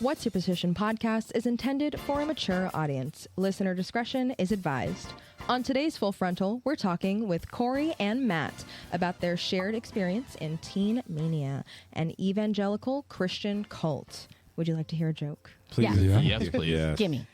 What's Your Position podcast is intended for a mature audience. Listener discretion is advised. On today's Full Frontal, we're talking with Corey and Matt about their shared experience in Teen Mania, an evangelical Christian cult. Would you like to hear a joke? Please. Yeah. Yes, please. Yes. Gimme.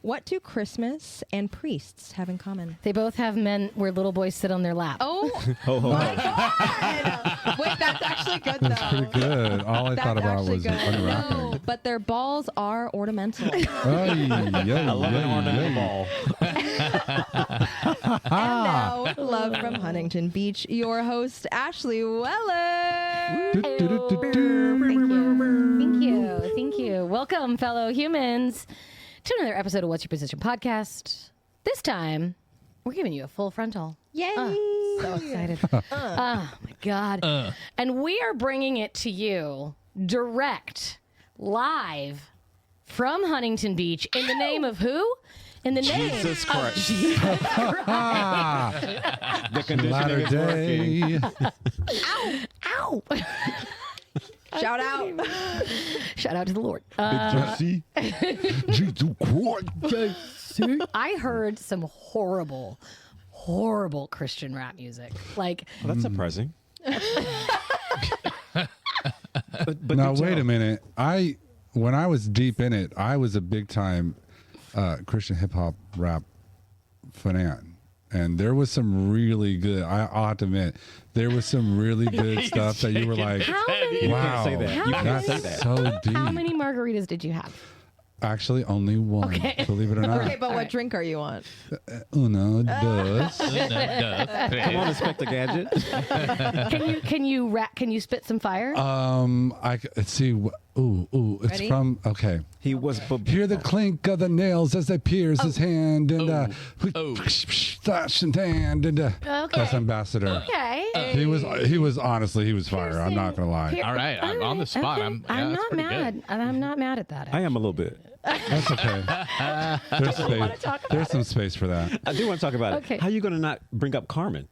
What do Christmas and priests have in common? They both have men where little boys sit on their lap. Oh, Ho, ho, my ho. God! Wait, that's actually good, though. That's pretty good. All I That's thought about actually was good. unwrapping. No, but their balls are ornamental. Ay, I love an ornamental ball. And now, love from Huntington Beach, your host, Ashley Weller. Thank you. Thank you. Welcome, fellow humans, to another episode of What's Your Position podcast. This time, we're giving you a full frontal. Yay! So excited. Oh, my God. And we are bringing it to you direct, live from Huntington Beach in the name of who? In the name Jesus of Christ. Jesus Christ. The conditioning Latter is working. day. Ow. Shout out. Shout out to the Lord. Jesse. Jesus Christ. I heard some horrible Christian rap music. Like, Well, that's surprising. but Now, do wait tell. a minute. When I was deep in it, I was a big time Christian hip hop rap fan. And there was some really good, I'll have to admit, there was some really good stuff that you were like, how many? You wow, can't say that. How You can't many- say that's that. so deep. How many margaritas did you have? Actually, only one, Okay. believe it or not. Okay, but what right. drink are you on? Uno, dos. Come on, Inspector Gadget. Can you spit some fire? Let's see. Ooh, it's Ready? from, okay. He was... Hear the clink of the nails as they pierce his hand, and flash and hand, and Okay. that's Ambassador. Okay. He was honestly, he was fire. I'm not gonna lie. All right, I'm on the spot. Okay. I'm that's not pretty mad. good. I'm not mad at that. I am a little bit. That's okay. There's space. There's some space for that. I do want to talk about Okay. it. How are you going to not bring up Carmen?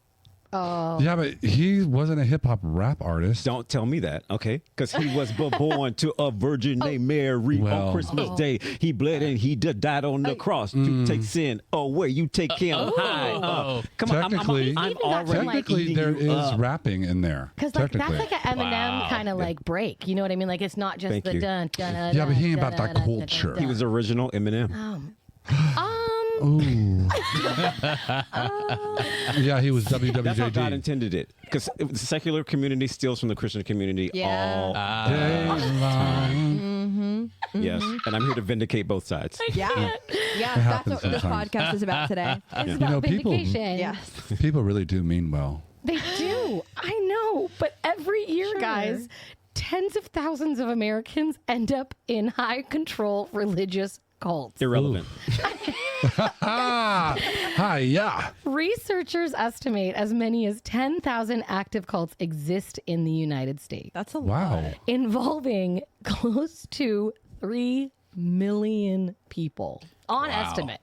Yeah, but he wasn't a hip hop rap artist. Don't tell me that, okay? Because he was born to a virgin named Mary Well. on Christmas Day. He bled and he died on the cross to take sin away. You take him high. Come on, Technically, I'm Even got already some, like, Technically, eating there you is up. rapping in there. Because like that's Technically. like an Eminem Wow. kind of like break. You know what I mean? Like it's not just Thank the you. dun dun dun. Yeah, but he ain't dun, about that dun, dun, culture. dun, He was original Eminem. Ooh. Yeah, he was That's how God WWJD. intended it. Because the secular community steals from the Christian community Yeah. all Dayline. yes. And I'm here to vindicate both sides. Yeah. Yeah, that's happens what this sometimes. podcast is about today. It's You about know, people- vindication. Yes. People really do mean well. They do. I know. But every year, Sure. guys, tens of thousands of Americans end up in high control religious cults. Irrelevant. Hi, yeah. Researchers estimate as many as 10,000 active cults exist in the United States, That's a Wow. lot. involving close to 3 million people on estimate.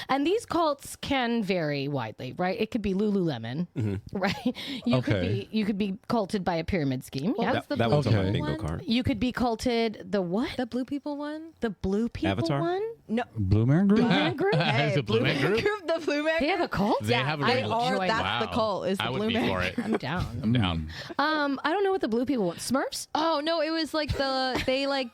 And these cults can vary widely, right? It could be Lululemon, right? Okay. You could be culted by a pyramid scheme. Yeah. What's the That was on my Okay. bingo one? card. You could be culted the what? The blue people one? The blue people Avatar? one? No. Blue Man Group? Blue Man Group? Hey, The Blue Man Group? The Blue Man They have a cult? They have a I really are, join. that's the cult, is the I would Blue be Man for it. I'm down. I'm down. I don't know what the blue people want. Smurfs? Oh, no, it was like they like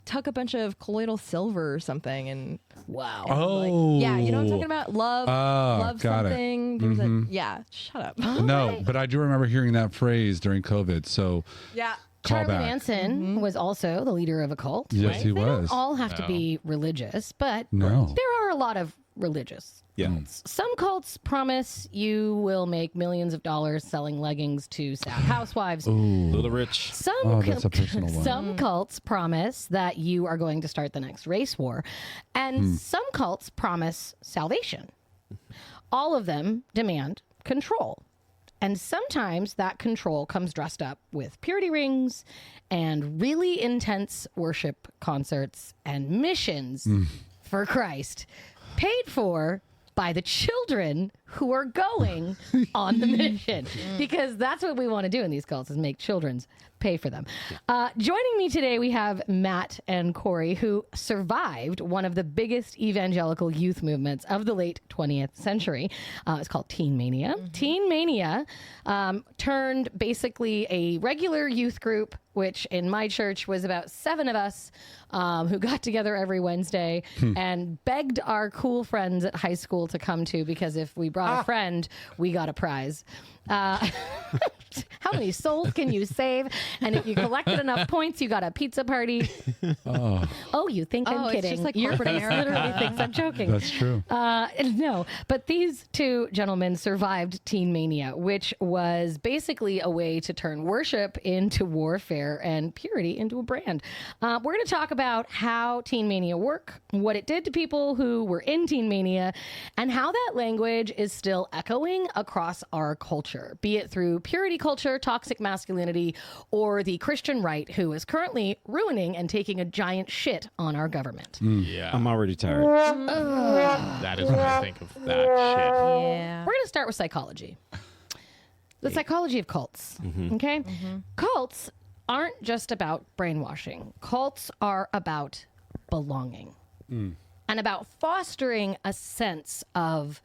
tuck a bunch of colloidal silver or something and Wow. Oh. yeah, you know what I'm talking about? Love got it. something. There's a yeah, shut up. No, but I do remember hearing that phrase during COVID. So Yeah. call Charlie back. Manson was also the leader of a cult. Yes, right? he They was. don't all have to be religious, but No. there are a lot of religious Yeah. cults. Some cults promise you will make millions of dollars selling leggings to sad housewives. Little Rich. Some Oh, that's a personal one. some cults promise that you are going to start the next race war, and some cults promise salvation. All of them demand control. And sometimes that control comes dressed up with purity rings and really intense worship concerts and missions for Christ, paid for by the children who are going on the mission, because that's what we want to do in these cults, is make children's pay for them. Joining me today, we have Matt and Corey, who survived one of the biggest evangelical youth movements of the late 20th century. It's called Teen Mania. Teen Mania turned basically a regular youth group, which in my church was about 7 of us who got together every Wednesday and begged our cool friends at high school to come to, because if we brought a friend, we got a prize. How many souls can you save? And if you collected enough points, you got a pizza party. Oh, you think I'm kidding? It's just like Your corporate face America. literally thinks I'm joking. That's true. No, but these two gentlemen survived Teen Mania, which was basically a way to turn worship into warfare and purity into a brand. We're going to talk about how Teen Mania worked, what it did to people who were in Teen Mania, and how that language is still echoing across our culture, be it through purity culture, toxic masculinity, or the Christian right, who is currently ruining and taking a giant shit on our government. Yeah. I'm already tired. That is when I think of that Yeah. We're going to start with psychology. The psychology of cults. Okay? Cults aren't just about brainwashing. Cults are about belonging and about fostering a sense of,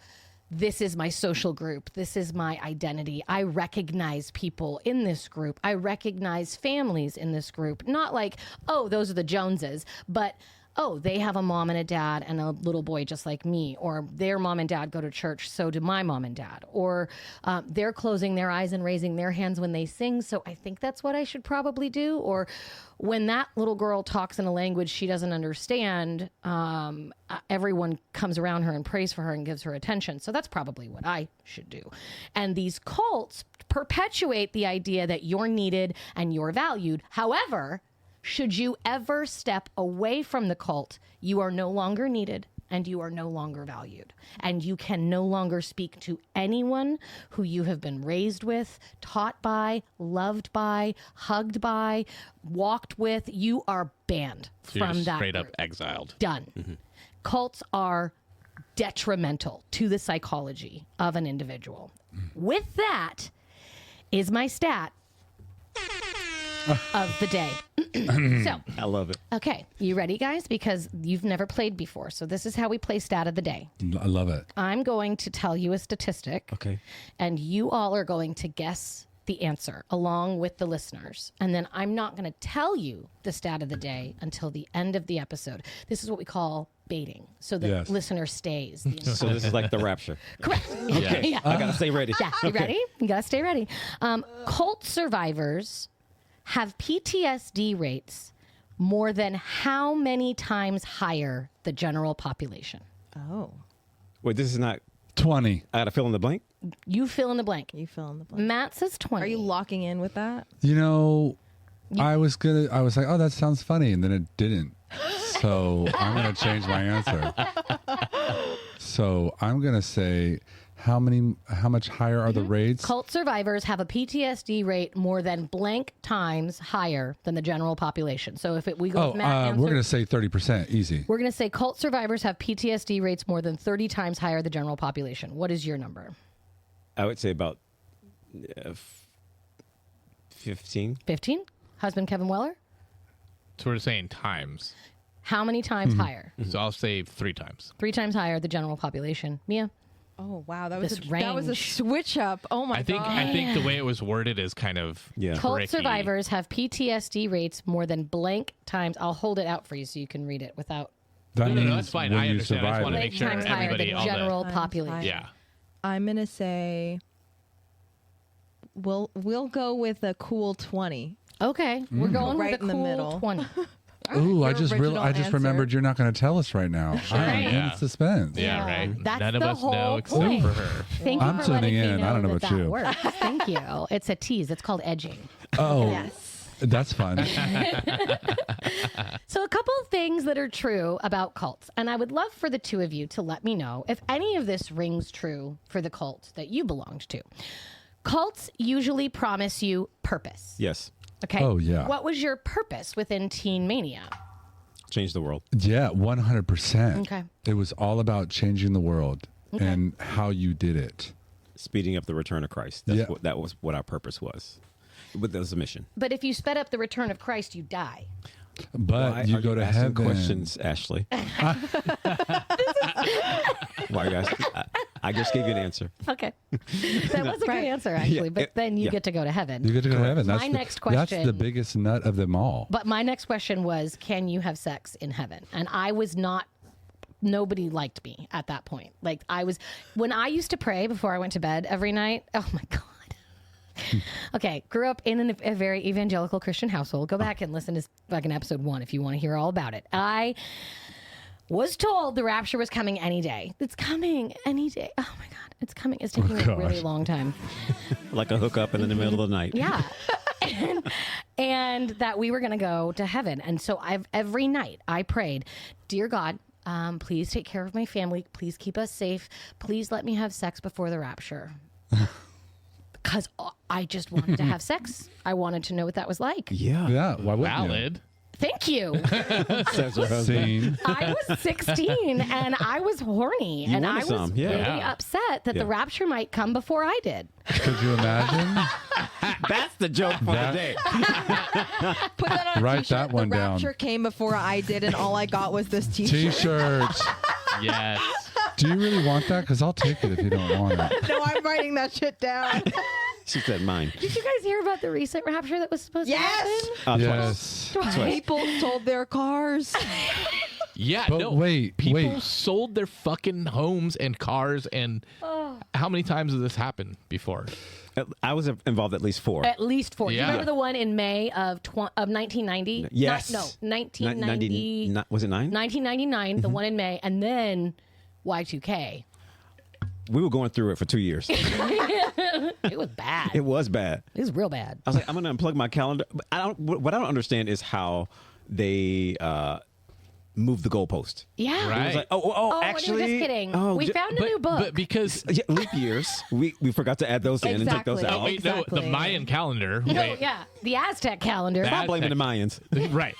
this is my social group. This is my identity. I recognize people in this group. I recognize families in this group. Not like, oh, those are the Joneses, but oh, they have a mom and a dad and a little boy just like me, or their mom and dad go to church, so do my mom and dad, or they're closing their eyes and raising their hands when they sing, so I think that's what I should probably do. Or when that little girl talks in a language she doesn't understand, everyone comes around her and prays for her and gives her attention, so that's probably what I should do. And these cults perpetuate the idea that you're needed and you're valued. However, should you ever step away from the cult, you are no longer needed and you are no longer valued. And you can no longer speak to anyone who you have been raised with, taught by, loved by, hugged by, walked with. You are banned So you're from just that straight up group. exiled. Done. Cults are detrimental to the psychology of an individual. With that is my stat of the day. So, I love it. okay, you ready, guys? Because you've never played before. So this is how we play stat of the day. I love it. I'm going to tell you a statistic. Okay. And you all are going to guess the answer along with the listeners. And then I'm not going to tell you the stat of the day until the end of the episode. This is what we call baiting. So the listener stays. The entire So this is like the rapture. Correct. Yes. Yeah. I gotta stay ready. Yeah, you ready? You gotta stay ready. Cult survivors have PTSD rates more than how many times higher the general population? Oh, Wait, this is not. 20. I gotta fill in the blank. You fill in the blank. you fill in the blank. Matt says 20. Are you locking in with that? You know, I was like, oh, that sounds funny. And then it didn't. So I'm going to change my answer. So I'm going to say, how much higher are the rates? Cult survivors have a PTSD rate more than blank times higher than the general population. So if we go with Matt, we're going to say 30%. Easy. we're going to say cult survivors have PTSD rates more than 30 times higher than the general population. What is your number? I would say about 15. 15? Husband Kevin Weller? So we're saying times. How many times higher? So I'll say 3 times. 3 times higher the general population. Mia? Oh wow, that This was a range. switch up. Oh my I think the way it was worded is kind of Cult tricky. survivors have PTSD rates more than blank times. I'll hold it out for you so you can read it without That No, means that's fine. when I you understand. I just survive wanna it. make blank sure times higher everybody, than all the- general Times population. higher. Yeah. I'm gonna say we'll go with a cool 20. Okay, we're going Right with a in the cool middle. 20. Ooh, I Your just original answer. remembered you're not going to tell us right now. I'm Yeah. in suspense. Yeah, right. That's None of the us know whole except point. for her. Thank you I'm for letting tuning me in. know I don't know that about that you. works. Thank you. It's a tease. It's called edging. Oh, Yes. that's fun. So a couple of things that are true about cults, and I would love for the two of you to let me know if any of this rings true for the cult that you belonged to. Cults usually promise you purpose. Yes. Okay. Oh, yeah. What was your purpose within Teen Mania? Change the world. Yeah, 100%. Okay. It was all about changing the world. and how you did it. Speeding up the return of Christ. That was what our purpose was. But that was the mission. But if you sped up the return of Christ, you die. But Why you are go to asking heaven. questions, Ashley. Why are you asking? I just gave you an answer. Okay. That was a good answer, actually. But then you get to go to heaven. You get to go to heaven. That's next question. That's the biggest nut of them all. But my next question was, can you have sex in heaven? And I was not, nobody liked me at that point. Like when I used to pray before I went to bed every night, oh my God. Okay, grew up in a very evangelical Christian household. Go back and listen to fucking episode 1 if you want to hear all about it. I was told the rapture was coming any day. It's coming any day. Oh my God, it's coming. It's taking a really long time. Like a hookup in the middle of the night. Yeah. and that we were going to go to heaven. And so every night I prayed, dear God, please take care of my family. Please keep us safe. Please let me have sex before the rapture. Because I just wanted to have sex. I wanted to know what that was like. Yeah. Why wouldn't Valid. Thank you. Says her you? husband. Scene. I was 16 and I was horny. You and I wanted was some, yeah. really Yeah. upset that the rapture might come before I did. Could you imagine? That's the joke for the day. Put that on a Write t-shirt. that one the down. rapture came before I did, and all I got was this t-shirt. T-shirts. Yes. Do you really want that? Because I'll take it if you don't want it. No, I'm writing that shit down. She said mine. Did you guys hear about the recent rapture that was supposed Yes! to happen? Yes. People sold their cars. Yeah. But no. wait, People wait. sold their fucking homes and cars, and how many times has this happened before? I was involved at least 4. At least 4. Do you Yeah. remember the one in May of 1990? Yes. No, 1990. Was it 9? 1999, the one in May, and then Y2K. We were going through it for 2 years. It was bad. It was bad. It was real bad. I was like, I'm going to unplug my calendar. But what I don't understand is how they moved the goalpost. Yeah. Right. It was like, actually, we're just kidding. oh, we found a new book. But because yeah, leap years. We forgot to add those in and took those Exactly. out. wait, Exactly. no, the Mayan calendar. no, wait, yeah, the Aztec calendar. That- Stop blaming the Mayans. right.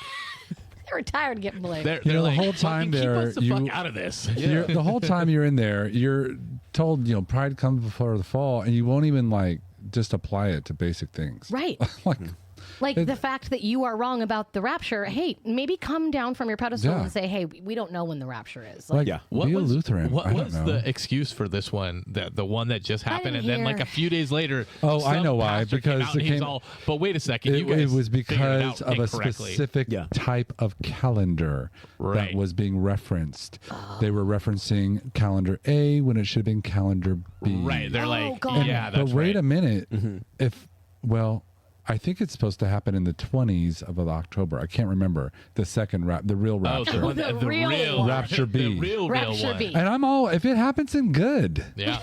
They were tired of getting blamed. They're, You know, they're the like, whole time "Fucking there, keep us the you- fuck out of this. The whole time you're in there, you're told, pride comes before the fall, and you won't even just apply it to basic things. Right. Like, Like the fact that you are wrong about the rapture. Hey, maybe come down from your pedestal Yeah. and say, hey, we don't know when the rapture is. like Yeah. be a Lutheran. What I don't was know. the excuse for this one? The one that just happened, didn't and then like hear. a few days later. Oh, I some know why. pastor came Because out and it he was came- all, but wait a second, you It guys was figured it because out of a incorrectly." specific Yeah. type of calendar Right. that was being referenced. They were referencing calendar A when it should have been calendar B. Right? They're Oh, like, God. yeah, But that's wait right. a minute. I think it's supposed to happen in the 20s of October. I can't remember the second the real Oh, rapture. the one, The the real real one. Rapture B. the real Rapture one. B. And I'm all, if it happens, then good. Yeah.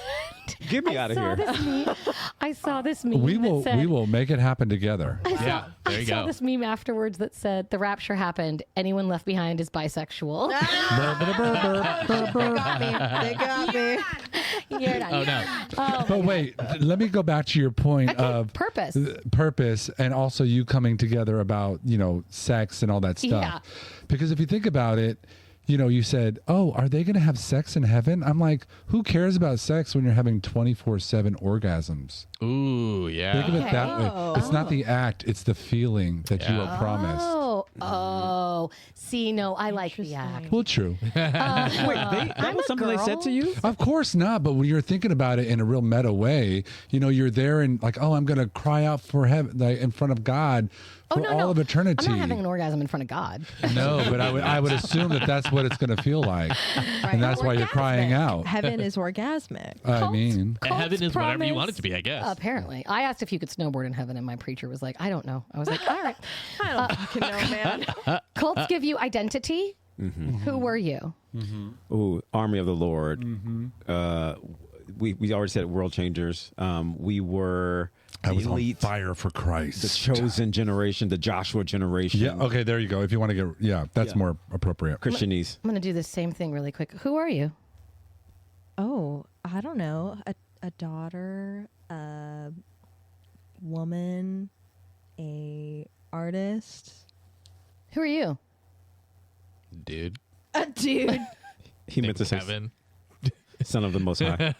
Get me out of here. I saw this meme. We that will said, we will make it happen together. Yeah. There I you saw go. this meme afterwards that said the rapture happened. Anyone left behind is bisexual. They got me. They got me. You're not. Oh no. But wait, let me go back to your point of Purpose. purpose, and also you coming together about sex and all that stuff. Yeah. Because if you think about it, you said, "Oh, are they going to have sex in heaven?" I'm like, who cares about sex when you're having 24/7 orgasms? Ooh, Think of yeah. it that way. It's not the act; it's the feeling that you Yeah. are promised. Oh. See, no, I like the act. Well, true. Wait, that was something they said to you? Of course not. But when you're thinking about it in a real meta way, you're there and like, oh, I'm going to cry out for heaven, like, in front of God for all of eternity. I'm not having an orgasm in front of God. No, but I would assume that that's what it's going to feel like, and that's why you're crying out. Heaven is orgasmic. I mean, And heaven is whatever you promise- want it to be, I guess. Apparently. I asked if you could snowboard in heaven, and my preacher was like, I don't know. I was like, all right. I don't fucking know, man. Cults give you identity. Who were you? Ooh, Army of the Lord. We already said world changers. We were I the was elite, on fire for Christ. the chosen generation, the Joshua generation. Yeah. Okay. There you go. If you want to get, that's Yeah. more appropriate. Christianese. I'm going to do the same thing really quick. Who are you? Oh, I don't know. A daughter, a woman, a artist. Who are you? Dude. A dude. He meant to say heaven. Son of the Most High.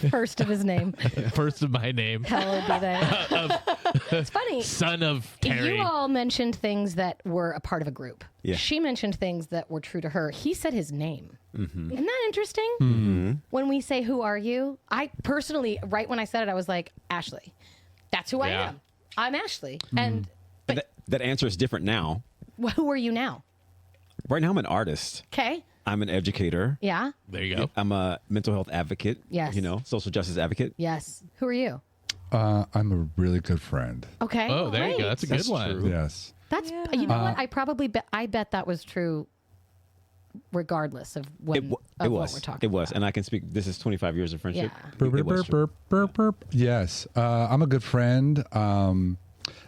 First of his name. First of my name. Hallowed be thy name. It's funny. Son of Terry. You all mentioned things that were a part of a group. Yeah. She mentioned things that were true to her. He said his name. Mm-hmm. Isn't that interesting? Mm-hmm. When we say, who are you? I personally, right when I said it, I was like, Ashley. That's who I Yeah. am. I'm Ashley. Mm-hmm. And That answer is different now. who are you now? Right now, I'm an artist. Okay. I'm an educator. Yeah. There you go. I'm a mental health advocate. Yes. You know, social justice advocate. Yes. Who are you? I'm a really good friend. Okay. Oh, there you go. great. That's a good one. true. Yes. That's, you know what? I bet that was true regardless of what It what was. we're talking It was. about. And I can speak. This is 25 years of friendship. Yeah. It Burp, was burp, true. burp, burp, burp. Yes. I'm a good friend.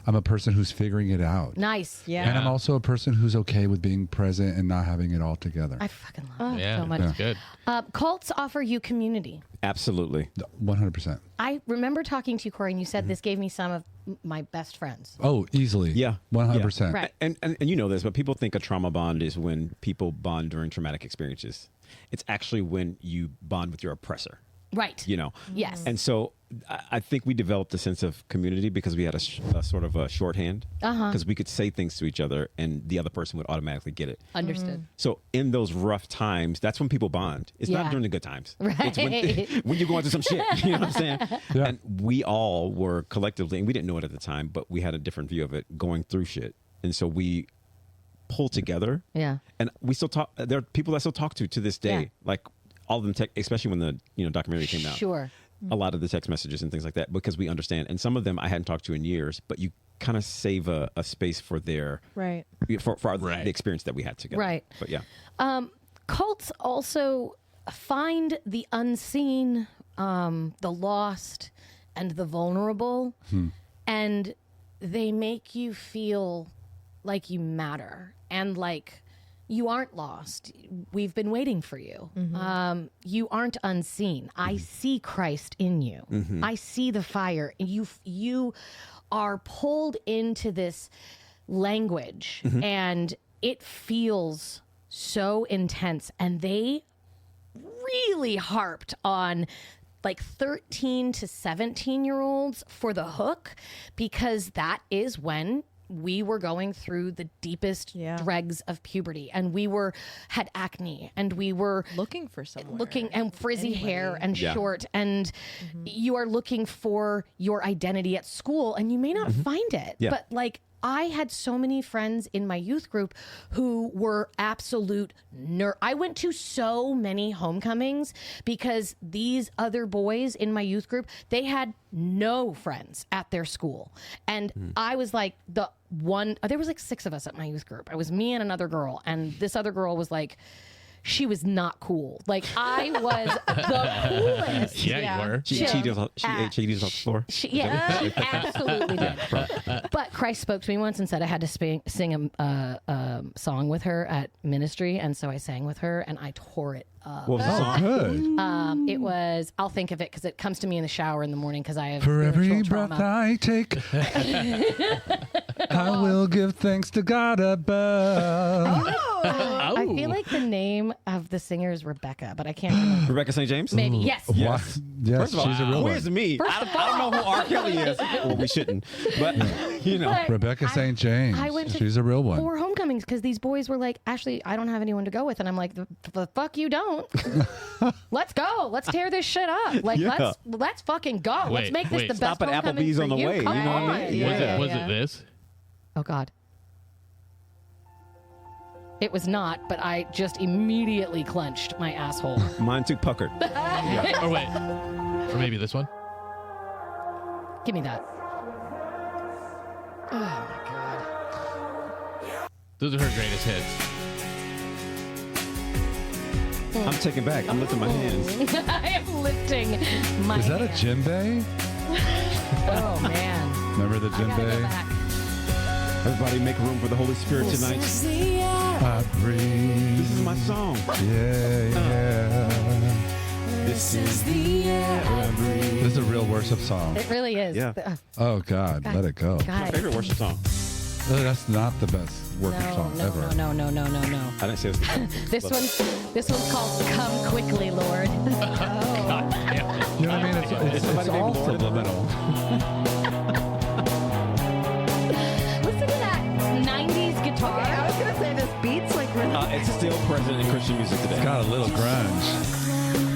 I'm a person who's figuring it out. Nice. Yeah. And I'm also a person who's okay with being present and not having it all together. I fucking love it Yeah, so much. that's good. Cults offer you community. Absolutely. 100%. I remember talking to you, Corey, and you said this gave me some of my best friends. Oh, easily. Yeah. 100%. Right. And you know this, but people think a trauma bond is when people bond during traumatic experiences. It's actually when you bond with your oppressor. Right. You know. Yes. And so I think we developed a sense of community because we had a sort of a shorthand. Because we could say things to each other and the other person would automatically get it. Understood. So in those rough times, that's when people bond. It's Yeah. not during the good times. Right. It's when you're going through some shit. You know what I'm saying? Yeah. And we all were collectively, and we didn't know it at the time, but we had a different view of it, going through shit. And so we pulled together. Yeah. And we still talk. There are people I still talk to this day. Yeah. Like all of them, especially when the documentary came out. Sure. A lot of the text messages and things like that, because we understand. And some of them I hadn't talked to in years, but you kind of save a space for their Right. for the experience that we had together. Right. But yeah. Cults also find the unseen, the lost, and the vulnerable, and they make you feel like you matter and like you aren't lost. We've been waiting for you. You aren't unseen. I see Christ in you. I see the fire. You are pulled into this language, and it feels so intense. And they really harped on like 13 to 17-year-olds for the hook, because that is when we were going through the deepest dregs of puberty, and we had acne, and we were Looking for someone. and frizzy hair and Yeah. short, and you are looking for your identity at school, and you may not find it. Yeah. But like, I had so many friends in my youth group who were absolute I went to so many homecomings because these other boys in my youth group, they had no friends at their school. And I was like the one, there was like 6 of us at my youth group. It was me and another girl. And this other girl was like, she was not cool. Like, I was the coolest. Yeah, you were. She ate cheetos off the floor. She absolutely did. But Christ spoke to me once and said I had to sing a song with her at ministry, and so I sang with her, and I tore it up. What was the Oh, song? good. It was, I'll think of it because it comes to me in the shower in the morning because I have For every spiritual breath trauma. I take, I will give thanks to God above. I feel like the name of the singer is Rebecca, but I can't remember. Rebecca St. James? Maybe. Yes. What? Yes, First of all, she's a real where's one. me? I don't know who R. Kelly is. Well, we shouldn't. But, you know. But Rebecca St. James. I went to She's a real one. 4 homecomings because these boys were like, Ashley, I don't have anyone to go with. And I'm like, the fuck you don't. Let's go. Let's tear this shit up. Like, Yeah. let's fucking go. Let's Wait, make this wait. the best Stop at homecoming Applebee's for on the you. way, Come you know what I on. mean? Was Yeah. it this? Oh, God. It was not, but I just immediately clenched my asshole. Mine too puckered. Or wait. Or maybe this one? Give me that. Oh, my God. Those are her greatest hits. I'm taking back. I'm lifting my hands. I am lifting my Is that a hand. djembe? Oh, man. Remember the I gotta go djembe? back. Everybody make room for the Holy Spirit tonight. I breathe. This is my song. Yeah, yeah. This is the air I breathe. This is a real worship song. It really is. Yeah. Oh, God. Let it go. God. My favorite worship song. That's not the best worship song ever. No. I didn't say it was This one's called "Come Quickly, Lord." God damn it. You know what I mean? It's all subliminal. Listen to that '90s guitar. Okay, I was gonna say this beats like really. it's still present in Christian music today. It's got a little grunge.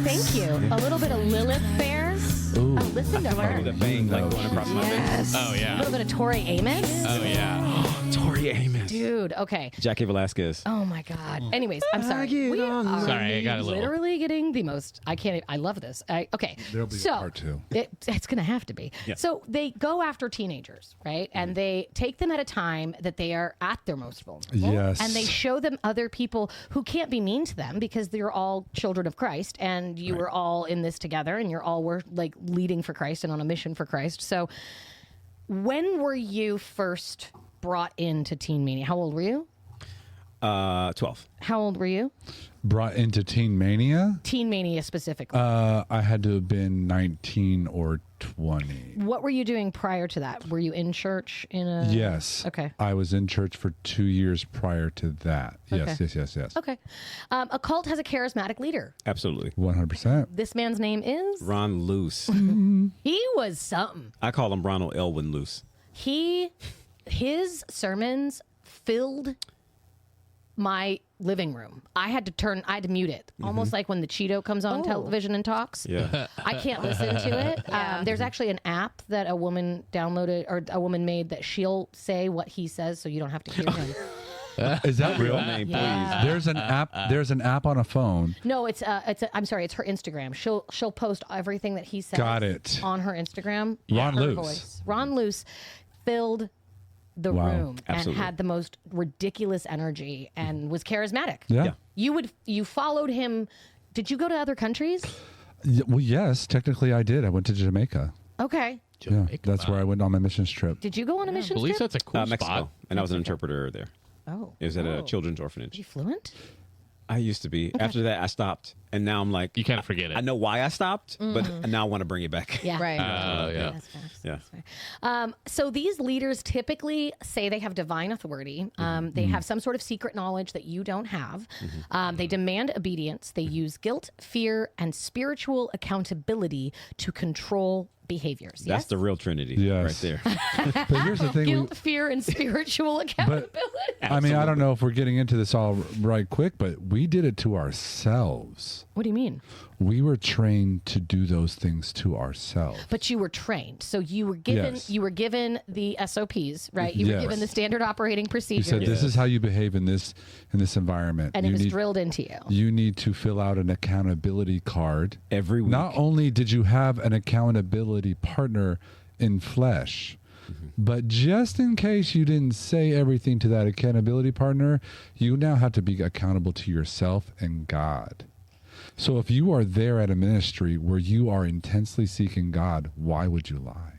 Thank you. A little bit of Lilith there. Ooh. Oh, listen to her. The bang like going across my face. Yes. Oh, A yeah. little bit of Tori Amos. Oh, yeah. Tori Amos. Dude, okay. Jackie Velasquez. Oh my God. Anyways, I'm sorry. We are Sorry, I got a little. literally getting the most. I love this. Okay. There'll be a part two. It's going to have to be. Yeah. So they go after teenagers, right? And they take them at a time that they are at their most vulnerable. Yes. And they show them other people who can't be mean to them because they're all children of Christ and you were all in this together and you're all were like leading for Christ and on a mission for Christ. So when were you first brought into Teen Mania? How old were you? 12. How old were you? Brought into Teen Mania? Teen Mania specifically. I had to have been 19 or 20. What were you doing prior to that? Were you in church in a... Yes. Okay. I was in church for 2 years prior to that. Yes, Okay. yes. Okay. A cult has a charismatic leader. Absolutely. 100%. This man's name is... Ron Luce. He was something. I call him Ronald Elwin Luce. His sermons filled my living room. I had to mute it. Almost like when the Cheeto comes on television and talks. Yeah. I can't listen to it. There's actually an app that a woman downloaded or a woman made that she'll say what he says so you don't have to hear him. Is that real? Real name, Yeah. please. There's an app on a phone. No, I'm sorry, it's her Instagram. She'll post everything that he says. Got it. On her Instagram. Ron Her Luce. voice. Ron Luce filled the Wow. room Absolutely. and had the most ridiculous energy and was charismatic. Yeah. Yeah. You followed him. Did you go to other countries? Well, yes, technically I did. I went to Jamaica. Okay. Yeah, that's where I went on my missions trip. Did you go on a mission I believe trip? that's a cool Mexico. spot. And I was an interpreter there. Oh. It was at a Oh. children's Are you orphanage. fluent? I used to be. After that, I stopped. And now I'm like, You can't forget it. I know why I stopped, but now I want to bring it back. Yeah. Right. Yeah. That's facts. Yeah. That's fair. So these leaders typically say they have divine authority. They have some sort of secret knowledge that you don't have. They demand obedience. They use guilt, fear, and spiritual accountability to control behaviors. That's yes? the real Trinity Yes. right there. But here's the thing. Guilt, fear, and spiritual accountability. I mean, I don't know if we're getting into this all right quick, but we did it to ourselves. What do you mean? We were trained to do those things to ourselves. But you were trained, so you were given Yes. you were given the SOPs, right? You were Yes. given the standard operating You procedures, said this is how you behave in this environment. and you it was need, drilled into you. You need to fill out an accountability card. Every week. Not only did you have an accountability partner in flesh, but just in case you didn't say everything to that accountability partner, you now have to be accountable to yourself and God. So if you are there at a ministry where you are intensely seeking God, why would you lie?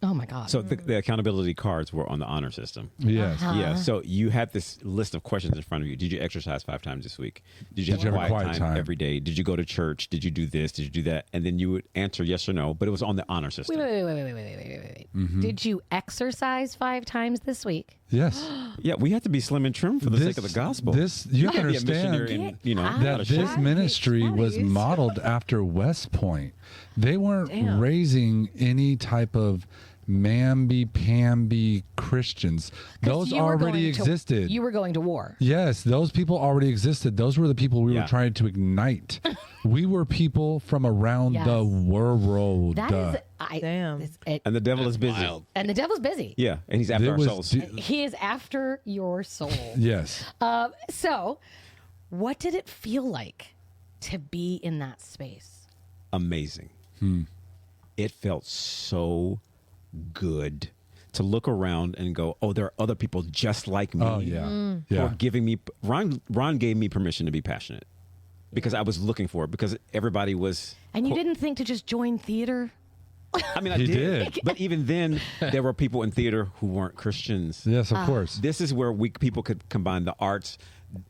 Oh my God! So the accountability cards were on the honor system. Yes. Yeah. So you had this list of questions in front of you. Did you exercise 5 times this week? Did you have a quiet time every day? Did you go to church? Did you do this? Did you do that? And then you would answer yes or no, but it was on the honor system. Wait. Did you exercise 5 times this week? Yes. Yeah, we have to be slim and trim for the sake of the gospel. You can't be a missionary understand and, Get not out a that chef. this ministry was modeled after West Point. They weren't Damn. raising any type of mamby-pamby Christians. 'Cause Those you were already going to- existed. You were going to war. Yes, those people already existed. Those were the people we were Yeah. trying to ignite. We were people from around Yes. the world. That is, Damn. And the devil is busy. Wild. and the devil's busy. Yeah, and he's after There our was souls. He is after your soul. Yes. So, what did it feel like to be in that space? Amazing. It felt so good to look around and go, oh, there are other people just like me. Oh, yeah. Mm. Who Yeah. are giving me Ron gave me permission to be passionate because I was looking for it, because everybody was. And you didn't think to just join theater? I mean, I He did. did. But even then, there were people in theater who weren't Christians. Yes, of course. This is where people could combine the arts,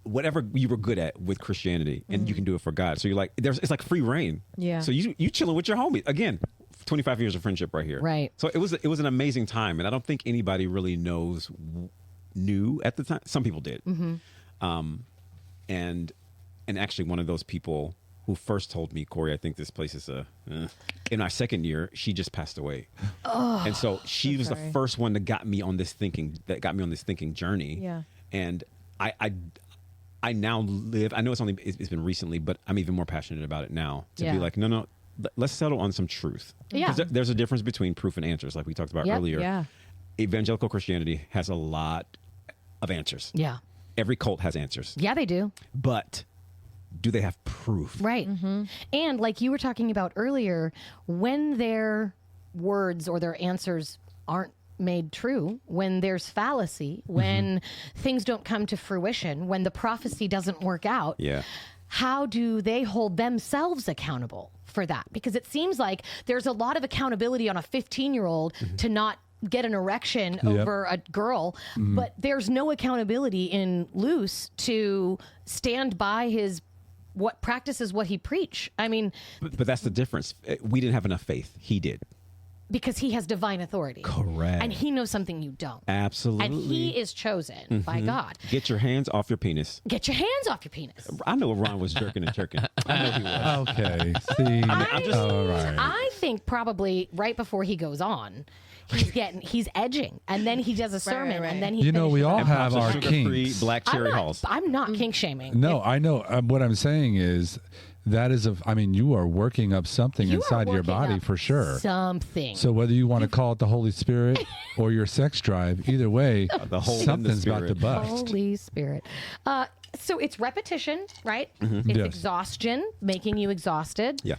whatever you were good at, with Christianity, and you can do it for God. So you're like, it's like free reign. Yeah. So you chilling with your homies again. 25 years of friendship right here. Right. So it was an amazing time, and I don't think anybody really knows knew at the time. Some people did. And actually one of those people who first told me, Corey, I think this place is in our second year, she just passed away. And so she was the first one that got me on this thinking journey. Yeah. And I now live, I know it's been recently, but I'm even more passionate about it now to be like, no, let's settle on some truth. Yeah. There's a difference between proof and answers, like we talked about earlier. Yeah. Evangelical Christianity has a lot of answers. Yeah. Every cult has answers. Yeah, they do. But do they have proof? Right. And like you were talking about earlier, when their words or their answers aren't made true, when there's fallacy, when things don't come to fruition, when the prophecy doesn't work out, how do they hold themselves accountable for that? Because it seems like there's a lot of accountability on a 15-year-old to not get an erection over a girl, but there's no accountability in Luce to stand by his what practices what he preach. I mean, but that's the difference. We didn't have enough faith. He did. Because he has divine authority. Correct. And he knows something you don't. Absolutely. And he is chosen by God. Get your hands off your penis. Get your hands off your penis. I know Ron was jerking and jerking. I know he was. Okay. See, all right. I think probably right before he goes on, he's edging, and then he does a sermon, and then he. We all have our sugar-free kinks. black cherry halls. I'm not kink shaming. No, I know. What I'm saying is that is you are working up something inside your body for sure. Something. So whether you want to call it the Holy Spirit or your sex drive, either way, something's about to bust. Holy Spirit. So it's repetition, right? It's exhaustion, making you exhausted. Yeah.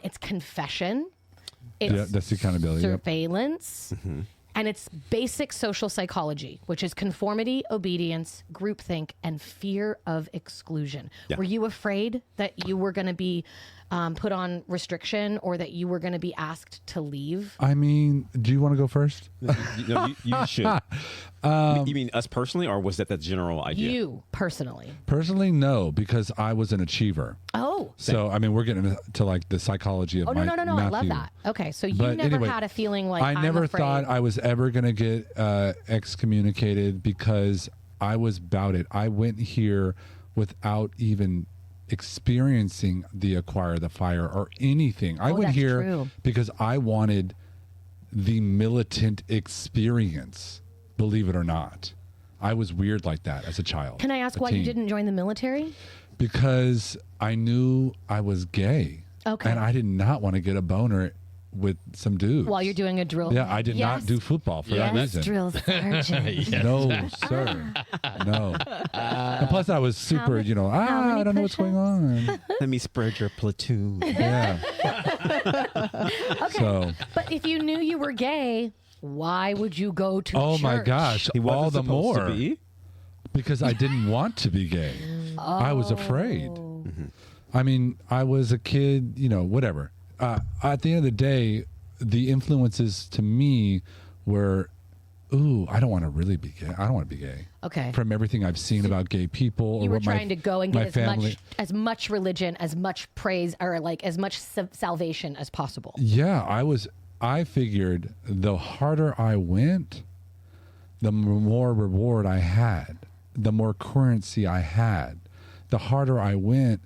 It's confession. It's that's accountability. Surveillance. And it's basic social psychology, which is conformity, obedience, groupthink, and fear of exclusion. Yeah. Were you afraid that you were going to be put on restriction or that you were going to be asked to leave? I mean, do you want to go first? You should. You mean us personally, or was that the general idea? You personally. Personally, no, because I was an achiever. Oh. So, we're getting to like the psychology of no. Matthew. I love that. Okay, so you But never anyway, had a feeling like I never afraid. thought I was ever going to get excommunicated because I was about it. I went here without even experiencing the acquire the fire or anything. I went that's here true. because I wanted the militant experience, believe it or not. I was weird like that as a child. Can I ask why you didn't join the military? Because I knew I was gay. Okay. And I did not want to get a boner with some dudes. While you're doing a drill. Yeah, I did not do football for that reason. Drill sergeant. No, sir. No. And plus, I was super, I don't know what's going on. Let me spread your platoon. Yeah. Okay. So, But if you knew you were gay, why would you go to oh church? my gosh, He wasn't all the supposed more to be. because I didn't want to be gay. I was afraid. I mean, I was a kid, whatever. At the end of the day, the influences to me were, I don't want to really be gay. I don't want to be gay. Okay. From everything I've seen about gay people. You or were what trying to go and my get family. as much religion, as much praise, or like as much salvation as possible. Yeah, I figured the harder I went, the more reward I had, the more currency I had. The harder I went,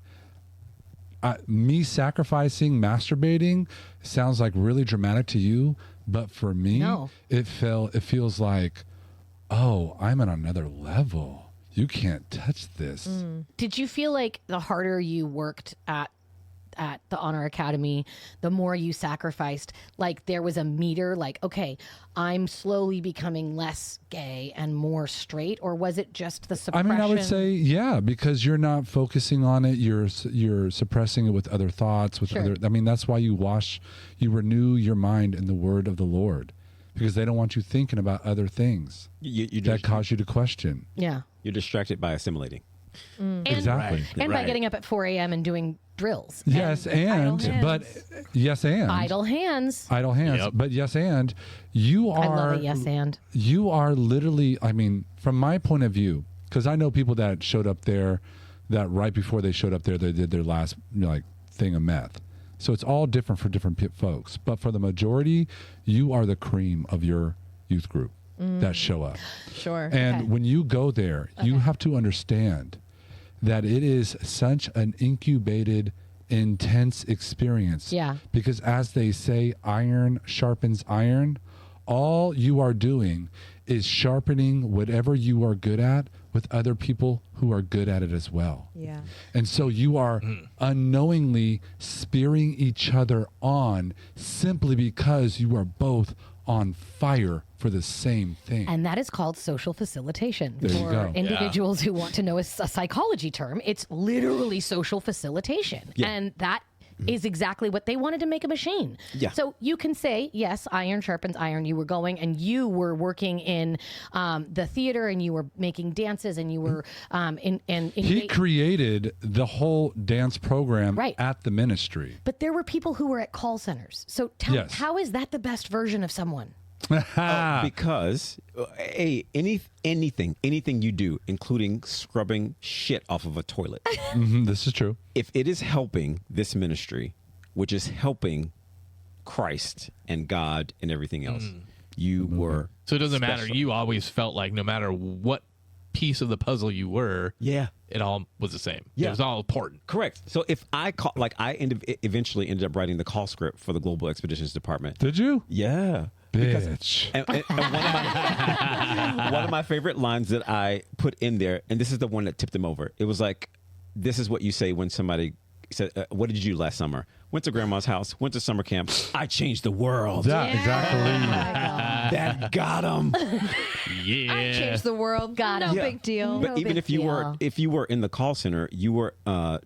me sacrificing, masturbating sounds like really dramatic to you, but for me, No. it feels like, I'm on another level. You can't touch this. Did you feel like the harder you worked at the Honor Academy, the more you sacrificed, like there was a meter, like, okay, I'm slowly becoming less gay and more straight, or was it just the suppression? I would say, yeah, because you're not focusing on it. You're suppressing it with other thoughts, that's why you renew your mind in the word of the Lord, because they don't want you thinking about other things that cause you to question. Yeah. You're distracted by assimilating. Exactly. And by getting up at 4 a.m. and doing drills. Yes, idle hands. idle hands. Yep. But yes, and you are. I love a yes and. You are literally. From my point of view, because I know people that showed up there, that right before they showed up there, they did their last thing of meth. So it's all different for different folks. But for the majority, you are the cream of your youth group. that show up. Sure. And Okay. when you go there, you have to understand that it is such an incubated, intense experience. Yeah. Because as they say, iron sharpens iron. All you are doing is sharpening whatever you are good at with other people who are good at it as well. Yeah. And so you are unknowingly spearing each other on simply because you are both on fire for the same thing. And that is called social facilitation. There you For go. individuals who want to know a psychology term, it's literally social facilitation. Yeah. And that is exactly what they wanted to make a machine. Yeah. So you can say, yes, iron sharpens iron. You were going and you were working in the theater and you were making dances and you were He created the whole dance program Right. at the ministry. But there were people who were at call centers. So tell Yes. how is that the best version of someone? Because anything you do, including scrubbing shit off of a toilet, This is true. if it is helping this ministry, which is helping Christ and God and everything else, you were. So it doesn't matter. special. You always felt like no matter what piece of the puzzle you were, Yeah. it all was the same. Yeah. It was all important. Correct. So if I call, eventually ended up writing the call script for the Global Expeditions Department. Did you? Yeah. Bitch. And one of my favorite lines that I put in there, and this is the one that tipped them over. It was like, "This is what you say when somebody said, what did you do last summer? Went to grandma's house, went to summer camp. I changed the world." Yeah, exactly. That got him. Yeah. I changed the world. Got no it. big deal. But No even big if you were deal. in the call center, you were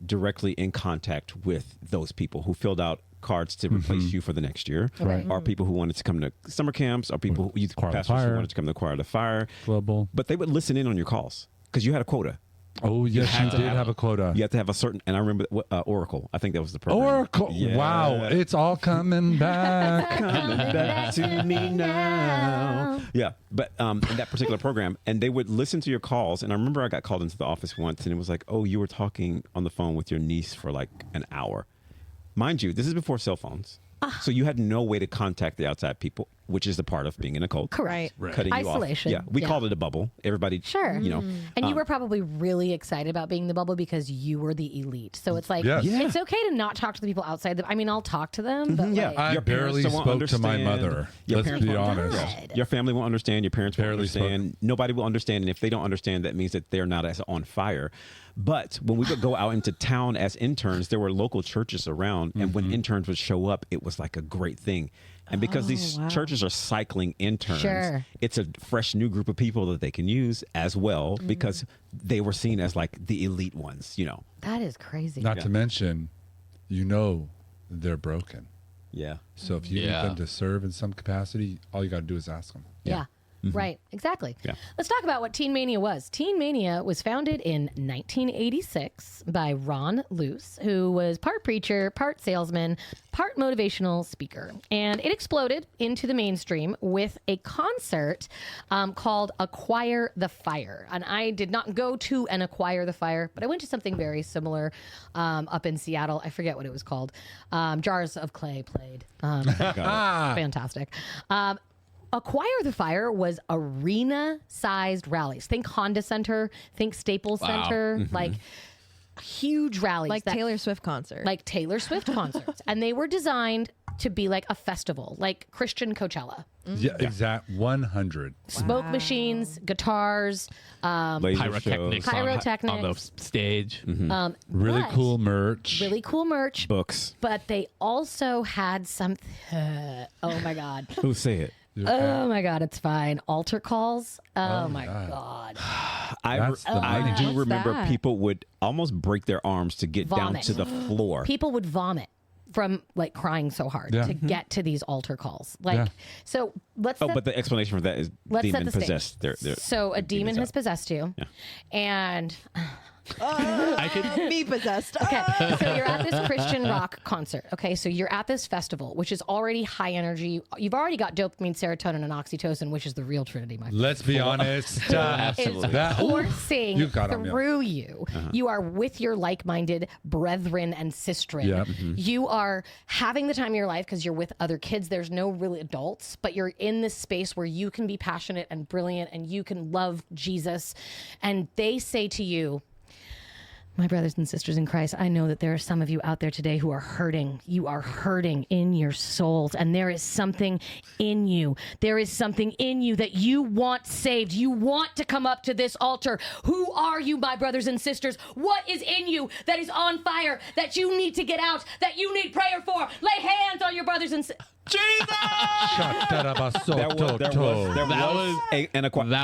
directly in contact with those people who filled out cards to replace you for the next year, Right. or people who wanted to come to summer camps, or people youth Choir to pastors who Fire. wanted to come to Choir to Fire. Global. But they would listen in on your calls because you had a quota. Oh, yes, you had to did have have a quota. You have to have a certain, and I remember Oracle. I think that was the program. Oracle. Yeah. Wow. It's all coming back. Coming back to me now. Yeah, but in that particular program, and they would listen to your calls. And I remember I got called into the office once, and it was like, "Oh, you were talking on the phone with your niece for like an hour." Mind you, this is before cell phones, so you had no way to contact the outside people, which is the part of being in a cult. Correct. Cutting Isolation. you off. Yeah, we Yeah. called it a bubble. Everybody, Sure. you know, And you were probably really excited about being the bubble because you were the elite. So it's like, Yes. Yeah. it's okay to not talk to the people outside. I mean, I'll talk to them, but yeah. like, I Your parents barely won't spoke to my understand. mother. Your Let's parents be won't honest. understand. Your family won't understand. Your parents won't Barely spoke. understand. Nobody will understand. And if they don't understand, that means that they're not as on fire. But when we would go out into town as interns, there were local churches around. And when interns would show up, it was like a great thing. And because these churches are cycling interns, Sure. it's a fresh new group of people that they can use as well because they were seen as like the elite ones, you know. that is crazy. Not to mention, they're broken. Yeah. So if you Yeah. need them to serve in some capacity, all you got to do is ask them. Yeah. Right, exactly. Yeah. Let's talk about what Teen Mania was. Teen Mania was founded in 1986 by Ron Luce, who was part preacher, part salesman, part motivational speaker. And it exploded into the mainstream with a concert called Acquire the Fire. And I did not go to an Acquire the Fire, but I went to something very similar up in Seattle. I forget what it was called. Jars of Clay played. Fantastic. Acquire the Fire was arena-sized rallies. Think Honda Center, think Staples Center, like huge rallies. Like that- Taylor Swift concert. Like Taylor Swift concerts. And they were designed to be like a festival, like Christian Coachella. Yeah, exact 100. Smoke machines, guitars, Laser Pyrotechnics, shows, Pyrotechnics. on the stage. Really but- cool merch. really cool merch. books. But they also had some, oh my God. Who say it? Oh my God, it's fine. Altar calls. Oh my God. That's the I money. do What's remember that? people would almost break their arms to get down Vomit. to the floor. People would vomit from like crying so hard Yeah. to get to these altar calls. Like, Yeah. so let's Oh, set, but the explanation for that is let's set demon the stage. possessed. So a demon has out. possessed you, Yeah. and I could. Me possessed. Okay, so you're at this Christian rock concert. Okay, so you're at this festival, which is already high energy. You've already got dopamine, serotonin, and oxytocin, which is the real trinity, my friend. Let's be honest. Absolutely. That- Coursing You got 'em, yeah. through you. You are with your like-minded brethren and sistren. Yep. You are having the time of your life because you're with other kids. There's no really adults, but you're in this space where you can be passionate and brilliant and you can love Jesus. And they say to you, my brothers and sisters in Christ, I know that there are some of you out there today who are hurting. You are hurting in your souls, and there is something in you. There is something in you that you want saved. You want to come up to this altar. Who are you, my brothers and sisters? What is in you that is on fire, that you need to get out, that you need prayer for? Lay hands on your brothers and sisters. Jesus! That was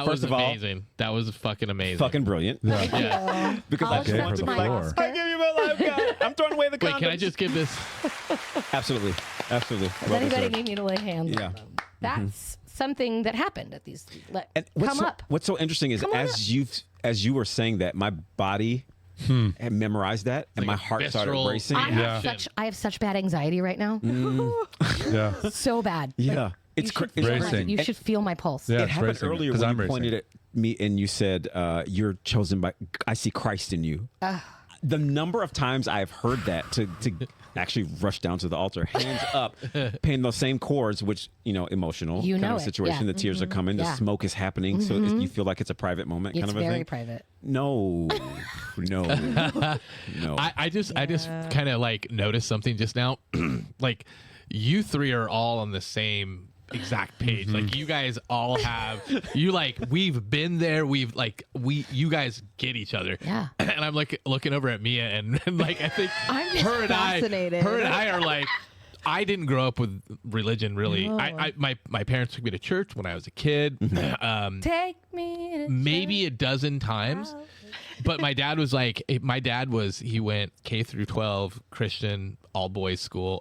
First of all, amazing. That was fucking amazing. fucking brilliant. Yeah. Because I'll I just want accept to be my like, Oscar. I give you my life, God. I'm throwing away the condoms. Wait, can I just give this? Absolutely. Absolutely. Does anybody need me to lay hands Yeah. on them? That's something that happened at these. And what's so interesting is Come on as you were saying that, my body had memorized that, and my a heart started visceral racing. I have such bad anxiety right now. Yeah. So bad. Yeah. Like, It's you should it's feel racing. You should feel my pulse. Yeah, It it's happened racing, earlier 'cause when I'm you pointed racing. at me and you said, you're chosen by, I see Christ in you. The number of times I've heard that to actually rush down to the altar, hands up, playing those same chords, which, emotional You kind know of it, situation. yeah. The tears are coming, the Yeah. smoke is happening. So you feel like it's a private moment It's kind of a very thing. private. No. I just kind of like noticed something just now. Like you three are all on the same exact page. Like you guys all have we've been there. You guys get each other. Yeah. And I'm like looking over at Mia and like I think I'm just her fascinated. and I are like. I didn't grow up with religion, really. No. My parents took me to church when I was a kid. Take me to Maybe a dozen times. But my dad was he went K through 12 Christian all boys school,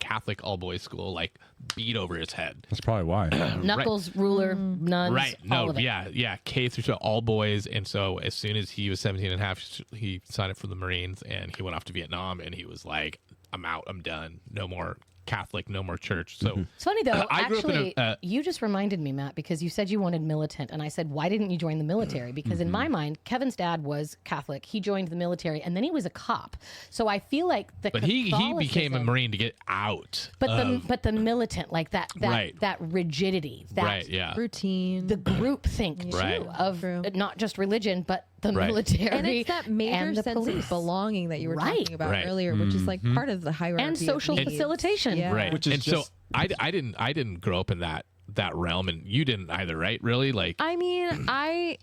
Catholic all boys school, like beat over his head. That's probably why. Knuckles, ruler, nuns. Right. All No, of it. yeah. K through 12 all boys. And so as soon as he was 17 and a half, he signed up for the Marines and he went off to Vietnam and he was like, I'm out. I'm done. No more Catholic, no more church. So It's funny though. I grew up in Actually, you just reminded me, Matt, because you said you wanted militant, and I said, "Why didn't you join the military?" Because in my mind, Kevin's dad was Catholic. He joined the military, and then he was a cop. So I feel like But he became a Marine to get out. But the militant, like that Right. that rigidity, that Right. Yeah. Routine. the group think too Right. of True. not just religion, but the Right. military And it's that major and the sense police. of belonging that you were Right. talking about Right. earlier, which is like part of the hierarchy and social of needs. facilitation. Yeah. Right. Which is and just- so I didn't grow up in that realm, and you didn't either, right? Really? Like I mean,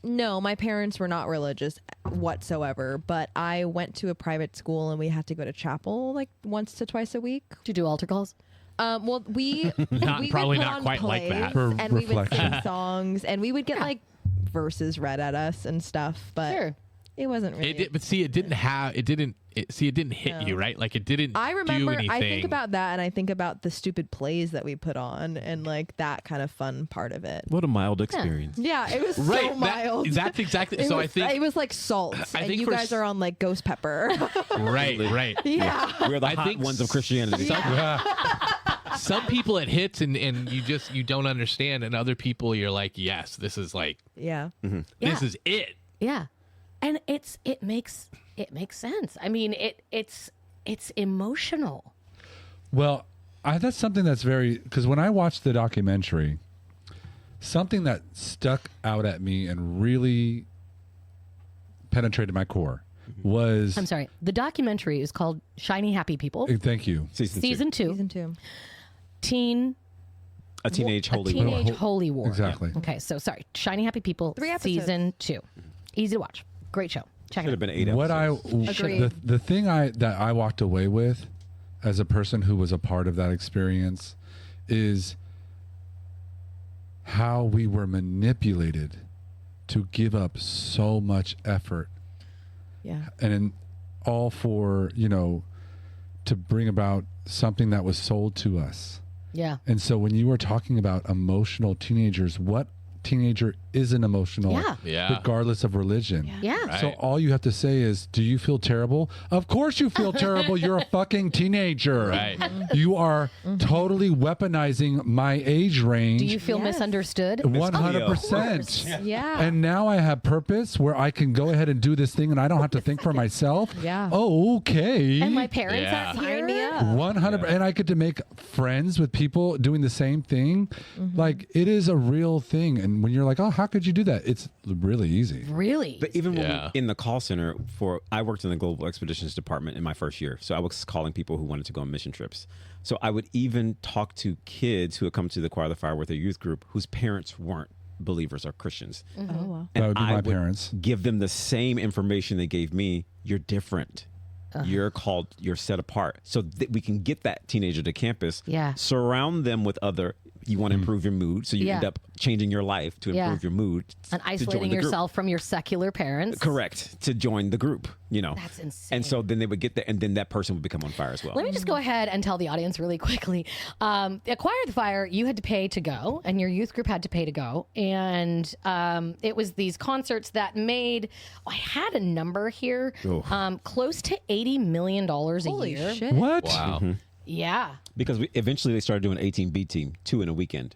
no, my parents were not religious whatsoever, but I went to a private school and we had to go to chapel like once to twice a week. To do altar calls. Well, we Not- we would probably put not on quite like that. plays, For and we would reflection. sing songs, and we would get Yeah. like verses read at us and stuff. But Sure. it wasn't really. it did, but see, it didn't hit you, right? Like it didn't. I remember. Do anything. I think about that, and I think about the stupid plays that we put on, and like that kind of fun part of it. What a mild experience. Yeah, it was Right. so mild. That's exactly. It So was, I think. it was like salt, I and think you for guys are on like ghost pepper. Right. Yeah. We're the I hot think ones of Christianity. Some people it hits and you don't understand, and other people you're like, yes, this is like Yeah. this Yeah. is it. Yeah, and it makes sense. I mean, it's emotional. Well, that's something that's because when I watched the documentary, something that stuck out at me and really penetrated my core was. I'm sorry. The documentary is called "Shiny Happy People," Thank you. season 2. Season 2. A teenage holy war. Teenage Holy War. Exactly. Okay, so sorry, "Shiny Happy People," 3 episodes. season 2. Easy to watch. Great show. Check Should it have out. been 8 What episodes. Agreed. the thing that I walked away with as a person who was a part of that experience is how we were manipulated to give up so much effort Yeah. and all for to bring about something that was sold to us. Yeah. And so when you were talking about emotional teenagers, what teenager isn't emotional, Yeah. Yeah. regardless of religion. Yeah. Right. So all you have to say is, do you feel terrible? Of course you feel terrible. You're a fucking teenager. Right. You are totally weaponizing my age range. Do you feel Yes. misunderstood? 100%. Yeah. And now I have purpose where I can go ahead and do this thing and I don't have to think for myself. Yeah. Oh, okay. And my parents Yeah. aren't Sign here. me up. 100, and I get to make friends with people doing the same thing. Like, it is a real thing. And when you're like, oh, how could you do that? It's really easy. Really? But even when Yeah. in the call center I worked in the Global Expeditions Department in my first year. So I was calling people who wanted to go on mission trips. So I would even talk to kids who had come to the Choir of the Fire with their youth group whose parents weren't believers or Christians. Oh, wow. That would be I my parents. give them the same information they gave me. You're different. You're set apart. So that we can get that teenager to campus. Yeah. Surround them with other. You want to improve your mood, so you end up changing your life to Yeah. improve your mood And to join isolating the group. yourself from your secular parents. Correct, to join the group. That's insane. And so then they would get there, and then that person would become on fire as well. Let me just go ahead and tell the audience really quickly. The Choir of the Fire, you had to pay to go, and your youth group had to pay to go. And it was these concerts that made, I had a number here, close to $80 million a Holy year. shit. What? Wow. Yeah. Because eventually they started doing 18 B team, 2 in a weekend.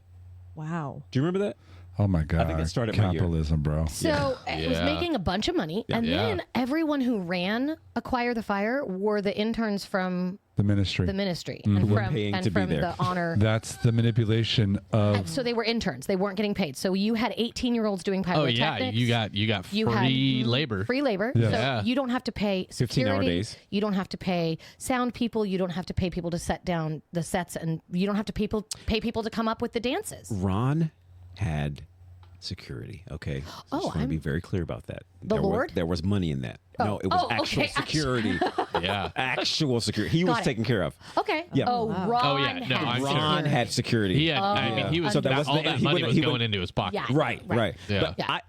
Wow. Do you remember that? Oh my God. think it started my year. Capitalism, bro. So it was Yeah. making a bunch of money. And Yeah. then everyone who ran Acquire the Fire were the interns from The ministry. the ministry Who and were from, paying and to be from there. the honor. That's the manipulation of. So they were interns. They weren't getting paid. So you had 18-year-olds doing Oh yeah, pyrotechnics. you got You had free labor. Free labor. Yeah. So Yeah. you don't have to pay 15-hour security. days. You don't have to pay sound people. You don't have to pay people to set down the sets, and you don't have to pay people to come up with the dances. Ron had security. Okay. So Oh, just want to be very clear about that. The Lord? There was money in that. No, it was Oh, actual okay. security. Yeah. Actual security. He was Got it. taken care of. Okay. Yeah. Oh, Wow. Ron. Oh, yeah. No, had I'm sure. Ron security. had security. He had. I mean, he was. So that was all the- that he money wouldn't- was he going wouldn't- into his pocket. Yeah. Right. Yeah. But Yeah.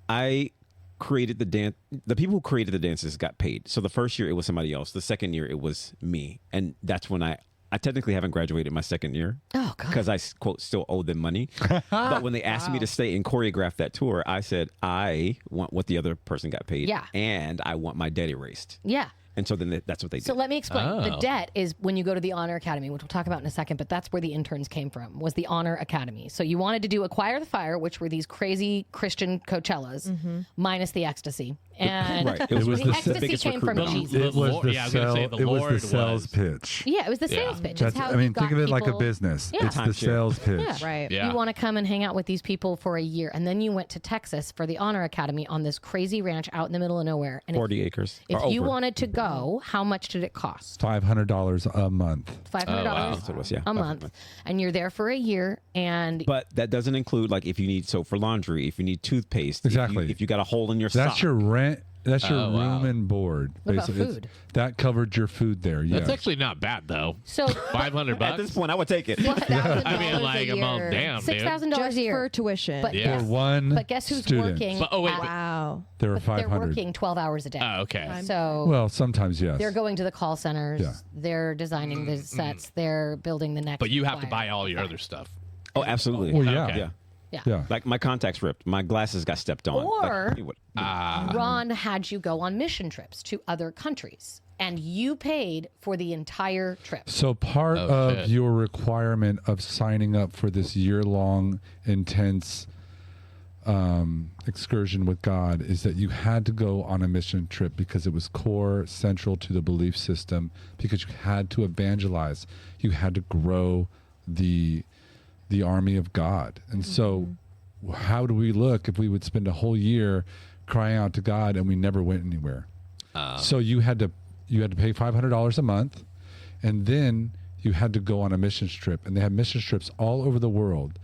I created the dance. The people who created the dances got paid. So the first year it was somebody else. The second year it was me, and that's when I technically haven't graduated my second year. Oh, God. Because I quote still owe them money. But when they asked me to stay and choreograph that tour, I said I want what the other person got paid. Yeah. And I want my debt erased. Yeah. And so then that's what they did. So let me explain. The Oh. debt is when you go to the Honor Academy, which we'll talk about in a second, but that's where the interns came from, was the Honor Academy. So you wanted to do Acquire the Fire, which were these crazy Christian Coachellas, minus the ecstasy. And Right. It was the the ecstasy biggest came from recruitment. Jesus. It was Lord- the yeah, I was gonna say the it was Lord the sales was- pitch. Yeah, it was the sales pitch. It's That's, how I mean, you think got of it like a people- business. Yeah. It's the Timeshare. sales pitch. Yeah. Right. Yeah. You want to come and hang out with these people for a year. And then you went to Texas for the Honor Academy on this crazy ranch out in the middle of nowhere. And 40 acres. if or you over. wanted to go, how much did it cost? $500 a month. $500 Oh, wow. That's what it was, yeah. a month. And you're there for a year. And But that doesn't include like if you need soap for laundry, if you need toothpaste, Exactly. if you got a hole in your That's sock. your rent. That's your Oh, wow. room and board. What about It's- food? That covered your food there. Yeah. That's actually not bad though. so $500 At this bucks. point, I would take it. I mean, like, I'm all damn, dude. $6,000 Just a year. for tuition. But Yeah. For one But guess who's student. working? But- oh, wait, wait. wow. There were But they're 500. working 12 hours a day. Oh, okay. So Well, sometimes yes. they're going to the call centers. Yeah. They're designing the sets. They're building the next. But you have to choir. buy all your other stuff. Oh, absolutely. Well, yeah. Okay. Yeah. Yeah. Yeah. Like my contacts ripped. My glasses got stepped on. Or- Like, Ron had you go on mission trips to other countries, and you paid for the entire trip. So part Oh, of shit. your requirement of signing up for this year-long intense excursion with God is that you had to go on a mission trip because it was core central to the belief system, because you had to evangelize, you had to grow the army of God. And so how do we look if we would spend a whole year crying out to God and we never went anywhere? So you had to pay $500 a month, and then you had to go on a missions trip, and they have mission trips all over the world.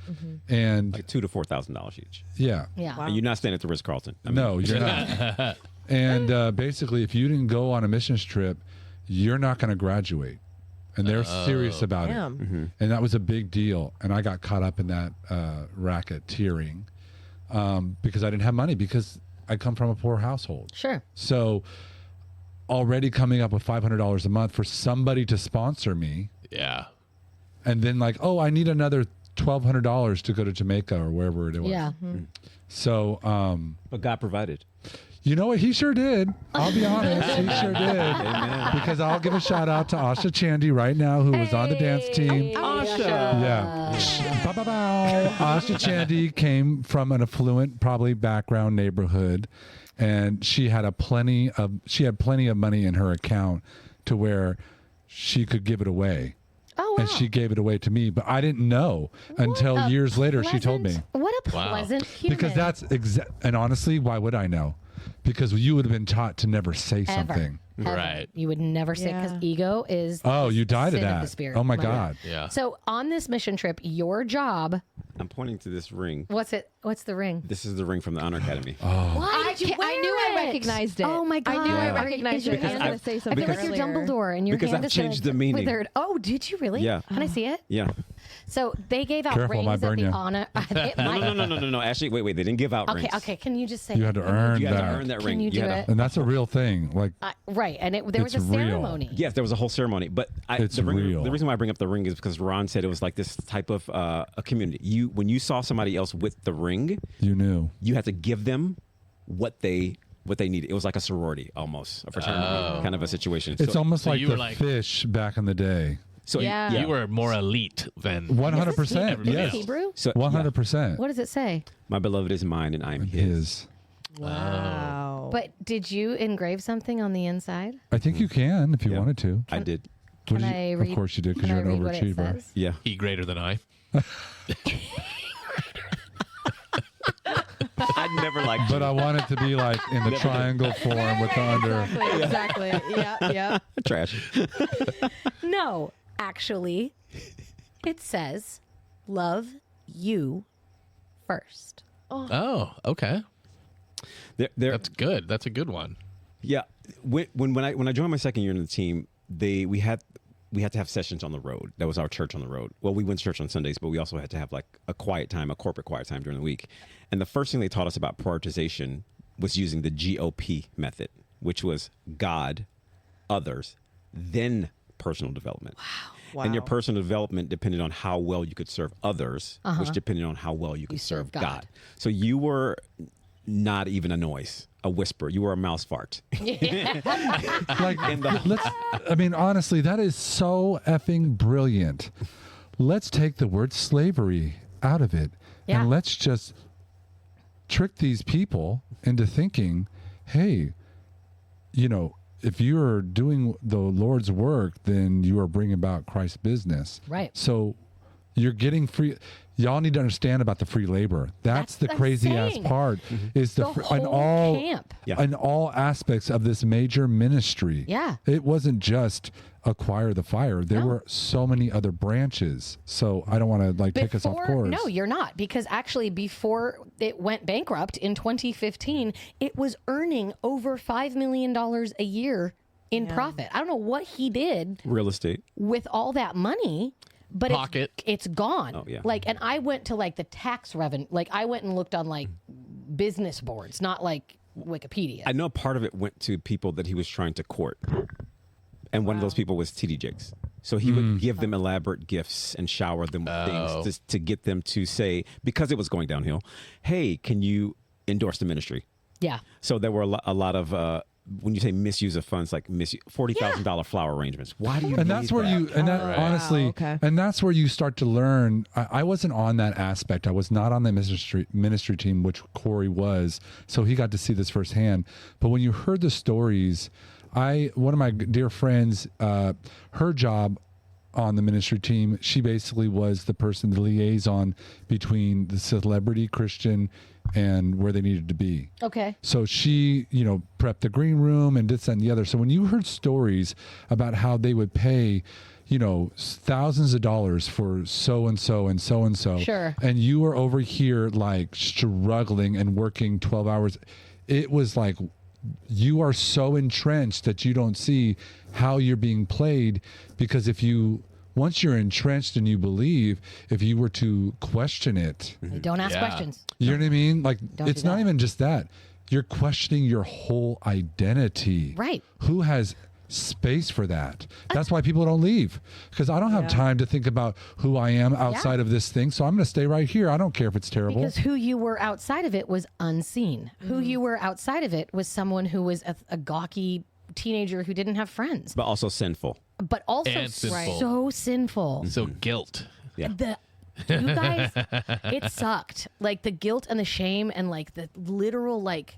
And like $2,000 to $4,000 each. Yeah. And you're not staying at the Ritz Carlton. no, you're not. And basically, if you didn't go on a missions trip, you're not going to graduate. And they're serious about Damn. it. And that was a big deal. And I got caught up in that racketeering because I didn't have money, because I come from a poor household. Sure. So already coming up with $500 a month for somebody to sponsor me, Yeah. and then like, oh, I need another $1,200 to go to Jamaica or wherever it was. Yeah. So, But God provided. you know what? He sure did. I'll be honest. He sure did. Amen. Because I'll give a shout out to Asha Chandy right now, who was on the dance team. Yeah. Bow, bow, bow. Asha Chandy came from an affluent, probably background neighborhood, and she had plenty of money in her account to where she could give it away. Oh, wow. And she gave it away to me, but I didn't know until years later she told me. What a pleasant human. Because that's and honestly, why would I know? Because you would have been taught to never say something. Ever. Right. You would never say, because ego is Oh, you died of sin that. the spirit. Oh my God. Yeah. So on this mission trip, your job, I'm pointing to this ring. what's the ring? This is the ring from the Honor Academy. Why did you wear I knew I it? recognized it. Oh my God. I knew I recognized Is your it. I was hand- going to say I something feel like you're earlier. Dumbledore and your Because hand I've is changed the meaning. withered. Oh, did you really? Yeah. Can I see it? Yeah. So they gave out Careful, it rings might at burn the you. honor. It No, might. no. Actually, wait. They didn't give out Okay, rings. okay. Can you just say You had to earn You had to that. earn that Can ring. you do had to- it? And that's a real thing. Like, Right, and there was a It's real. ceremony. Yes, there was a whole ceremony, but It's the ring, real. The reason why I bring up the ring is because Ron said it was like this type of a community. When you saw somebody else with the ring, you knew. you had to give them what they needed. It was like a sorority, almost a fraternity kind of a situation. It's almost so like you the were like- fish back in the day. so Yeah. You were more elite than 100%. Is this Yes. Hebrew? So 100%. What does it say? my beloved is mine, and I'm his. His. Wow. But did you engrave something on the inside? I think you can if you Yeah. wanted to. I did. Can Would you- I read? Of course you did, because can you're I an read what it overachiever. says? Yeah. he greater than I. I never liked But I want it to be like in the triangle form with the under. Exactly. Yeah. trash. No, actually, it says, "Love you first." Oh, okay. There, That's good. That's a good one. yeah. When I joined my second year in the team, we had to have sessions on the road. That was our church on the road. Well, we went to church on Sundays, but we also had to have like a quiet time, a corporate quiet time during the week. And the first thing they taught us about prioritization was using the GOP method, which was God, others, then personal development. Wow. And your personal development depended on how well you could serve others, which depended on how well you could serve God. So you were not even a noise, a whisper. You were a mouse fart. Like, I mean, honestly, that is so effing brilliant. Let's take the word slavery out of it. Yeah. And let's just trick these people into thinking, hey, if you're doing the Lord's work, then you are bringing about Christ's business. Right. So you're getting free. Y'all need to understand about the free labor. That's the what I'm crazy ass saying. part. Is The in whole all camp. Yeah. in all aspects of this major ministry. Yeah. It wasn't just acquire the fire. There No. were so many other branches. So I don't want to take us off course. No, you're not, because actually before it went bankrupt in 2015, it was earning over $5 million a year in profit. I don't know what he did Real estate. with all that money, but Pocket. it's gone. Oh, yeah. And I went to the tax revenue. I went and looked on business boards, not Wikipedia. I know part of it went to people that he was trying to court. And one of those people was TD Jakes. So he would give them elaborate gifts and shower them with things to get them to say, because it was going downhill, hey, can you endorse the ministry? Yeah. So there were a lot of, when you say misuse of funds, like $40,000 flower arrangements. Why do you And need that's where that? you, and that honestly, okay. and that's where you start to learn. I wasn't on that aspect. I was not on the ministry team, which Corey was. So he got to see this firsthand. But when you heard the stories, one of my dear friends, her job on the ministry team, she basically was the liaison between the celebrity Christian and where they needed to be. Okay. So she, prepped the green room and this that, and the other. So when you heard stories about how they would pay, thousands of dollars for so-and-so and so-and-so. Sure. And you were over here struggling and working 12 hours. It was like, you are so entrenched that you don't see how you're being played, because once you're entrenched and you believe, if you were to question it, Don't ask Yeah. questions. you know what I mean? It's do not that. even just that. You're questioning your whole identity. Right. Who has space for that. That's why people don't leave, because I don't have time to think about who I am outside of this thing. So I'm going to stay right here. I don't care if it's terrible. Because who you were outside of it was unseen. Who you were outside of it was someone who was a gawky teenager who didn't have friends. But also sinful. But also And sinful. so sinful. So guilt. Yeah. You guys, it sucked. Like the guilt and the shame and like the literal like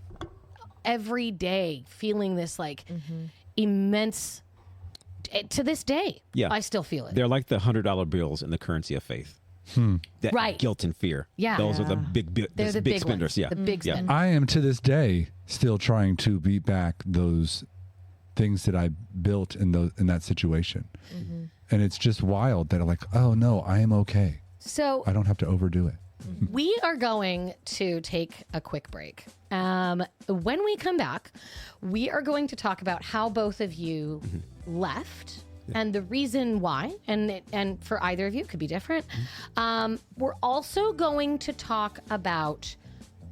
every day feeling this like immense, to this day, I still feel it. They're like the $100 bills in the currency of faith. That Right. guilt and fear. Yeah. Those are the big They're the big spenders. ones. Yeah. The big Yeah. spenders. I am to this day still trying to beat back those things that I built in that situation. And it's just wild that I'm like, oh no, I am okay. So I don't have to overdo it. we are going to take a quick break. When we come back, we are going to talk about how both of you left and the reason why, and for either of you, it could be different. We're also going to talk about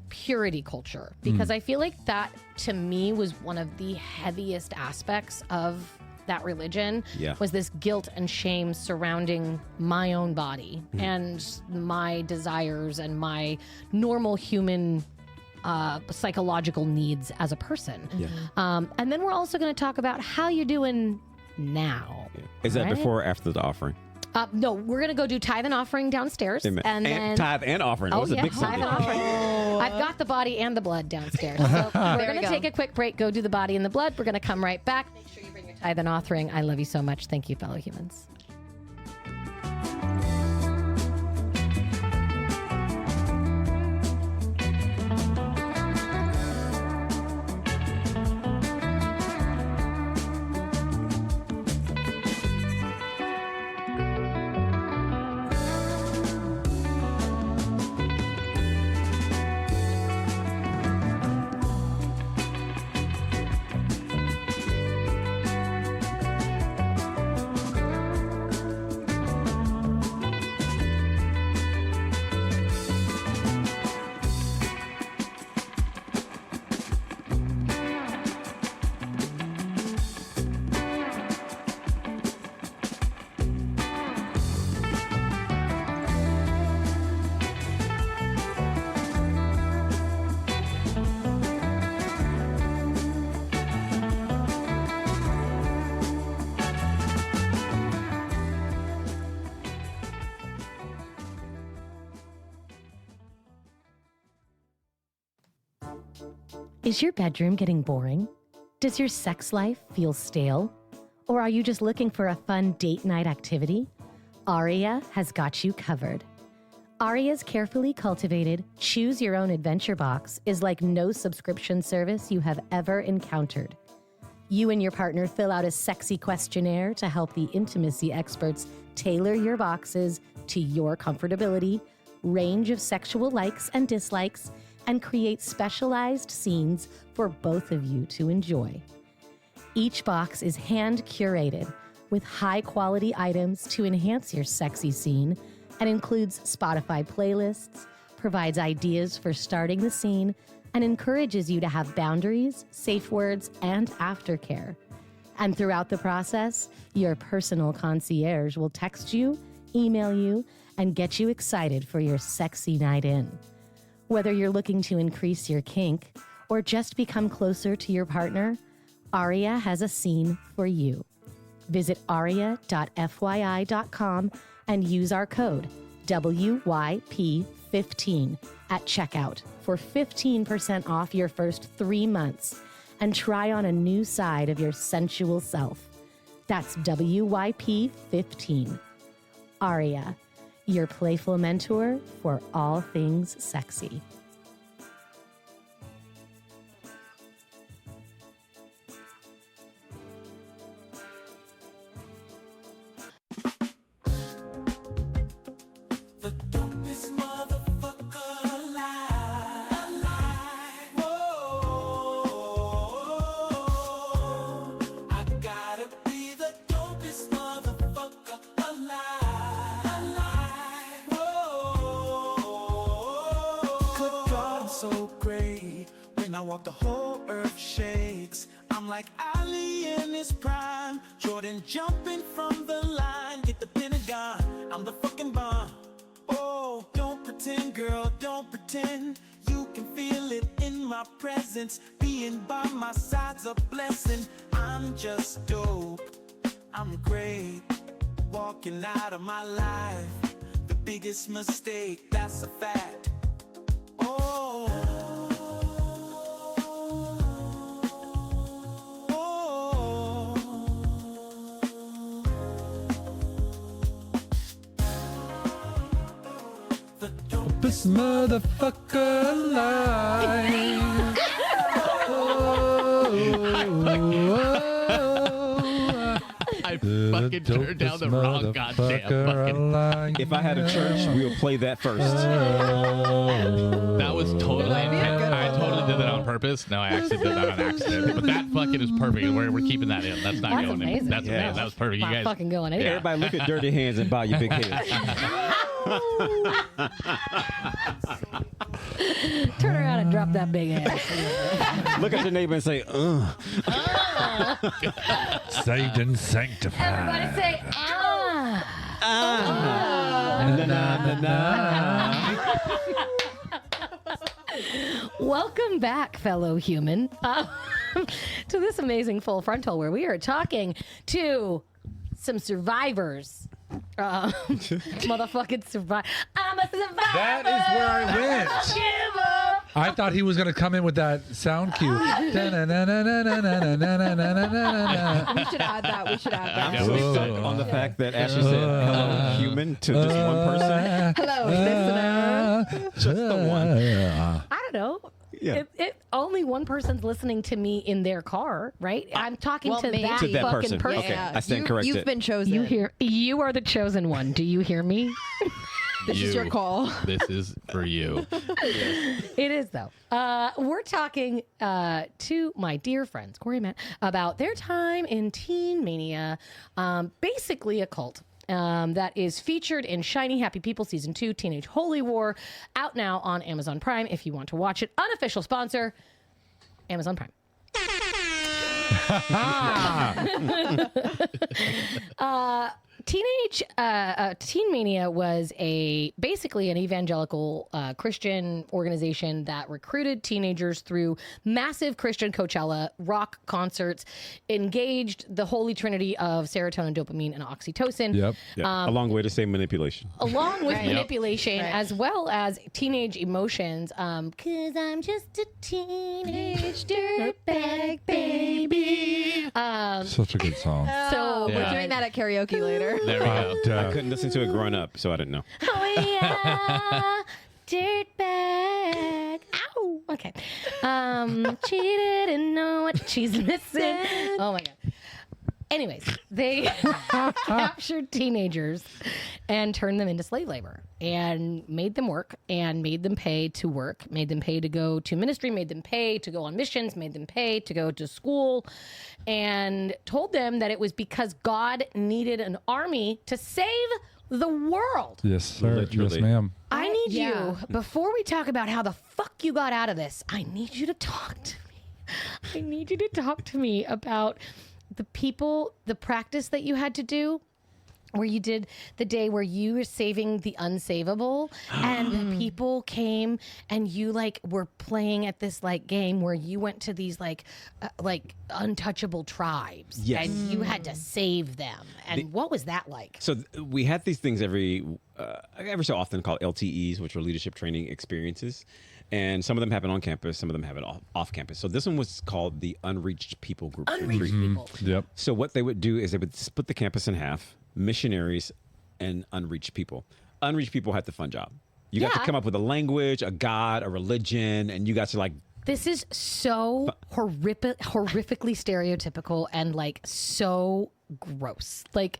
purity culture, because I feel like that to me was one of the heaviest aspects of that religion, was this guilt and shame surrounding my own body and my desires and my normal human psychological needs as a person. And then we're also going to talk about how you're doing now. Is that right? before or after the offering? No, we're going to go do tithe and offering downstairs. Amen. And then tithe and offering. That was a big tithe and offering. I've got the body and the blood downstairs. So we're going to take a quick break, go do the body and the blood. We're going to come right back. Make sure you bring your tithe and offering. I love you so much. Thank you, fellow humans. Is your bedroom getting boring? Does your sex life feel stale? Or are you just looking for a fun date night activity? Aria has got you covered. Aria's carefully cultivated Choose Your Own Adventure box is like no subscription service you have ever encountered. You and your partner fill out a sexy questionnaire to help the intimacy experts tailor your boxes to your comfortability, range of sexual likes and dislikes, and create specialized scenes for both of you to enjoy. Each box is hand curated with high quality items to enhance your sexy scene and includes Spotify playlists, provides ideas for starting the scene, and encourages you to have boundaries, safe words, and aftercare. And throughout the process, your personal concierge will text you, email you, and get you excited for your sexy night in. Whether you're looking to increase your kink or just become closer to your partner, Aria has a scene for you. Visit aria.fyi.com and use our code WYP15 at checkout for 15% off your first 3 months and try on a new side of your sensual self. That's WYP15. Aria, your playful mentor for all things sexy. The dopest motherfucker alive. Whoa, I gotta be the dopest motherfucker alive. Whoa, good God, I'm so great. When I walk, the whole earth shakes. I'm like Ali in his prime, Jordan jumping from the line, get the Pentagon, I'm the fucking bomb. Oh, don't pretend, girl, don't pretend. You can feel it in my presence. Being by my side's a blessing. I'm just dope, I'm great. Walking out of my life, the biggest mistake, that's a fact. Oh, the dope. This motherfucker alive. I fucking turned down the wrong goddamn fucking. If I had a church, we would play that first. That was totally. I totally did that on purpose. No, I actually did that on accident. But that fucking is perfect. We're keeping that in. That's not That's going in. amazing. That's amazing. That was perfect. You Not guys. fucking going anywhere. Everybody look at dirty hands and bow your big heads. Turn around and drop that big ass. Look at your neighbor and say, ugh. Saved and sanctified. Everybody say, Na, na, na, na. Welcome back, fellow human, to this amazing Full Frontal where we are talking to some survivors. Motherfucking survivor. I'm a survivor. That is where I went. Give up. I thought he was going to come in with that sound cue. We should add that. We should add that. I'm so stuck on the fact that Ashley said hello human to just one person. Hello, listener. Just the one. I don't know. Yeah. Only one person's listening to me in their car, right? I'm talking well, to maybe. that To that fucking person. person. Okay, I stand corrected. You've been chosen. You are the chosen one. Do you hear me? This is your call. This is for you. It is, though. We're talking to my dear friends, Corey and Matt, about their time in Teen Mania, basically a cult. That is featured in Shiny Happy People Season 2, Teenage Holy War, out now on Amazon Prime if you want to watch it. Unofficial sponsor, Amazon Prime. Teen Mania was basically an evangelical Christian organization that recruited teenagers through massive Christian Coachella rock concerts, engaged the holy trinity of serotonin, dopamine, and oxytocin. Yep. Yeah. A long way to say manipulation. Along with Right. manipulation, Right. as well as teenage emotions. 'Cause I'm just a teenage dirtbag baby. Such a good song. So Yeah. we're doing that at karaoke later. There we go. I couldn't listen to it growing up, so I didn't know. Oh yeah, dirtbag. Ow. Okay. She didn't know what she's missing. Oh my god. Anyways, they captured teenagers and turned them into slave labor and made them work and made them pay to work, made them pay to go to ministry, made them pay to go on missions, made them pay to go to school, and told them that it was because God needed an army to save the world. Yes, sir. Literally. Yes, ma'am. I need Yeah. you, before we talk about how the fuck you got out of this, I need you to talk to me. I need you to talk to me about the people, the practice that you had to do, where you did the day where you were saving the unsavable, and the people came and you like were playing at this like game where you went to these like untouchable tribes, Yes. and you had to save them. And what was that like? So we had these things every so often called LTEs, which were leadership training experiences. And some of them happen on campus, some of them happen off campus. So this one was called the Unreached People Group. Unreached people. Yep. So what they would do is they would split the campus in half, missionaries and unreached people. Unreached people had the fun job. You got to Yeah. come up with a language, a god, a religion, and you got to like, This is so horrifically stereotypical and like so gross. Like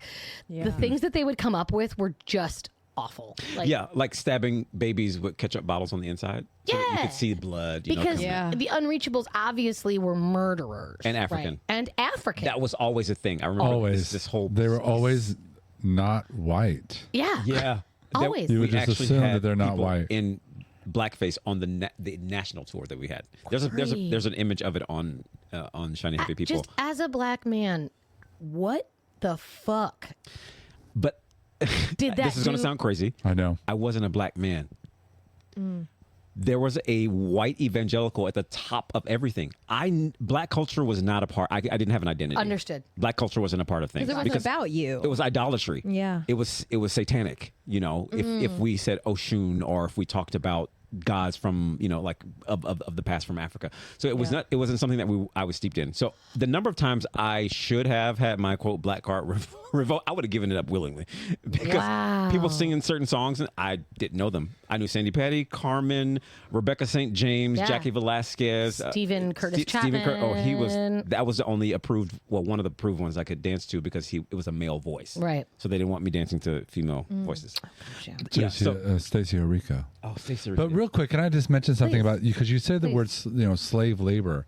the things that they would come up with were just awful. Like, yeah, like stabbing babies with ketchup bottles on the inside. So that you Yeah. could see blood. You because know, Yeah. the unreachables obviously were murderers. And African. right? And African. that was always a thing. I remember Always. this whole. They were always not white. yeah. Yeah. Always. You would We just actually assume had that they're not people white. in blackface on the national tour that we had. There's Great. an image of it on on Shiny Happy People. Just as a black man, what the fuck But did that? this is going to sound crazy. I know. I wasn't a black man. There was a white evangelical at the top of everything. Black culture was not a part. I didn't have an identity. Understood. Black culture wasn't a part of things Because it wasn't about you. it was idolatry. Yeah. It was satanic. You know, if we said Oshun, or if we talked about gods from, you know, like of the past from Africa. So it was not. It wasn't something that I was steeped in. So the number of times I should have had my quote black card revoked, I would have given it up willingly, because people singing certain songs and I didn't know them. I knew Sandy Patty, Carmen, Rebecca St. James, Jackie Velasquez, Stephen Curtis Chapman. That was the only approved. Well, one of the approved ones I could dance to, because it was a male voice. Right. So they didn't want me dancing to female voices. Yeah. Stacey Orico. Oh, Stacey. But real quick, can I just mention something Please. about you? Because you said the word, slave labor.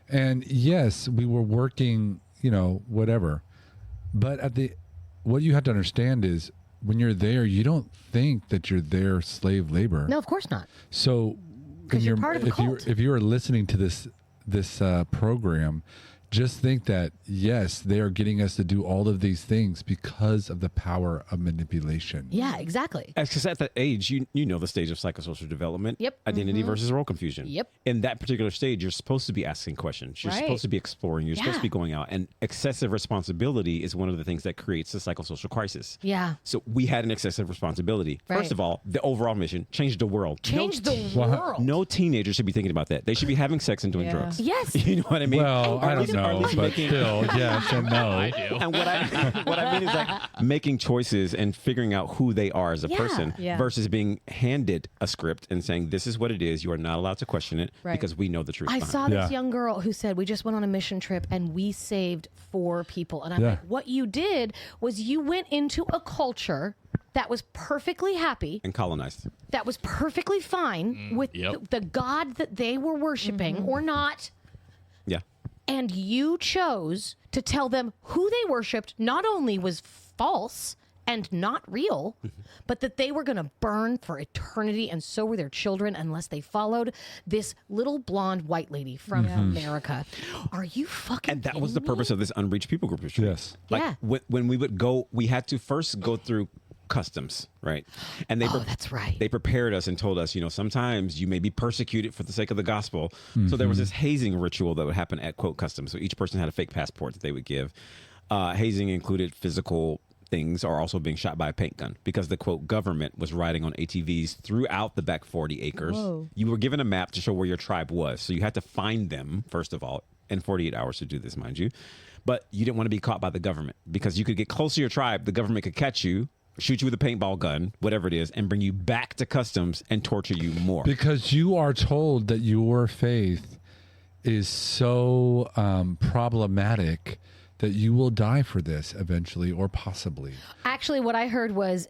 And yes, we were working, whatever. But what you have to understand is, when you're there, you don't think that you're there slave labor. No, of course not. So, 'Cause you're part of a cult. if you are listening to this program, just think that, yes, they are getting us to do all of these things because of the power of manipulation. Yeah, exactly. Because at that age, you know the stage of psychosocial development. Yep. Identity versus role confusion. Yep. In that particular stage, you're supposed to be asking questions. You're Right. supposed to be exploring. You're supposed to Yeah. be going out. And excessive responsibility is one of the things that creates the psychosocial crisis. Yeah. So we had an excessive responsibility. Right. First of all, the overall mission, change the world. Change the world. No teenager should be thinking about that. They should be having sex and doing Yeah. drugs. Yes. You know what I mean? Well, Or I at don't least- or at know, least but making- still, yes and no. I do. And what I mean is like making choices and figuring out who they are as a Yeah. person Yeah. versus being handed a script and saying, this is what it is. You are not allowed to question it Right. because we know the truth. I behind saw it." this Yeah. young girl who said, we just went on a mission trip and we saved 4 people. And I'm Yeah. like, what you did was you went into a culture that was perfectly happy, And colonized. that was perfectly fine with Yep. the God that they were worshiping or not. Yeah. And you chose to tell them who they worshiped not only was false and not real, but that they were going to burn for eternity, and so were their children unless they followed this little blonde white lady from America. Are you fucking And that was the kidding me? purpose of this unreached people group retreat. Yes. Like Yeah. when we would go, we had to first go through customs, right? And that's right. They prepared us and told us, sometimes you may be persecuted for the sake of the gospel. So there was this hazing ritual that would happen at quote customs. So each person had a fake passport that they would give. Hazing included physical things, or also being shot by a paint gun, because the quote government was riding on ATVs throughout the back 40 acres. Whoa. You were given a map to show where your tribe was. So you had to find them, first of all, in 48 hours to do this, mind you. But you didn't want to be caught by the government, because you could get close to your tribe. The government could catch you, shoot you with a paintball gun, whatever it is, and bring you back to customs and torture you more. Because you are told that your faith is so problematic that you will die for this eventually, or possibly. Actually, what I heard was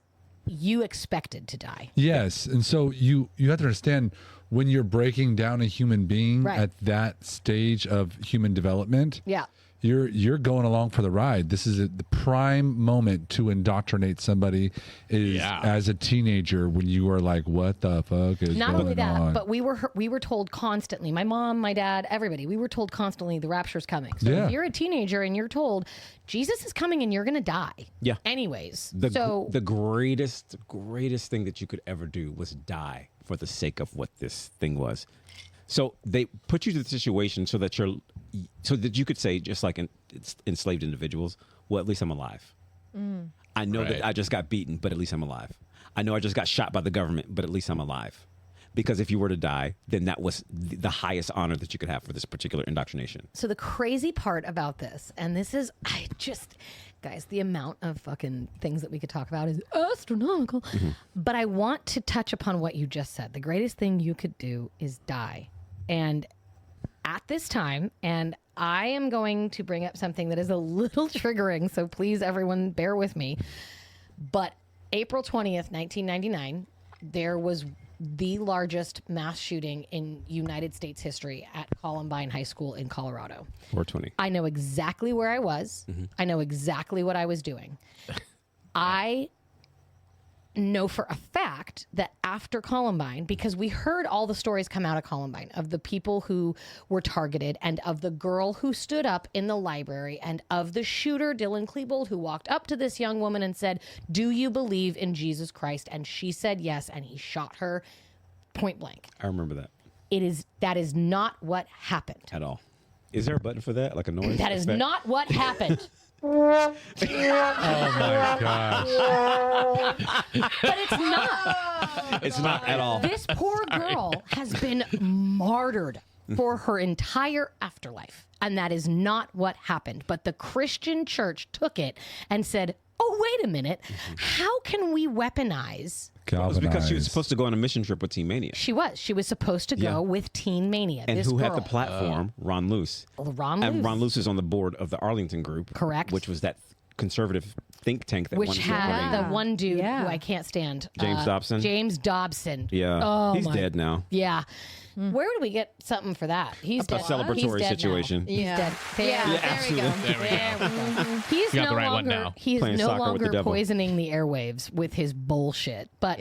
you expected to die. Yes. And so you have to understand, when you're breaking down a human being Right. at that stage of human development, Yeah. you're going along for the ride. This is the prime moment to indoctrinate somebody is Yeah. as a teenager, when you are like, what the fuck is Not going only that, on? but we were told constantly, my mom, my dad, everybody, we were told constantly the rapture's coming. So Yeah. if you're a teenager and you're told Jesus is coming and you're going to die. Yeah. Anyways. The greatest thing that you could ever do was die for the sake of what this thing was. So they put you to the situation so that you could say, just like enslaved individuals, well, at least I'm alive. I know Right. that I just got beaten, but at least I'm alive. I know I just got shot by the government, but at least I'm alive. Because if you were to die, then that was the highest honor that you could have for this particular indoctrination. So the crazy part about this, and this is, guys, the amount of fucking things that we could talk about is astronomical. But I want to touch upon what you just said. The greatest thing you could do is die. And at this time, and I am going to bring up something that is a little triggering, so please, everyone, bear with me. But April 20th, 1999, there was the largest mass shooting in United States history at Columbine High School in Colorado. 420. I know exactly where I was. I know exactly what I was doing. know for a fact that after Columbine, because we heard all the stories come out of Columbine of the people who were targeted and of the girl who stood up in the library and of the shooter, Dylan Klebold, who walked up to this young woman and said, "Do you believe in Jesus Christ?" And she said yes, and he shot her point blank. I remember that. That is not what happened. At all. Is there a button for that? Like a noise? That is effect? not what happened. Oh my gosh. But it's not. It's not at all. This poor girl has been martyred for her entire afterlife. And that is not what happened. But the Christian church took it and said, oh, wait a minute. How can we weaponize? It was because she was supposed to go on a mission trip with Teen Mania. She was. She was supposed to go with Teen Mania. And this who girl. had the platform? Ron Luce. Ron And Luce. Ron Luce is on the board of the Arlington Group. Correct. Which was that conservative think tank that Which wanted to had bring the one dude who I can't stand. James Dobson. James Dobson. Yeah. Oh, he's dead now. Yeah. Where would we get something for that? He's A dead. celebratory He's dead situation. Now. He's dead. absolutely. There we go. He's You got no the right one longer now. he's Playing no soccer with the longer devil. poisoning the airwaves with his bullshit. But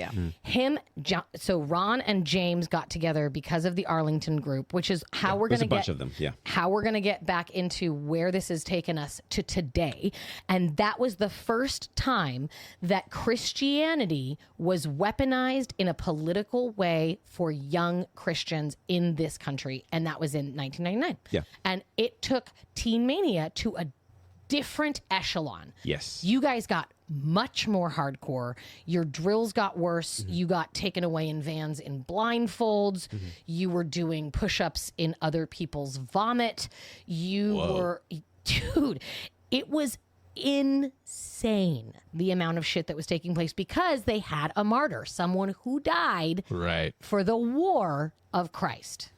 so Ron and James got together because of the Arlington group, which is how we're There's going to a bunch get of them. Yeah. how we're going to get back into where this has taken us to today. And that was the first time that Christianity was weaponized in a political way for young Christians in this country. And that was in 1999. Yeah. And it took Teen Mania to a different echelon. Yes. You guys got much more hardcore. Your drills got worse. You got taken away in vans in blindfolds. You were doing push-ups in other people's vomit. You were, dude, it was insane the amount of shit that was taking place because they had a martyr, someone who died Right. for the war of Christ.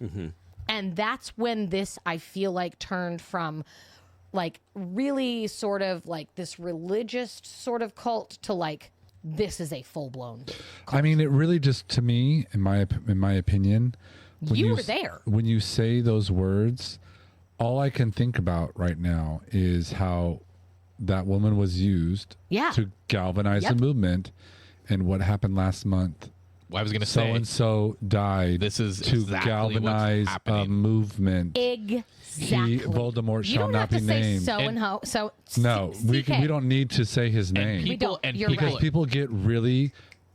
And that's when this, I feel like, turned from like really sort of like this religious sort of cult to like, this is a full blown. I mean, it really just, to me, in my opinion, when You were there. When you say those words, all I can think about right now is how that woman was used to galvanize the movement, and what happened last month. Well, I was going to So say, and so died. This is to exactly galvanize what's a happening. movement. Exactly. Voldemort you shall don't not have be to say named. so and ho. So No, we CK. don't need to say his name people, don't. You're because right. people get really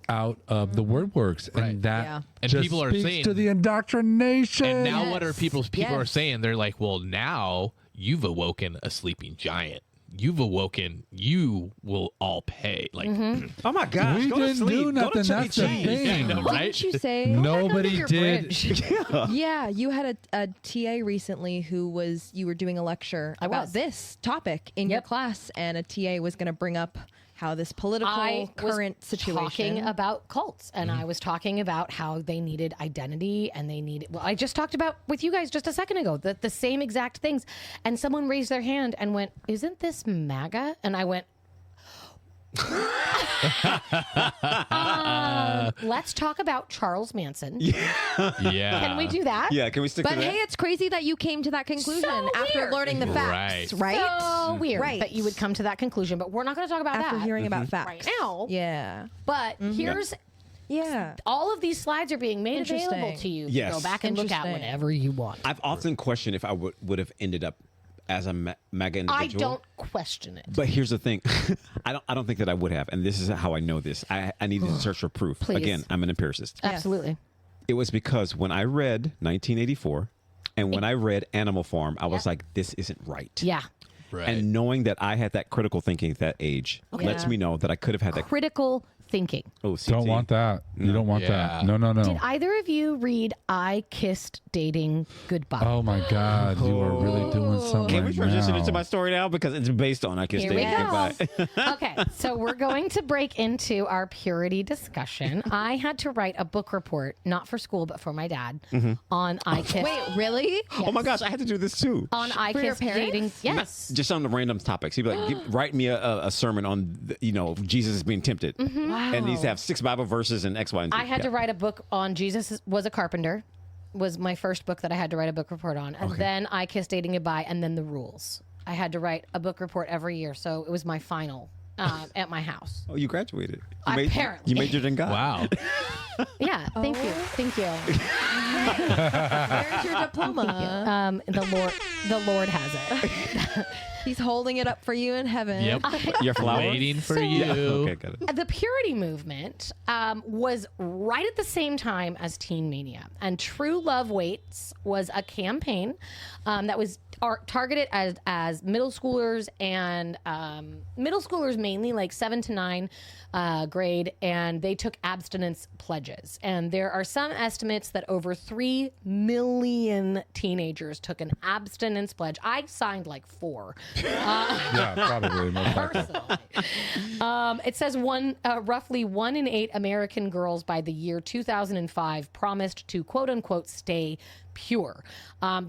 out of the word works, Right. and that Yeah. And just people are speaks saying- to the indoctrination. and now what are people are Yes. saying? They're like, well, now you've awoken a sleeping giant. You've awoken. You will all pay. Like, Oh my gosh. We go to didn't sleep. do Go to nothing. Chuck E. That's the Cheese. thing. I know, right? Didn't you say Nobody Under your did. bridge. Yeah, you had a TA recently who you were doing a lecture about was. this topic in your Yep. class, and a TA was going to bring up how this political I current was situation. talking about cults, and I was talking about how they needed identity, and they needed. Well, I just talked about with you guys just a second ago the same exact things, and someone raised their hand and went, "Isn't this MAGA?" And I went. Let's talk about Charles Manson. yeah. Can we do that? Yeah, can we stick But to that? hey, it's crazy that you came to that conclusion So after weird. learning the facts, right? So weird Right. that you would come to that conclusion, but we're not going to talk about After that hearing about Mm-hmm. facts right now. Yeah, But here's yeah. all of these slides are being made available Interesting. to you. Yes. To go back and look at Interesting. whenever you want. I've often questioned if I would have ended up as a MAGA individual. I don't question it. But here's the thing, I don't think that I would have, and this is how I know this. I needed to search for proof. Please. Again, I'm an empiricist. Absolutely. It was because when I read 1984 and when I read Animal Farm, I was like, this isn't right. Yeah. Right. And knowing that I had that critical thinking at that age lets Yeah. me know that I could have had that. Critical thinking. Oh, CT. Don't want that. You don't want Yeah. that. No, no, no. Did either of you read I Kissed Dating Goodbye? Oh my God, you are really doing something Can we right transition now. into my story now because it's based on I Kissed Here we Dating go. Goodbye. Okay, so we're going to break into our purity discussion. I had to write a book report, not for school, but for my dad, on I Kissed. Wait, really? Oh my gosh, I had to do this too. On I For your Kissed Dating. parents? Yes. Just on the random topics. He'd be like, write me a sermon on, Jesus is being tempted. Wow. And he needs to have 6 Bible verses and X, Y, and Z. I had to write a book on Jesus was a Carpenter, was my first book that I had to write a book report on. And then I Kissed Dating Goodbye, and then The Rules. I had to write a book report every year, so it was my final at my house. Oh, you graduated. Apparently. You majored in God. Wow. Yeah, thank you. Where's your diploma? The Lord has it. He's holding it up for you in heaven. Yep. Your flower? Waiting for you. Yeah. Okay, got it. The purity movement was right at the same time as Teen Mania. And True Love Waits was a campaign that was targeted as middle schoolers and middle schoolers mainly, like 7 to 9 grade, and they took abstinence pledges. And there are some estimates that over 3 million teenagers took an abstinence pledge. I signed like 4. Yeah, probably. Most likely. Personally. It says roughly 1 in 8 American girls by the year 2005 promised to quote unquote stay pure.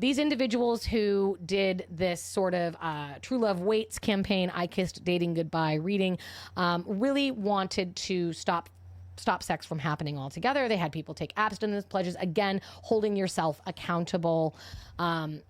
These individuals who did this sort of True Love Waits campaign, I Kissed Dating Goodbye reading, really wanted to stop sex from happening altogether. They had people take abstinence pledges, again, holding yourself accountable in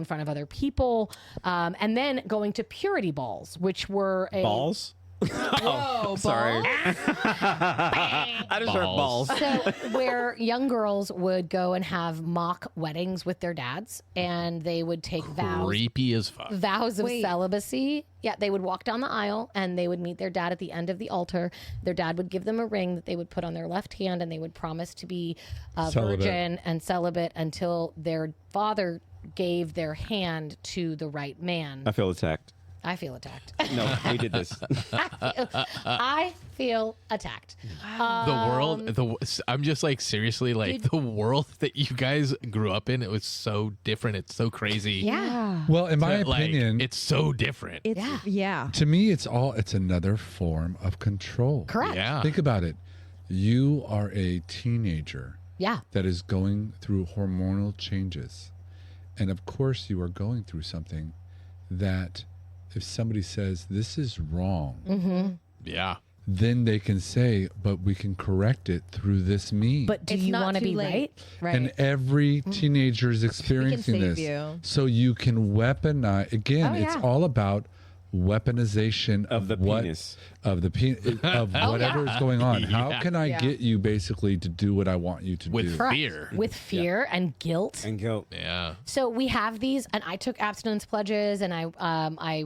front of other people, and then going to purity balls, which were Balls? Whoa, Sorry. I just heard balls. So where young girls would go and have mock weddings with their dads, and they would take Creepy as fuck. vows of celibacy. Yeah, they would walk down the aisle and they would meet their dad at the end of the altar. Their dad would give them a ring that they would put on their left hand, and they would promise to be a virgin and celibate until their father gave their hand to the right man. I feel attacked. I feel attacked. No, we did this. I feel attacked. The world, I'm just like, seriously, like the world that you guys grew up in, it was so different. It's so crazy. Yeah. Well, in my Like, opinion, it's so different. Yeah. to me, it's another form of control. Correct. Yeah. Think about it. You are a teenager Yeah. that is going through hormonal changes. And of course, you are going through something that if somebody says this is wrong, Yeah. then they can say, but we can correct it through this means. But do It's you not want to too be late. right? Right. And every teenager is experiencing save this. you. So you can weaponize. Again, Oh, it's yeah. all about weaponization Of the what, penis. of the of whatever is going on. How Yeah. can I get you basically to do what I want you to With do? Correct. fear. With fear and guilt. And guilt. Yeah. So we have these, and I took abstinence pledges, and I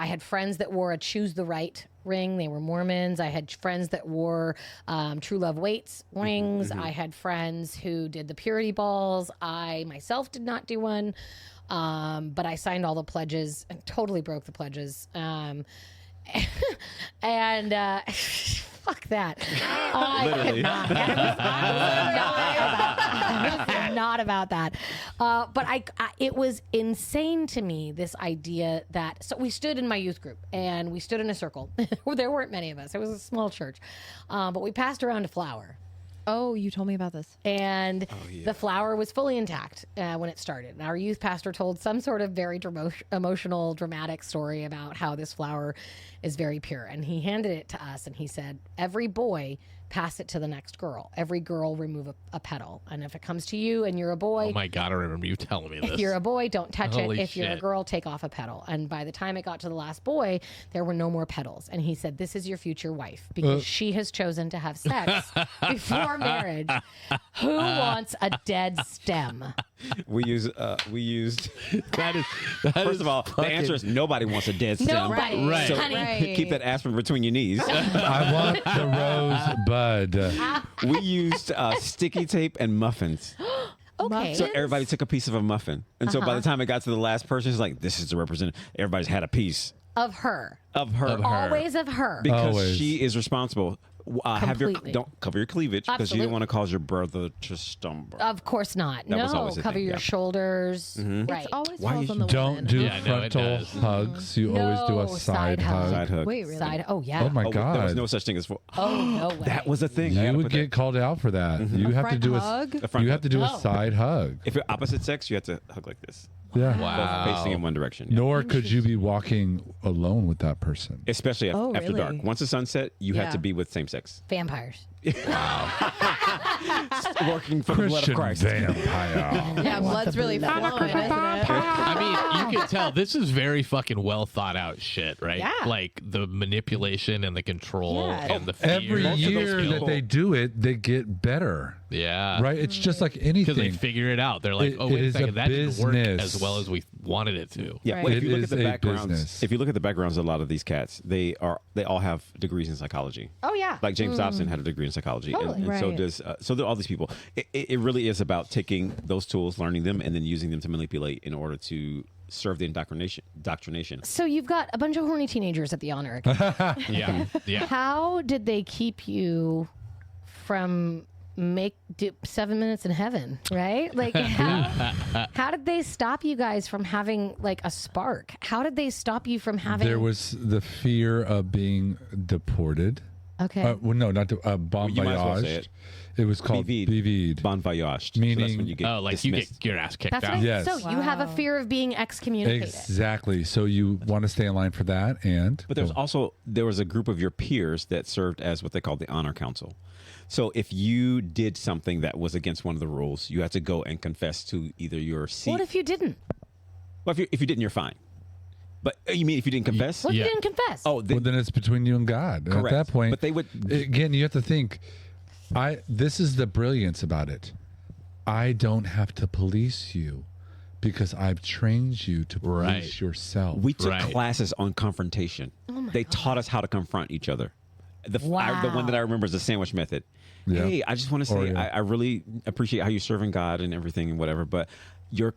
had friends that wore a Choose the Right ring. They were Mormons. I had friends that wore True Love Waits rings. I had friends who did the purity balls. I myself did not do one, but I signed all the pledges and totally broke the pledges. And fuck that. Literally. I was not about that. But it was insane to me, this idea that, so we stood in my youth group and we stood in a circle. There weren't many of us. It was a small church. But we passed around a flower. Oh, you told me about this. And the flower was fully intact when it started. And our youth pastor told some sort of very emotional, dramatic story about how this flower is very pure. And he handed it to us and he said, every boy pass it to the next girl. Every girl remove a petal. And if it comes to you and you're a boy, Oh my God, I remember you telling me this. if you're a boy, don't touch Holy it. If you're a shit. girl, take off a petal. And by the time it got to the last boy, there were no more petals. And he said, this is your future wife because she has chosen to have sex before marriage. Who wants a dead stem? We used. that is First of all, the answer is nobody wants a dead stem. Nobody. Right. So Honey. keep that aspirin between your knees. I want the rosebud. We used sticky tape and muffins. Okay. So everybody took a piece of a muffin. And so by the time it got to the last person, it's like, this is the representative. Everybody's had a piece Of her. of her. Of her. Always of her. Because Always. she is responsible. Completely. Don't cover your cleavage because you Absolutely. don't want to cause your brother to stumble. Of course not. That was No. always the Cover thing, your yeah. shoulders. Right. It always Why falls you on the Don't woman. do Yeah, no, it frontal does. hugs. You always do a No, side side hug. hug. Side hug. Wait, really? Side. Oh, yeah. Oh my Oh, God. there was no such thing as. Oh, no way. That was a thing. I You gotta would put get called out for that. You have to Front do hug? the front you have hug. to do a Oh. side hug. If you're opposite sex, you have to hug like this. Yeah. Wow. Both facing in one direction. Yeah. Nor could you be walking alone with that person. Especially Oh, after really? dark. Once the sun set, you have Yeah. to be with same sex. Vampires. Working for the blood of Christian Christ. vampire. Yeah, blood's really flowing, isn't it? I mean, you can tell this is very fucking well thought out shit, right? Yeah. Like the manipulation and the control Yeah. and the fear. Every Most of those year that people- they do it, they get better. Yeah. Right? It's just like Because they anything. figure it out. They're like, It- oh, it wait a is a second, that didn't work business. as well as we wanted it to. Yeah, Right. well, if It you look at is the a backgrounds, business. if you look at the backgrounds of a lot of these cats, they all have degrees in psychology. Oh yeah. Like James Dobson had a degree in psychology, Totally. and so Right. does so do all these people. It really is about taking those tools, learning them, and then using them to manipulate in order to serve the indoctrination. So you've got a bunch of horny teenagers at the Honor Academy. Yeah. Yeah. How did they keep you from do 7 minutes in heaven, right? Like how did they stop you guys from having like a spark? How did they stop you from having There was the fear of being deported. Okay. Well, no, not bon You might as well say voyage. it. It was called BV'd. Bon voyage. Meaning- so that's when you get Oh, like dismissed. you get your ass kicked That's out. right. Yes. So you have a fear of being excommunicated. Exactly. So you want to stay in line for that, and But there was a group of your peers that served as what they called the honor council. So if you did something that was against one of the rules, you had to go and confess to either your seat. What if you didn't? Well, if you didn't, you're fine. But you mean if you didn't confess? What if Yeah. you didn't confess? Oh, well, then it's between you and God. And Correct. At that point, But they would- again. You have to think. This is the brilliance about it. I don't have to police you because I've trained you to police Right. yourself. we took Right. classes on confrontation. They taught us how to confront each other. The one that I remember is the sandwich method. Yeah. Hey, I just want to say yeah. I really appreciate how you're serving God and everything and whatever, but your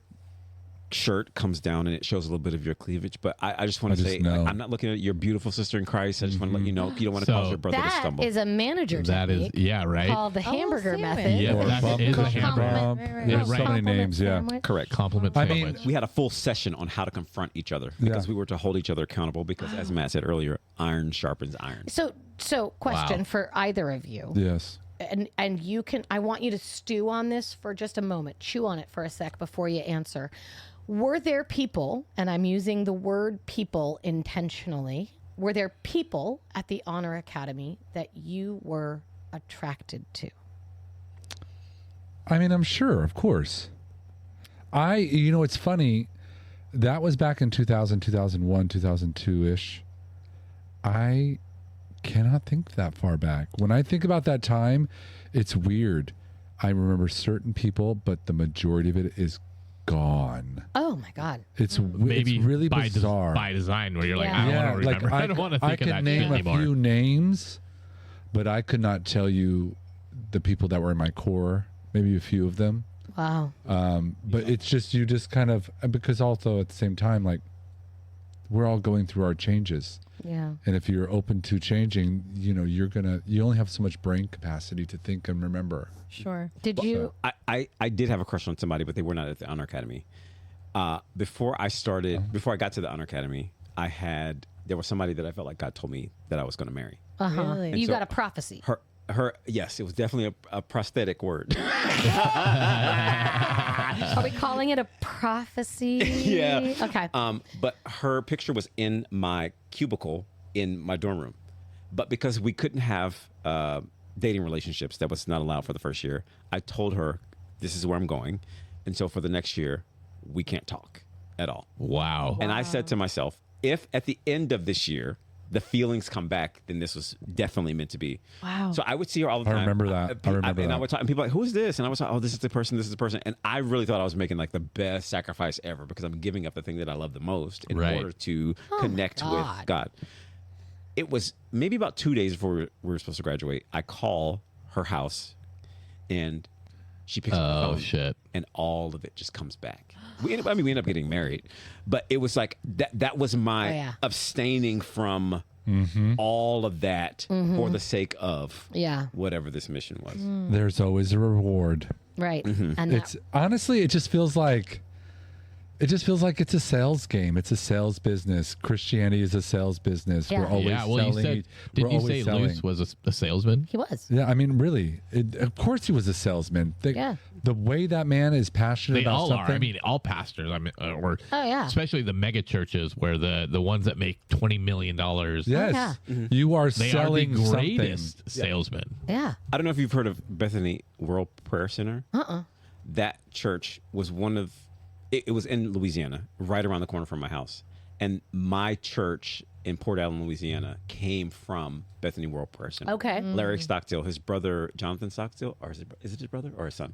shirt comes down and it shows a little bit of your cleavage. But I just want to I just say, know. I'm not looking at your beautiful sister in Christ. I just want to let you know you don't want to So- cause your brother to that stumble. is a manager That is, technique yeah, right. called the hamburger sandwich. method. Yeah, Or that bump, is a bump, hamburger. bump. Right. There's so many Compliment names. Yeah. sandwich. Correct. Compliment I mean- sandwich. We had a full session on how to confront each other because we were to hold each other accountable because, as Matt said earlier, iron sharpens iron. So question Wow. for either of you. Yes. And you can, I want you to stew on this for just a moment, chew on it for a sec before you answer. Were there people, and I'm using the word people intentionally, were there people at the Honor Academy that you were attracted to? I mean, I'm sure, of course. It's funny. That was back in 2000, 2001, 2002-ish. I cannot think that far back. When I think about that time, it's weird. I remember certain people, but the majority of it is gone. Oh my God. It's Maybe it's really by bizarre. by design, where you're like, Yeah. I don't want to remember. I don't want to I think of can that name shit a anymore. few names, but I could not tell you the people that were in my core. Maybe a few of them. Wow. But it's just, you just kind of, because also at the same time, like, we're all going through our changes. Yeah. And if you're open to changing, you only have so much brain capacity to think and remember. Sure. Did you? I did have a crush on somebody, but they were not at the Honor Academy. Before I got to the Honor Academy, there was somebody that I felt like God told me that I was going to marry. Uh-huh. Really? You so- got a prophecy. Yes, it was definitely a prosthetic word. Are we calling it a prophecy? Yeah. Okay. But her picture was in my cubicle in my dorm room. But because we couldn't have dating relationships, that was not allowed for the first year, I told her, this is where I'm going. And so for the next year, we can't talk at all. Wow. And I said to myself, if at the end of this year, the feelings come back, then this was definitely meant to be. Wow. So I would see her all the time. I remember that. I remember and I that. would talk, and people were like, who is this? And I was like, oh, this is the person, this is the person. And I really thought I was making like the best sacrifice ever because I'm giving up the thing that I love the most in Right. order to connect with God. It was maybe about 2 days before we were supposed to graduate. I call her house and she picks up the Oh phone. shit. And all of it just comes back. We end up getting married, but it was like that was my abstaining from all of that for the sake of whatever this mission was. There's always a reward. Right. Mm-hmm. And It's honestly, it just feels like It just feels like it's a sales game. It's a sales business. Christianity is a sales business. Yeah. We're always You selling. said, we're did you always say selling. Luce was a salesman? He was. Yeah, I mean, really. Of course he was a salesman. The way that man is passionate They about all something. are. I mean, all pastors. I mean, or Oh, yeah. especially the mega churches where the ones that make $20 million. yes, yeah. you are They selling are the something. greatest salesmen. Yeah. I don't know if you've heard of Bethany World Prayer Center. That church was one of, it was in Louisiana, right around the corner from my house. And my church in Port Allen, Louisiana, came from Bethany World Prayer Center. Okay. Larry Stockstill, his brother, Jonathan Stockstill, or is it his brother or his son?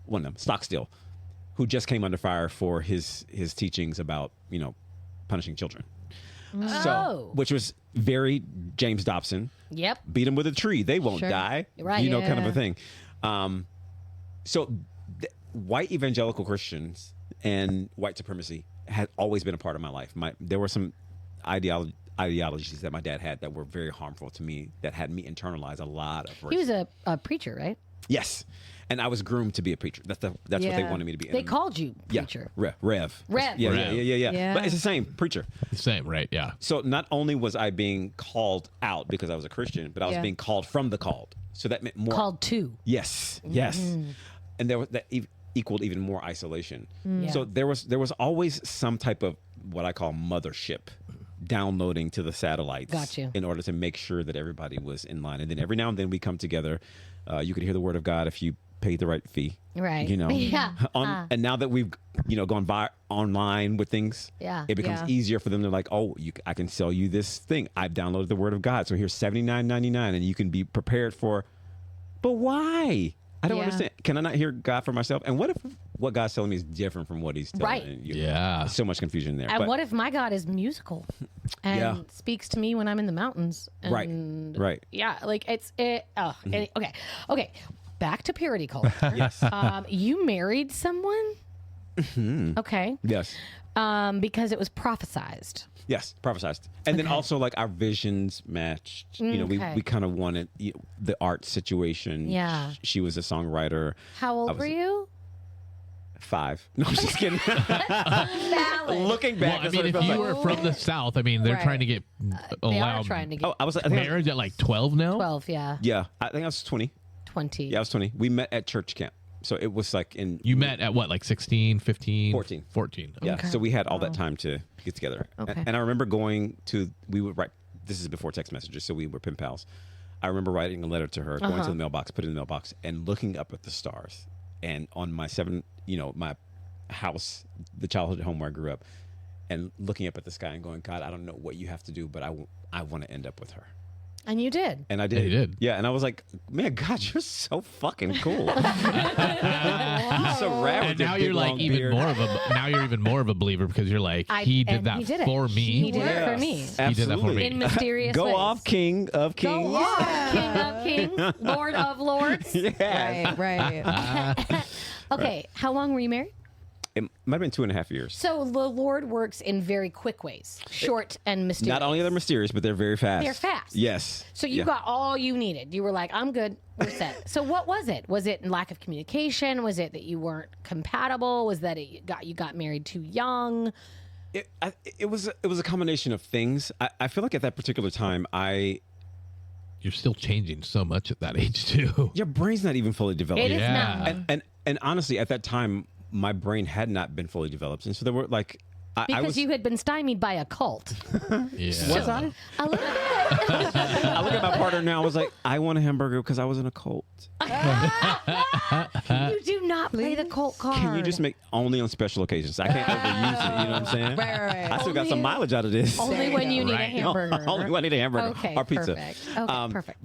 One of them, Stockstill, who just came under fire for his teachings about, punishing children. So, which was very James Dobson. Yep. Beat them with a tree. They won't Sure. die. Right. Kind of a thing. So white evangelical Christians and white supremacy had always been a part of my life. There were some ideologies that my dad had that were very harmful to me, that had me internalize a lot of racism. He was a preacher, right? Yes. And I was groomed to be a preacher. That's what they wanted me to be. They called you Yeah. preacher. Rev. Rev. Yeah, Rev. yeah. But it's the same, preacher. The same, right? Yeah. So not only was I being called out because I was a Christian, but I was Yeah. being called from the called. So that meant more. Called to. Yes. And that equaled even more isolation. Yeah. So there was always some type of what I call mothership downloading to the satellites. Got you. In order to make sure that everybody was in line. And then every now and then we come together. You could hear the word of God if you paid the right fee. Right. Yeah. And now that we've gone online with things, Yeah. it becomes Yeah. easier for them to like, oh, I can sell you this thing. I've downloaded the word of God, so here's $79.99, and you can be prepared for. But why? I don't Yeah. understand. Can I not hear God for myself? And what if what God's telling me is different from what He's telling Right. you? Yeah. There's so much confusion there. And but, what if my God is musical and Yeah. speaks to me when I'm in the mountains? And Right. Yeah, like okay. Back to purity culture. Yes. You married someone? Okay. Yes. Because it was prophesized. Yes, prophesied. And then also like our visions matched. Okay. We kind of wanted the art situation. Yeah. She was a songwriter. How old were you? 5. No, I'm just kidding. Looking Well, back, I that's mean, what it if feels you like. were from the South, I mean, they're Right. trying to get They are allowed trying to get Oh, I think marriage at like 12 now. 12, yeah. Yeah, I think I was 20. 20. Yeah, I was 20. We met at church camp. So it was like in You met at what, like 16, 15? 14. 14. Yeah, Okay. so we had all that time to get together. Okay. And I remember we would write, this is before text messages, so we were pen pals. I remember writing a letter to her, going to the mailbox, put it in the mailbox, and looking up at the stars. And on my my house, the childhood home where I grew up, and looking up at the sky and going, God, I don't know what you have to do, but I want to end up with her. And you did. And I did. And you did. Yeah, and I was like, man, God, you're so fucking cool. You're so rad And with your now big, you're like long even beard. more of a believer because you're like, he did that he did it. for me. He did it Yes. for me. He did that for Absolutely. me. In mysterious Go ways. off, King of Kings. Go off, King of Kings, Lord of Lords. Yeah. Right. Okay, how long were you married? It might have been 2.5 years. So the Lord works in very quick ways, short and mysterious. Not only are they mysterious, but they're very fast. They're fast. Yes. So you got all you needed. You were like, I'm good. We're set. So what was it? Was it lack of communication? Was it that you weren't compatible? Was that you got married too young? It was a combination of things. I feel like at that particular time, You're still changing so much at that age too. your brain's not even fully developed. It is Yeah. not. And honestly, at that time, my brain had not been fully developed, and so there were like I Because was. you had been stymied by a cult. Yeah. Was I? A little bit. I look at my partner now. I was like, I want a hamburger because I was in a cult. You do not play the cult card. Can you just make only on special occasions? I can't overuse it. You know what I'm saying? Right. I still got some mileage out of this. Only There you when go. you need Right. a hamburger. Only when I need a hamburger Okay, or pizza. perfect. Okay, perfect.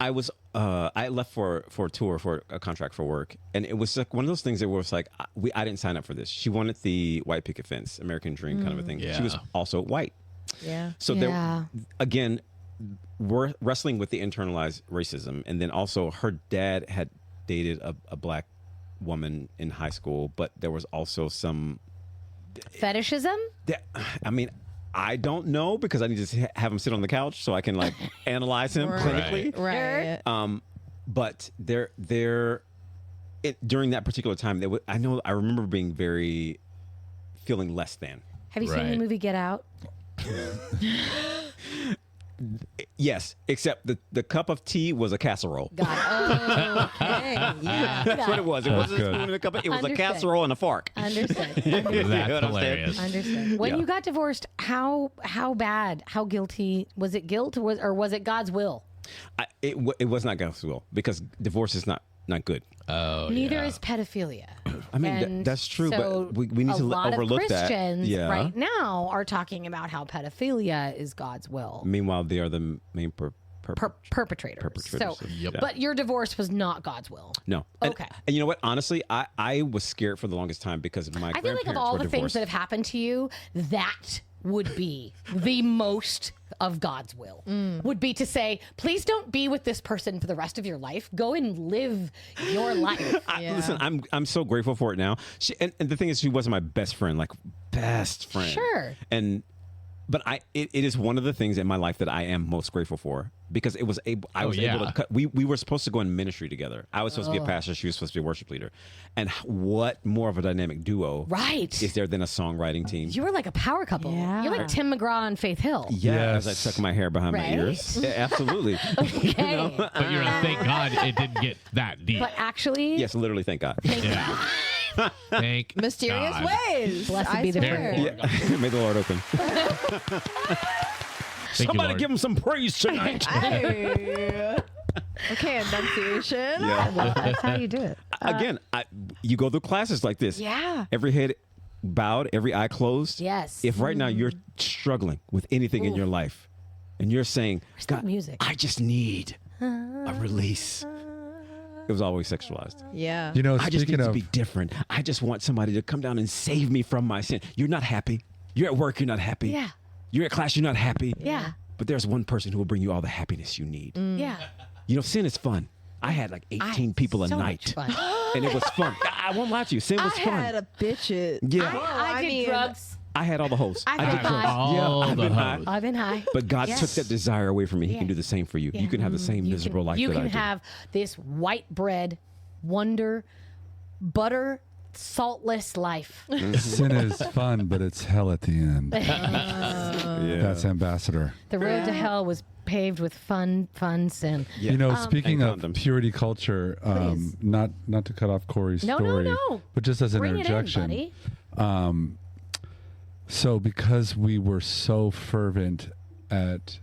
I left for a tour for a contract for work, and it was like one of those things that was like I didn't sign up for this. She wanted the white picket fence, American dream kind of a thing. Yeah. She was also white, Yeah. so Yeah. there again, we're wrestling with the internalized racism, and then also her dad had dated a black woman in high school, but there was also some. Fetishism? I mean, I don't know because I need to have him sit on the couch so I can like analyze him Right. clinically. Right. But during that particular time, I remember being feeling less than. Have you seen the movie Get Out? Yes, except the cup of tea was a casserole. Got it. Oh, okay. Yeah. That's what it was. It wasn't a spoon and a cup. It was a Understood. casserole and a fork. Understood. That's hilarious. Understood. When you got divorced, how bad, how guilty was it? Guilt or was it God's will? It was not God's will because divorce is not good. Oh, Neither is pedophilia. I mean, And that's true, so but we need to overlook that. A lot of Christians Yeah. right now are talking about how pedophilia is God's will. Meanwhile, they are the main Perpetrators. So, Yep. but your divorce was not God's will. No. Okay. And you know what? Honestly, I was scared for the longest time because my I feel like of all the things that have happened to you, that would be the most of God's will. Would be to say, please don't be with this person for the rest of your life. Go and live your life. Listen, I'm so grateful for it now. And the thing is, she wasn't my best friend, like best friend. Sure. But it is one of the things in my life that I am most grateful for because I was able to cut. We were supposed to go in ministry together. I was supposed to be a pastor. She was supposed to be a worship leader. And what more of a dynamic duo is there than a songwriting team? You were like a power couple. Yeah. You're like Tim McGraw and Faith Hill. Yeah, as I tuck my hair behind my ears. Yeah, absolutely. Okay. But you're a thank God it didn't get that deep. But actually, Yes, literally, thank God. Yeah. Thank Mysterious God. ways. Blessed I be the swear. Lord. Yeah. May the Lord open. Thank you, Somebody Lord. give him some praise tonight. Hey. Okay, enunciation. Yeah. That's how you do it. Again, you go through classes like this. Yeah. Every head bowed, every eye closed. Yes. If right now you're struggling with anything in your life and you're saying, God, music? I just need a release. It was always sexualized. Yeah. You know, I just speaking need to of, be different. I just want somebody to come down and save me from my sin. You're not happy. You're at work, you're not happy. Yeah. You're at class, you're not happy. Yeah. But there's one person who will bring you all the happiness you need. Yeah. You know, sin is fun. I had like 18 people a so night. much fun. And it was fun. I won't lie to you. Sin was I fun. had a bitch it. Yeah. I did drugs. I had all the hosts. I've I been did drugs. high. All I've the been high. hoes. I've been high. But God took that desire away from me. He Yeah. can do the same for you. Yeah. You can have the same miserable life You that I can do. have this white bread, wonder, butter, saltless life. sin is fun, but it's hell at the end. Yeah. That's Ambassador. The road to hell was paved with fun sin. Yeah. You know, speaking And of condoms. purity culture, Please. not to cut off Corey's No, story, no. but just as an Bring it in, interjection. buddy. So because we were so fervent at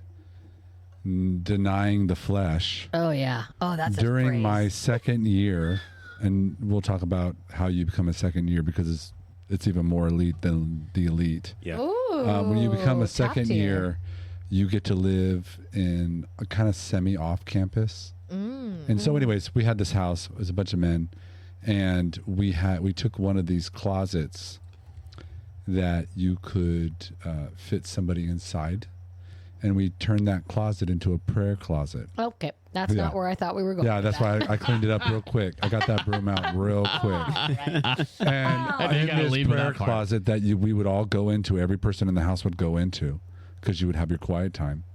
denying the flesh Oh yeah. Oh, that's a during phrase. my second year, and we'll talk about how you become a second year because it's even more elite than the elite. Yeah. Ooh, When you become a top second tier. year, you get to live in a kind of semi-off campus. And so anyways, we had this house. It was a bunch of men. And we took one of these closets that you could fit somebody inside. And we turned that closet into a prayer closet. Okay, that's Yeah. not where I thought we were going. Yeah, with that's that. why I cleaned it up real quick. I got that broom out real quick. And you in gotta this leave with prayer that part. closet that we would all go into, every person in the house would go into, because you would have your quiet time,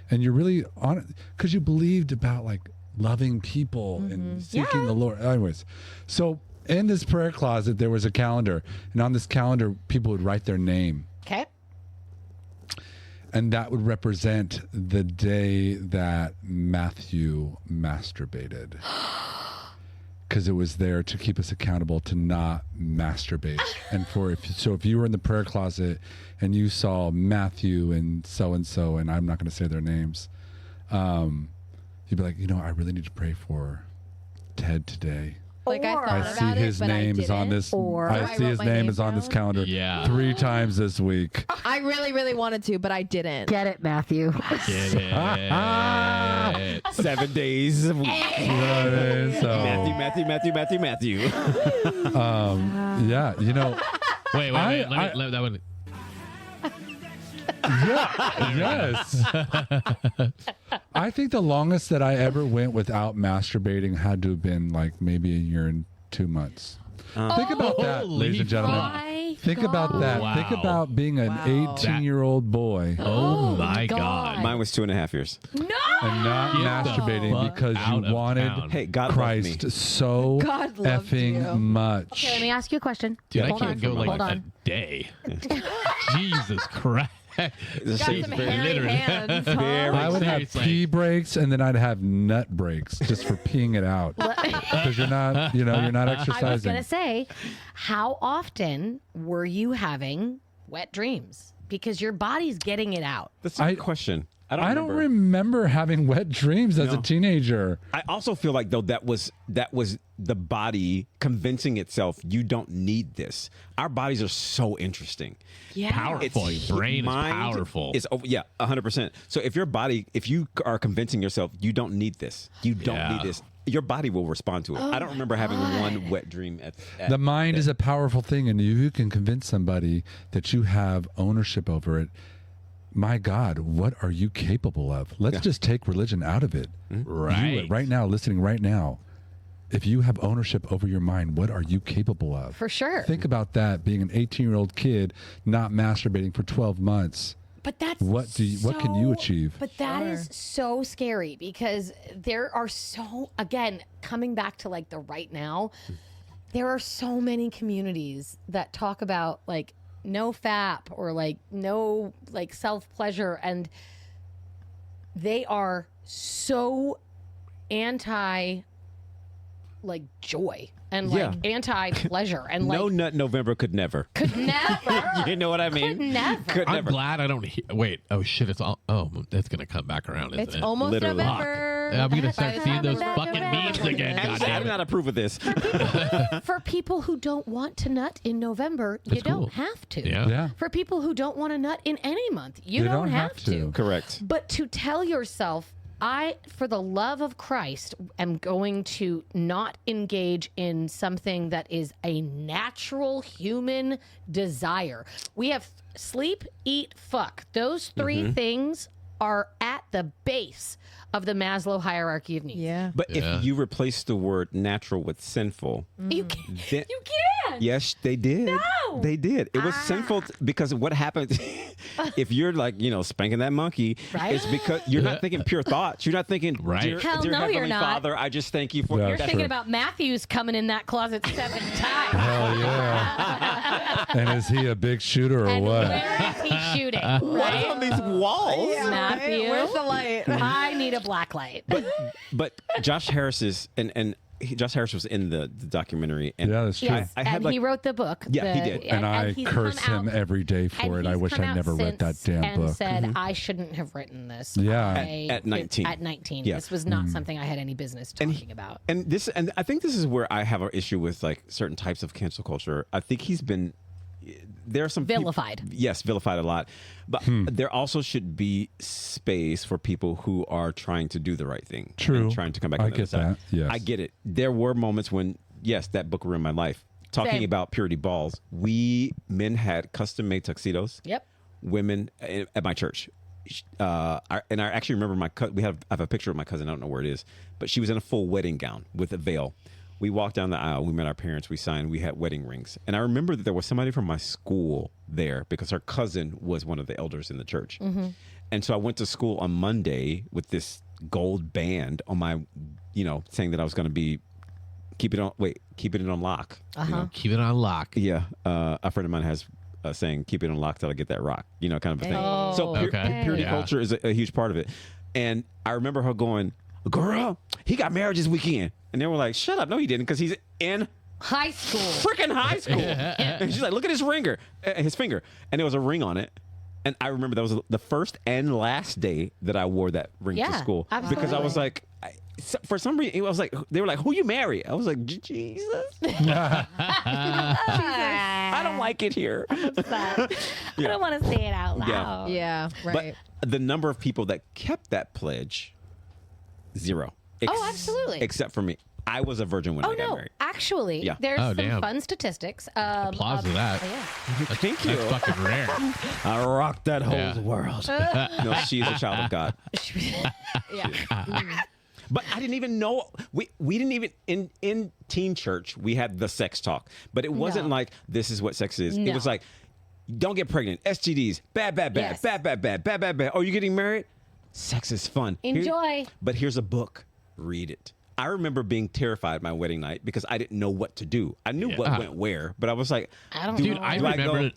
and you're really on it because you believed about like loving people and seeking the Lord. Anyways, so in this prayer closet there was a calendar, and on this calendar people would write their name. Okay. And that would represent the day that Matthew masturbated. Because it was there to keep us accountable to not masturbate. And if you were in the prayer closet and you saw Matthew and so, and I'm not going to say their names, you'd be like, I really need to pray for Ted today. Like I Or- thought I about see it, his but name I is on didn't. this. Or- I I see wrote his my name name is on this down. calendar. Yeah. 3 times this week. I really, really wanted to, but I didn't. Get it, Matthew. Get it. 7 days a week. You know what I mean? So, Matthew. yeah, Wait. Let me that one. yes. I think the longest that I ever went without masturbating had to have been like maybe a year and 2 months. Think about that, Holy ladies and gentlemen. My Think about that. Wow. Think about being an Wow. 18-year-old boy Oh my God. God. Mine was 2.5 years. No. and not Get the masturbating fuck because out you of wanted town. Hey, God loved Christ me. so God loved effing you. much. Okay, let me ask you a question. Dude, Hold I on. can't go like Hold a on. day. Jesus Christ. Got some hairy Literally. hands. Huh? I would have Seriously. pee breaks and then I'd have nut breaks just for peeing it out because you're not I was exercising. going to say, how often were you having wet dreams? Because your body's getting it out. That's a good question. I don't remember having wet dreams as a No. teenager. I also feel like though that was the body convincing itself you don't need this. Our bodies are so interesting. Yeah. Powerful. Your brain is powerful. It's 100%. So if you are convincing yourself you don't need this, you don't Yeah. need this, your body will respond to it. I don't remember having one wet dream at The mind is a powerful thing, and if you can convince somebody that you have ownership over it, my God, what are you capable of? Let's just take religion out of it. Right. You, right now, listening right now, if you have ownership over your mind, what are you capable of? For sure. Think about that, being an 18-year-old kid not masturbating for 12 months. But that's What can you achieve? But that is so scary because there are again, coming back to like the right now, there are so many communities that talk about like no FAP or like no like self-pleasure, and they are so anti like joy and like anti-pleasure and like No Nut November could never. could never You know what I mean? could never. Could I'm never. glad I don't wait. Oh shit, it's all that's gonna come back around, isn't It's it? almost Literally. November. I'm gonna start By the seeing time those it's fucking November. memes again. I God do not approve of this. For people who don't want to nut in November, you That's don't cool. have to. Yeah. Yeah. For people who don't want to nut in any month, you They don't have to. Correct. But to tell yourself, I, for the love of Christ, am going to not engage in something that is a natural human desire. We have sleep, eat, fuck. Those three things are at the base of the Maslow hierarchy of needs. Yeah. But if you replace the word natural with sinful, You can. then, You can. yes, they did. No. They did. It was sinful because what happens if you're like, spanking that monkey, Right? it's because you're not thinking pure thoughts. You're not thinking, Right. dear, Hell dear no, Heavenly you're not. Father, I just thank you for Yeah, You're That's thinking true. about Matthews coming in that closet 7 times. Hell yeah. And is he a big shooter or And what? where is he shooting? What's Right? on these walls? Matthew. Where's the light? I need a black light. But Josh Harris is Josh Harris was in the documentary, and Yeah, that's true. Yes, I had and like he wrote the book. Yeah, he did. And I he's curse come him out- every day for and it. I he's wish come I out never read that since damn and book. said I shouldn't have written this. Yeah. At 19. At 19, Yeah. this was not something I had any business talking about. and I think this is where I have an issue with like certain types of cancel culture. I think he's been there are some Vilified. Yes, vilified a lot. But there also should be space for people who are trying to do the right thing. True. And trying to come back I on the other get side. that, yes. I get it. There were moments when, yes, that book ruined my life. Talking Same. about purity balls, men had custom made tuxedos. Yep. Women at my church. I actually remember I have a picture of my cousin. I don't know where it is, but she was in a full wedding gown with a veil. We walked down the aisle. We met our parents. We signed. We had wedding rings. And I remember that there was somebody from my school there because her cousin was one of the elders in the church. And so I went to school on Monday with this gold band on my, saying that I was going to be keeping it on lock. Keep it on lock. Yeah. A friend of mine has saying, keep it on lock till I get that rock, kind of a thing. Oh, So okay. purity Yeah. culture is a huge part of it. And I remember her going, girl, he got married this weekend. And they were like, shut up. No, he didn't, because he's in High school. freaking high school. And she's like, look at his finger. And there was a ring on it. And I remember that was the first and last day that I wore that ring to Yeah, school. Because I was like, for some reason, it was like, they were like, who you marry? I was like, Jesus. I don't like it here. I don't want to say it out loud. Yeah, right. But the number of people that kept that pledge, 0. Oh, absolutely. Except for me. I was a virgin when Oh, I got no. married. Actually, Yeah. there's Oh, some damn. fun statistics. Applause to that. Yeah. Thank you. That's fucking rare. I rocked that whole Yeah. world. No, she's a child of God. Yeah. But I didn't even know. We didn't even in teen church we had the sex talk, but it wasn't like this is what sex is. No. It was like, don't get pregnant, STDs, bad, Yes. bad. Oh, you getting married? Sex is fun. Enjoy. But here's a book. Read it. I remember being terrified my wedding night because I didn't know what to do. I knew what went where, but I was like, I don't Dude, know.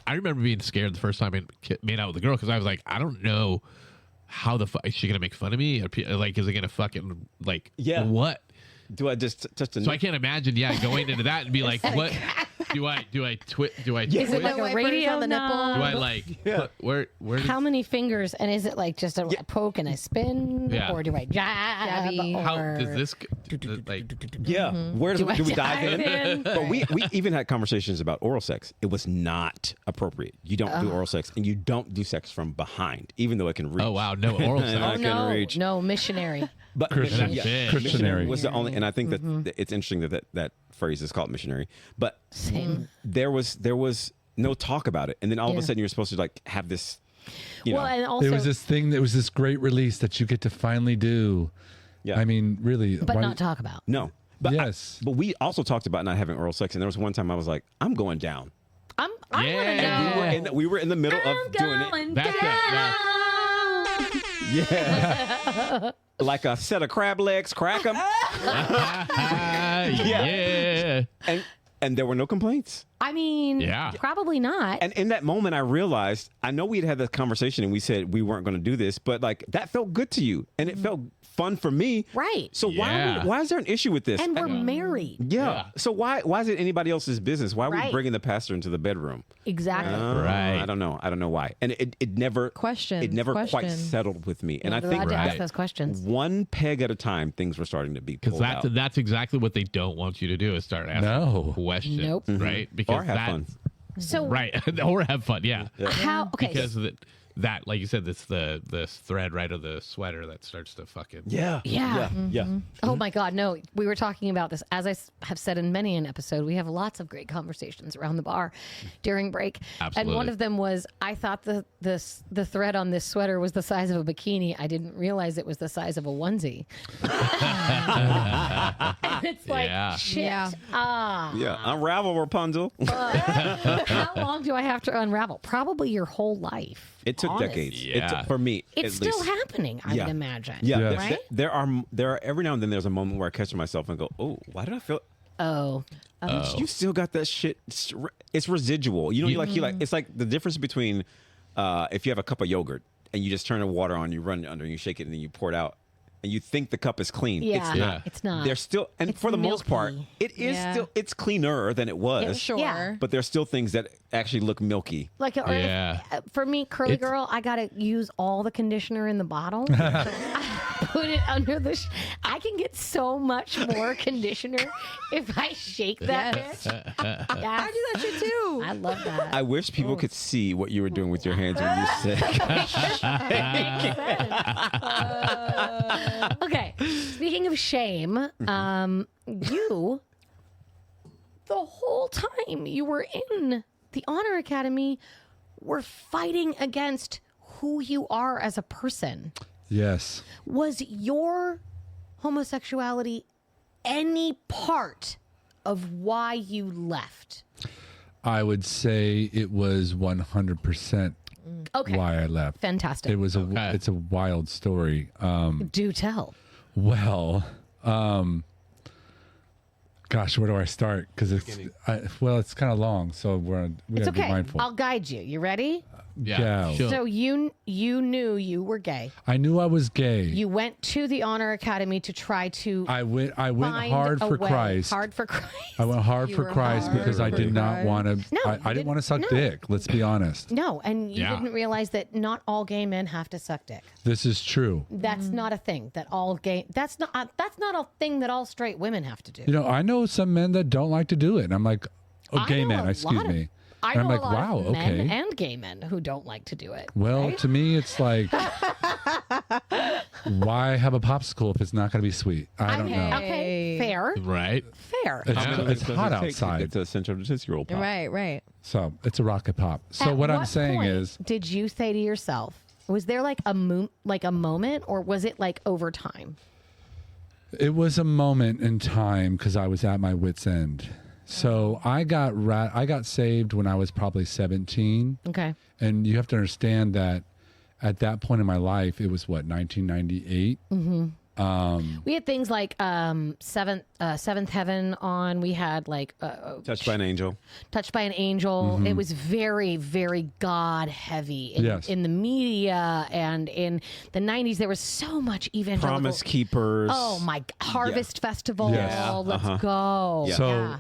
I remember being scared the first time I made out with a girl because I was like, I don't know how the fuck is she gonna make fun of me? Like, is it gonna fucking like what? do I just touch the? So I can't imagine, going into that and be like, what? Do I twit? Do I? Is it twist? like a radio on the nipple? Do I like? Put, where? How many fingers? And is it like just a poke and a spin? Yeah. Or do I jab? Jabby. Or... How does this like? Yeah. Where do we dive in? But we even had conversations about oral sex. It was not appropriate. You don't do oral sex, and you don't do sex from behind, even though it can reach. Oh wow, no oral sex. I can reach. No, missionary. But Christian. Yeah. Christianary. was the only, and I think that it's interesting that phrase is called missionary. But there was no talk about it, and then all of a sudden you're supposed to like have this. Well, and also, There was this thing that was this great release that you get to finally do. Yeah. I mean, really. but not talk about. No. But Yes. but we also talked about not having oral sex, and there was one time I was like, I'm going down. I want to Yeah. know. We were in the middle of doing it. That's Yeah. Like a set of crab legs, crack them. yeah. And there were no complaints. I mean, Yeah. probably not. And in that moment, I realized, I know we had had this conversation and we said we weren't going to do this, but like that felt good to you. And it felt fun for me. Right. So Yeah. why is there an issue with this? And we're married. yeah. So why is it anybody else's business? Why are we Right. bringing the pastor into the bedroom? Exactly. Right. I don't know why. And it never Questions, It never quite questions. settled with me. And I Glad think to ask Right. those questions. one peg at a time, things were starting to be Because pulled out. that's exactly what they don't want you to do is start asking No. questions, Nope. right? Because Or have fun. So right? Or have fun, yeah. how? Okay. Because that, like you said, it's the thread right of the sweater that starts to fucking Yeah. Yeah. Yeah. Oh my God, no. We were talking about this. As I have said in many an episode, we have lots of great conversations around the bar during break. Absolutely. And one of them was, I thought the thread on this sweater was the size of a bikini. I didn't realize it was the size of a onesie. And it's like, Yeah. shit. Yeah. Yeah. Unravel, Rapunzel. How long do I have to unravel? Probably your whole life. It took honest. decades. Yeah. It took, for me, It's at still least. happening, I would imagine. Yeah, Yes. there- Right? there are every now and then there's a moment where I catch myself and go, "Oh, why did I feel?" Oh. You still got that shit. It's residual. You know, you like it's like the difference between if you have a cup of yogurt and you just turn the water on, you run it under, and you shake it, and then you pour it out, and you think the cup is clean. Yeah. It's not. It's not. There's still, and It's for the most part, milky. it is Yeah. still cleaner than it was. Sure. Yeah. But there's still things that actually look milky. Like, or Yeah. for me, curly It's- girl, I gotta use all the conditioner in the bottle. So I put it under the. I can get so much more conditioner if I shake that bitch. I do that shit too. I love that. I wish people could see what you were doing with your hands when you said. Okay, speaking of shame, you, the whole time you were in the Honor Academy, were fighting against who you are as a person. Yes. Was your homosexuality any part of why you left? I would say it was 100% Okay. why I left. Fantastic. It was Okay. it's a wild story. Do tell. Well, gosh, where do I start? Because it's kind of long, so we It's gotta be okay. mindful. I'll guide you. You ready? Yeah. Yeah. Sure. So you knew you were gay. I knew I was gay. You went to the Honor Academy to try to I went find hard a for way. Christ. Hard for Christ. I went hard You for were Christ hard because I for did not Christ. want to. No, I you didn't want to suck no. dick. Let's be honest. No, and you Yeah. didn't realize that not all gay men have to suck dick. This is true. That's not a thing that all gay. That's not a thing that all straight women have to do. You know, I know some men that don't like to do it, and I'm like, oh, I gay know men, a excuse lot of- me. I And know I'm like, a lot wow, of men okay. and gay men who don't like to do it. Well, right? to me, it's like, why have a popsicle if it's not going to be sweet? I don't know. Okay, fair, Right. fair. It's hot outside, It's a central Tootsie-Roll pop. Right. so it's a rocket pop. So At what I'm saying point is, did you say to yourself, was there like a moment, or was it like over time? It was a moment in time because I was at my wit's end. So I got saved when I was probably 17. Okay. And you have to understand that at that point in my life, it was 1998. We had things like Seventh Heaven on. We had like Touched by an Angel. Touched by an Angel. It was very, very God heavy in the media, and in the 90s there was so much evangelical. Promise Keepers. Oh my! Harvest Festival. Yes. Let's go. Yeah. So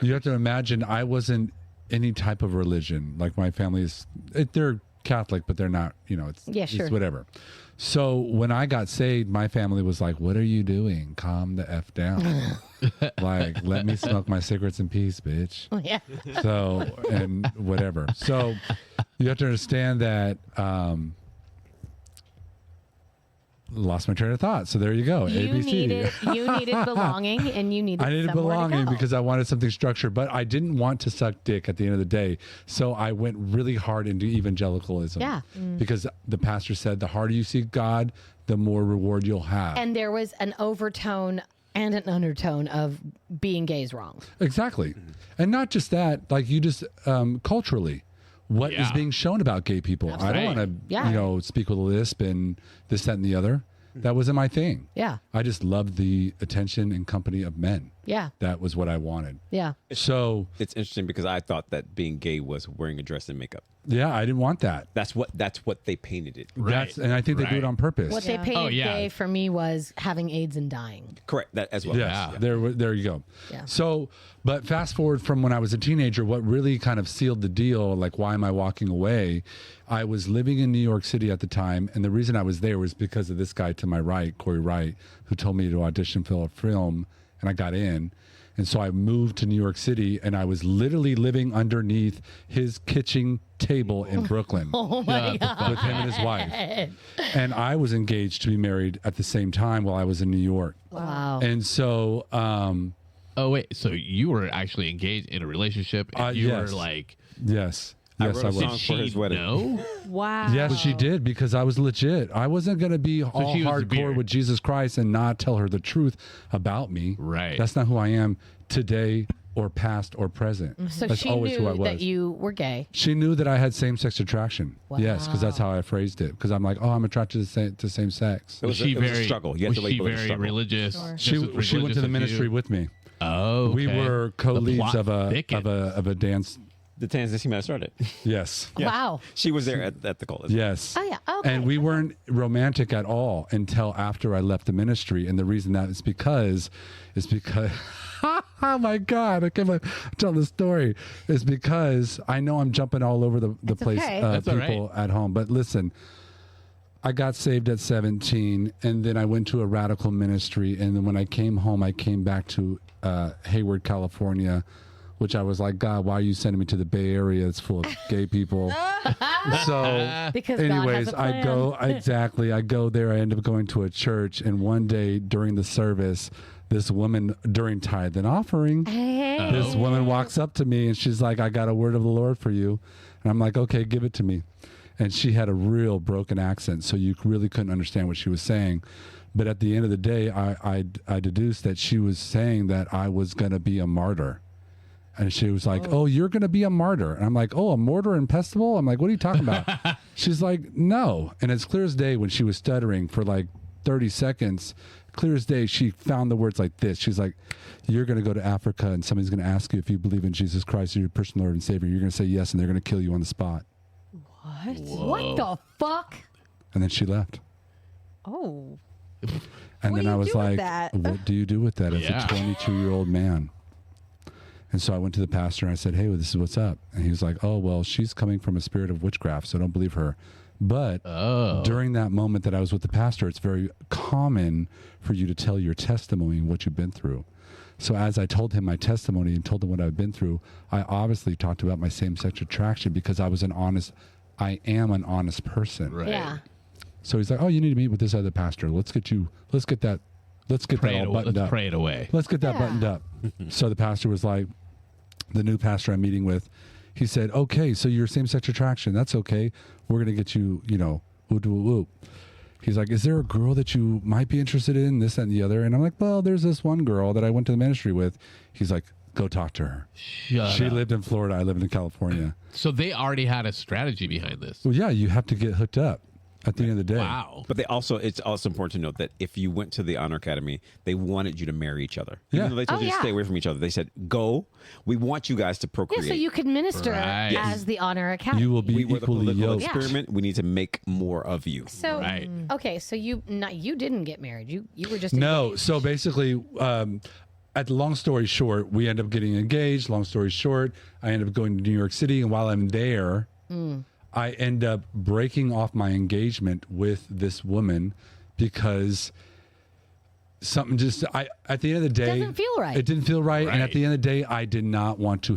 you have to imagine I wasn't any type of religion. Like my family is, they're Catholic, but they're not, it's whatever. So when I got saved, my family was like, what are you doing? Calm the F down. Like, let me smoke my cigarettes in peace, bitch. Yeah. So, and whatever. So you have to understand that, lost my train of thought. So there you go. ABC. You needed belonging, and you needed. I needed somewhere to belonging go. because I wanted something structured, but I didn't want to suck dick at the end of the day. So I went really hard into evangelicalism. Yeah. Because the pastor said the harder you seek God, the more reward you'll have. And there was an overtone and an undertone of being gay is wrong. Exactly. And not just that, like you just culturally. What is being shown about gay people? Absolutely. I don't want to, speak with a lisp and this, that, and the other. That wasn't my thing. Yeah. I just loved the attention and company of men. Yeah. That was what I wanted. Yeah. So It's interesting because I thought that being gay was wearing a dress and makeup. yeah, I didn't want that. That's what they painted it. Right. And I think they do it on purpose. What they painted gay for me was having AIDS and dying. Correct. That as well. Yeah, there you go. Yeah. So, but fast forward from when I was a teenager, what really kind of sealed the deal, like why am I walking away? I was living in New York City at the time, and the reason I was there was because of this guy to my right, Corey Wright, who told me to audition for a film, and I got in. And so I moved to New York City, and I was literally living underneath his kitchen table in Brooklyn. Oh my God. With him and his wife. And I was engaged to be married at the same time while I was in New York. Wow. And so Oh wait, so you were actually engaged in a relationship, and you were like, yes. Yes, wrote a I song was. for his wedding. No, Wow. Yes, she did, because I was legit. I wasn't going to be all she was hardcore weird. with Jesus Christ and not tell her the truth about me. Right. That's not who I am today or past or present. So That's she always who I knew was. that you were gay. She knew that I had same-sex attraction. Yes, because that's Wow. how I phrased it. Because I'm like, oh, I'm attracted to same sex. It was, she it was very a struggle. You have was to she label it a very struggle. religious? She went to the ministry with me. Oh, We okay. were The co-leads plot of a thickens. dance. The Tanzania team I started. Yes. Wow. She was there at the call. Yes. Oh, yeah. Okay. And we weren't romantic at all until after I left the ministry. And the reason that is because, oh my God, I can't believe tell the story. Is because I know I'm jumping all over the place, okay. That's all people at home. But listen, I got saved at 17, and then I went to a radical ministry. And then when I came home, I came back to Hayward, California, which I was like, God, why are you sending me to the Bay Area? It's full of gay people. So, Because God has anyways, a plan. I go there. I end up going to a church, and one day during the service, this woman during tithe and offering, this woman walks up to me and she's like, I got a word of the Lord for you. And I'm like, okay, give it to me. And she had a real broken accent, so you really couldn't understand what she was saying. But at the end of the day, I deduced that she was saying that I was going to be a martyr. And she was like, oh, you're going to be a martyr. And I'm like, oh, a mortar and pestle? I'm like, what are you talking about? She's like, no. And it's clear as day when she was stuttering for like 30 seconds, clear as day, she found the words like this. She's like, you're going to go to Africa and somebody's going to ask you if you believe in Jesus Christ as your personal Lord and Savior. You're going to say yes, and they're going to kill you on the spot. What? What the fuck? And then she left. Oh. And What then do I you was do with like, that? what do you do with that as Yeah. a 22-year-old man? And so I went to the pastor and I said, hey, well, this is what's up. And he was like, oh, well, she's coming from a spirit of witchcraft, so don't believe her. But during that moment that I was with the pastor, it's very common for you to tell your testimony and what you've been through. So as I told him my testimony and told him what I've been through, I obviously talked about my same-sex attraction because I am an honest person. Right. Yeah. So he's like, oh, you need to meet with this other pastor. Let's get that all buttoned up. Pray it away. Let's get that buttoned up. So the pastor was like, the new pastor I'm meeting with, he said, okay, so you're same-sex attraction. That's okay. We're going to get you, whoop, whoop, whoop. He's like, is there a girl that you might be interested in, this, that, and the other? And I'm like, well, there's this one girl that I went to the ministry with. He's like, go talk to her. She lived in Florida. I lived in California. So they already had a strategy behind this. Well, yeah, you have to get hooked up at the end of the day. Wow. But it's also important to note that if you went to the Honor Academy, they wanted you to marry each other. Yeah. Even though they told you to stay away from each other. They said, go. We want you guys to procreate. Yeah, so you could minister as the Honor Academy. You will be we were the equally political yoked. experiment. We need to make more of you. So, Right. okay, so you didn't get married. You were just No, engaged. so basically, at long story short, we end up getting engaged. Long story short, I end up going to New York City, and while I'm there, I end up breaking off my engagement with this woman because something just at the end of the day, Doesn't feel right. It didn't feel right, and at Right. the end of the day, I did not want to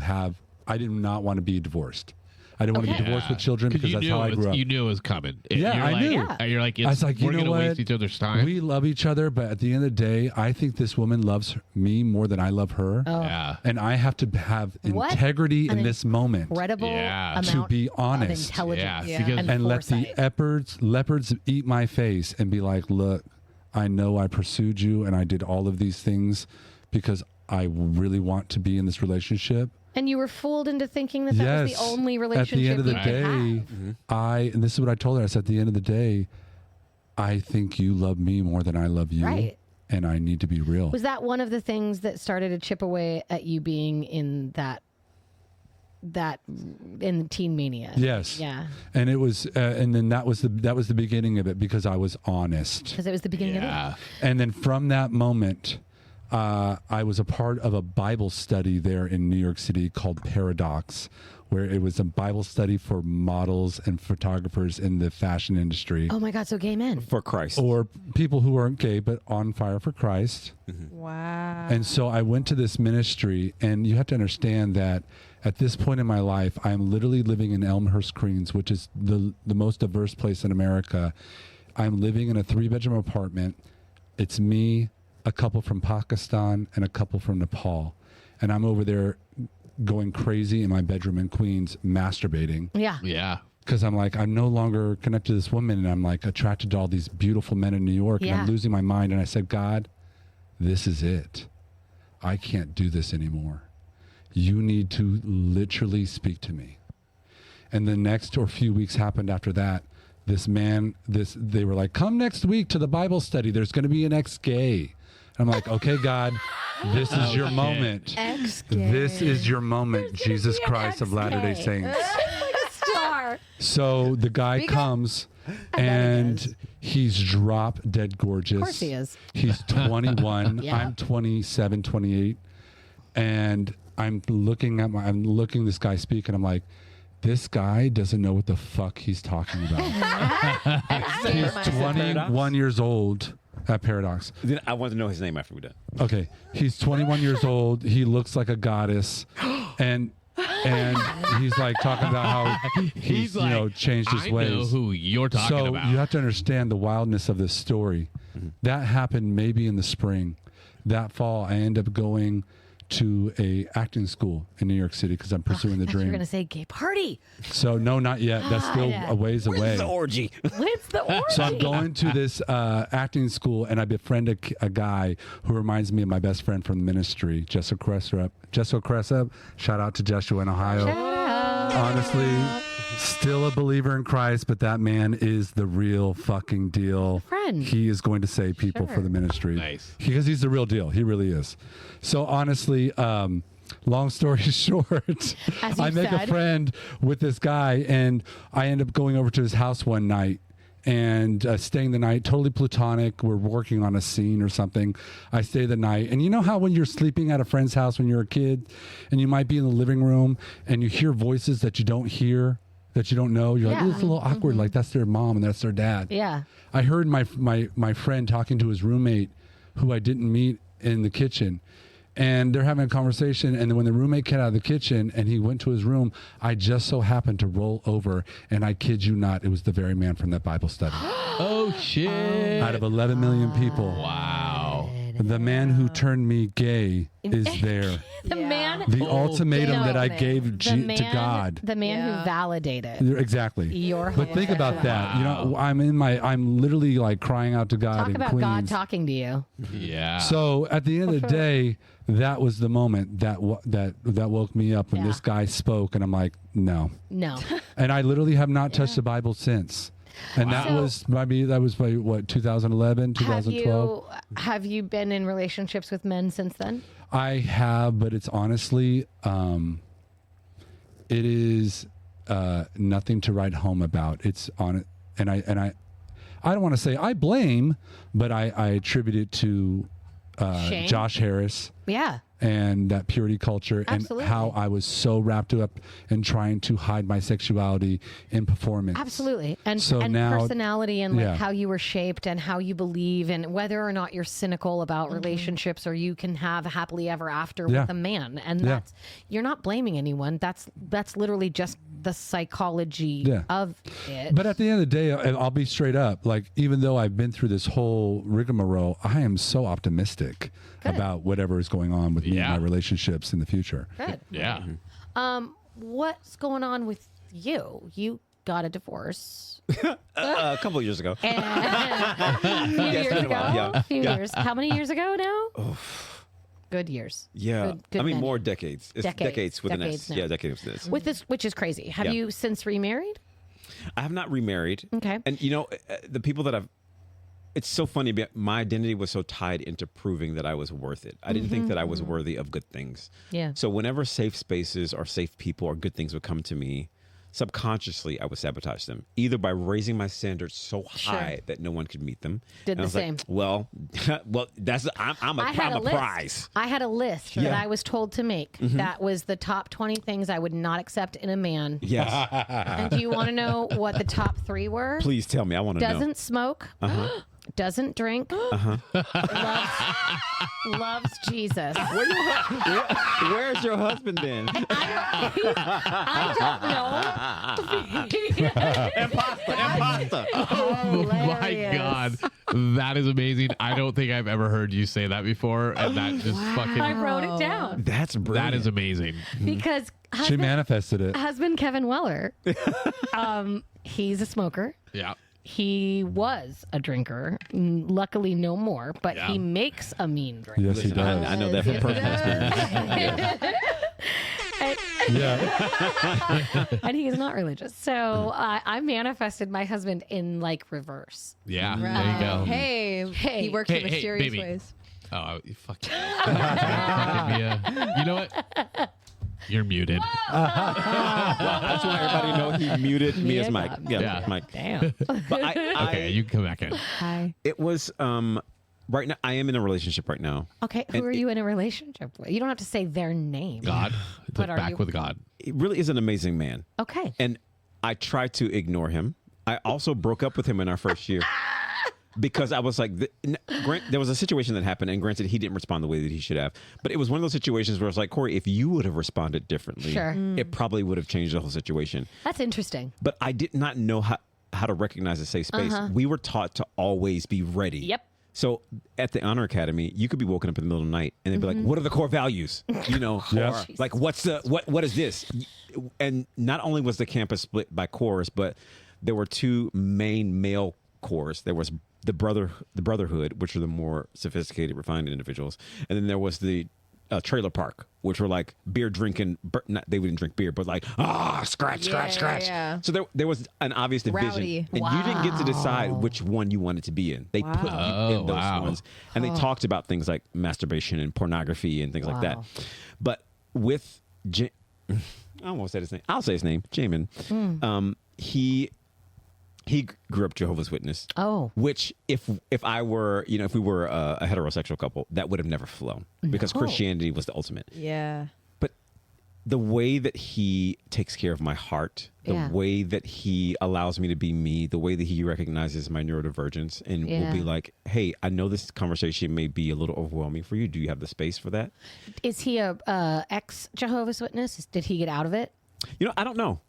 be divorced. I didn't want to be divorced with children because that's how I grew up. You knew it was coming. Yeah, I knew. You're like, I was like, we're you going know to what? waste each other's time. We love each other, but at the end of the day, I think this woman loves me more than I love her. Yeah. And I have to have What integrity an in this moment incredible Yeah. amount to be of honest. intelligence Yeah, because- And let foresight. the leopards eat my face and be like, look, I know I pursued you and I did all of these things because I really want to be in this relationship. And you were fooled into thinking that Yes. was the only relationship At the end of the you could day, have. and this is what I told her. I said, at the end of the day, I think you love me more than I love you. Right. And I need to be real. Was that one of the things that started to chip away at you being in that in Teen Mania? Yes. Yeah. And it was, and then that was the beginning of it because I was honest. Because it was the beginning of Yeah. it. And then from that moment, I was a part of a Bible study there in New York City called Paradox, where it was a Bible study for models and photographers in the fashion industry, Oh my God! So gay men. For Christ. or people who aren't gay but on fire for Christ. Wow. And so I went to this ministry, and you have to understand that at this point in my life, I'm literally living in Elmhurst, Queens, which is the most diverse place in America. I'm living in a 3-bedroom apartment. It's me, a couple from Pakistan, and a couple from Nepal. And I'm over there going crazy in my bedroom in Queens, masturbating. Yeah. Yeah. Because I'm like, I'm no longer connected to this woman, and I'm like attracted to all these beautiful men in New York, and Yeah. I'm losing my mind. And I said, God, this is it. I can't do this anymore. You need to literally speak to me. And the next or few weeks happened after that. They were like, come next week to the Bible study. There's going to be an ex-gay. I'm like, okay, God, this is your moment. Ex-gay. This is your moment, Jesus be an Christ of Latter-day ex-gay. Saints. Like a star. So the guy comes and is. he's drop dead gorgeous. Of course he is. He's 21. Yeah. I'm 27, 28. And I'm looking this guy speak, and I'm like, this guy doesn't know what the fuck he's talking about. He's 21 years old at Paradox. Then I want to know his name after we're done. Okay. He's 21 years old. He looks like a goddess. And he's like talking about how he's like, changed his I ways. know who you're talking So about. you have to understand the wildness of this story. That happened maybe in the spring. That fall, I end up going to a acting school in New York City because I'm pursuing the I thought you were dream. going to say gay party. So no, not yet. That's still yeah. a ways away. The orgy. What's the orgy? So I'm going to this acting school, and I befriend a guy who reminds me of my best friend from the ministry, Jessica Cressup. Shout out to Joshua in Ohio. Honestly, still a believer in Christ, but that man is the real fucking deal. Friend. He is going to save people for the ministry. Nice. Because he's the real deal. He really is. So honestly, long story short, As you I make a said. friend with this guy, and I end up going over to his house one night and staying the night, totally platonic. We're working on a scene or something. I stay the night. And you know how when you're sleeping at a friend's house when you're a kid, and you might be in the living room and you hear voices that you don't hear, that you don't know, you're like, Yeah. oh, it's a little awkward, like that's their mom and that's their dad. Yeah. I heard my friend talking to his roommate, who I didn't meet, in the kitchen, and they're having a conversation. And then when the roommate came out of the kitchen and he went to his room, I just so happened to roll over, and I kid you not, it was the very man from that Bible study. Oh shit! Out of 11 million people. Wow. The man who turned me gay is there. The man, The ultimatum no, that I man. gave the man, to God. the man Yeah. who validated. Exactly. Your But think about that. You know, I'm literally like crying out to God Talk in about Queens. God talking to you. Yeah. So at the end of the day, that was the moment that woke me up when Yeah. this guy spoke, and I'm like, no. No. And I literally have not touched the Bible since. And that So- was by 2011, 2012. Have you been in relationships with men since then? I have, but it's honestly, it is nothing to write home about. It's on it, and I don't want to say I blame, but I attribute it to Shame? Josh Harris Yeah. and that purity culture Absolutely. and how I was so wrapped up in trying to hide my sexuality in performance. Absolutely. And So and now- personality and like yeah. how you were shaped and how you believe and whether or not you're cynical about relationships or you can have a happily ever after Yeah. with a man. And Yeah. that's you're not blaming anyone. That's literally just the psychology Yeah. of it. But at the end of the day, I'll be straight up. Like, even though I've been through this whole rigmarole, I am so optimistic about whatever is going on with me and Yeah. my relationships in the future. Good. Yeah. What's going on with you? You got a divorce. A couple of years ago. And a few years been a ago. while, yeah. A few years. How many years ago now? Good years. Yeah. Good I mean, many. more decades. It's decades with an S. now. Yeah, decades with an S. With this, which is crazy. Have Yeah. you since remarried? I have not remarried. Okay. And, you know, the people that it's so funny, but my identity was so tied into proving that I was worth it. I didn't think that I was worthy of good things. Yeah. So whenever safe spaces or safe people or good things would come to me, subconsciously I would sabotage them, either by raising my standards so high that no one could meet them. Did And the I was same. Like, well, that's I'm a list. prize. I had a list that Yeah. I was told to make. That was the top 20 things I would not accept in a man. Yes. And do you want to know what the top 3 were? Please tell me. I want to know. Doesn't smoke. Doesn't drink. Loves Jesus. Where's your husband then? I don't know. Imposter. Oh my Hilarious. God. That is amazing. I don't think I've ever heard you say that before. And that just I fucking, wrote it down That's brilliant. that is amazing. because She husband, manifested it. husband Kevin Weller, he's a smoker. Yeah. He was a drinker. Luckily, no more. But Yeah. he makes a mean drink. Yes, he does. I know that from personal experience. Yeah. And he is not religious. So I manifested my husband in like reverse. Yeah. There you go. Hey, he works in Hey, mysterious baby. ways. Oh, you fucking. You know what? You're muted. I just want everybody to know he muted me as Mike. up. Yeah, Yeah. Mike. Damn. But Okay, you can come back in. Hi. it was right now. I am in a relationship right now. Okay, who are you in a relationship with? You don't have to say their name. God. But are Back you- with God. He really is an amazing man, Okay. and I tried to ignore him. I also broke up with him in our first year. Because I was like, there was a situation that happened, and granted, he didn't respond the way that he should have. But it was one of those situations where I was like, Corey, if you would have responded differently, Sure. it probably would have changed the whole situation. That's interesting. But I did not know how to recognize a safe space. We were taught to always be ready. Yep. So at the Honor Academy, you could be woken up in the middle of the night and they'd be like, what are the core values? You know, Yeah. or like, what is this? And not only was the campus split by cores, but there were 2 main male cores. There was the Brotherhood, which are the more sophisticated, refined individuals. And then there was the trailer park, which were like beer drinking. They wouldn't drink beer, but like, scratch. Yeah. So there was an obvious division. Rowdy. And you didn't get to decide which one you wanted to be in. They put you in those wow. ones. And they talked about things like masturbation and pornography and things like that. Wow. But with I almost said his name. I'll say his name, Jamin. He grew up Jehovah's Witness. Oh. Which if I were, if we were a heterosexual couple, that would have never flown because Christianity was the ultimate. Yeah. But the way that he takes care of my heart, the Yeah. way that he allows me to be me, the way that he recognizes my neurodivergence and will be Yeah. like, hey, I know this conversation may be a little overwhelming for you. Do you have the space for that? Is he a ex Jehovah's Witness? Did he get out of it? I don't know.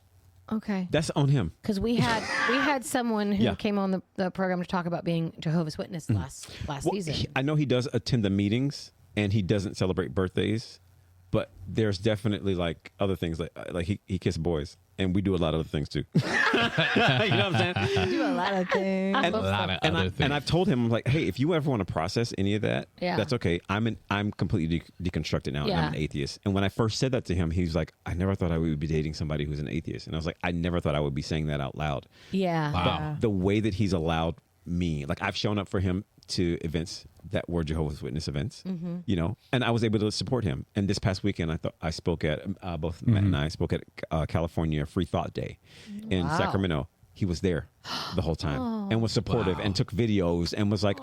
Okay. That's on him. Because we had someone who Yeah. came on the program to talk about being Jehovah's Witness last Well, season. I know he does attend the meetings and he doesn't celebrate birthdays, but there's definitely like other things like he kissed boys, and we do a lot of other things too. You know what I'm saying? Do a lot of things. A lot of other things. And I've told him, I'm like, hey, if you ever want to process any of that, Yeah. that's okay. I'm completely deconstructed now. And Yeah. I'm an atheist. And when I first said that to him, he was like, I never thought I would be dating somebody who's an atheist. And I was like, I never thought I would be saying that out loud. Yeah. Wow. The way that he's allowed me, like I've shown up for him to events that were Jehovah's Witness events, you know, and I was able to support him. And this past weekend, I spoke at both Matt and I spoke at California Free Thought Day in Sacramento. He was there the whole time and was supportive and took videos and was like,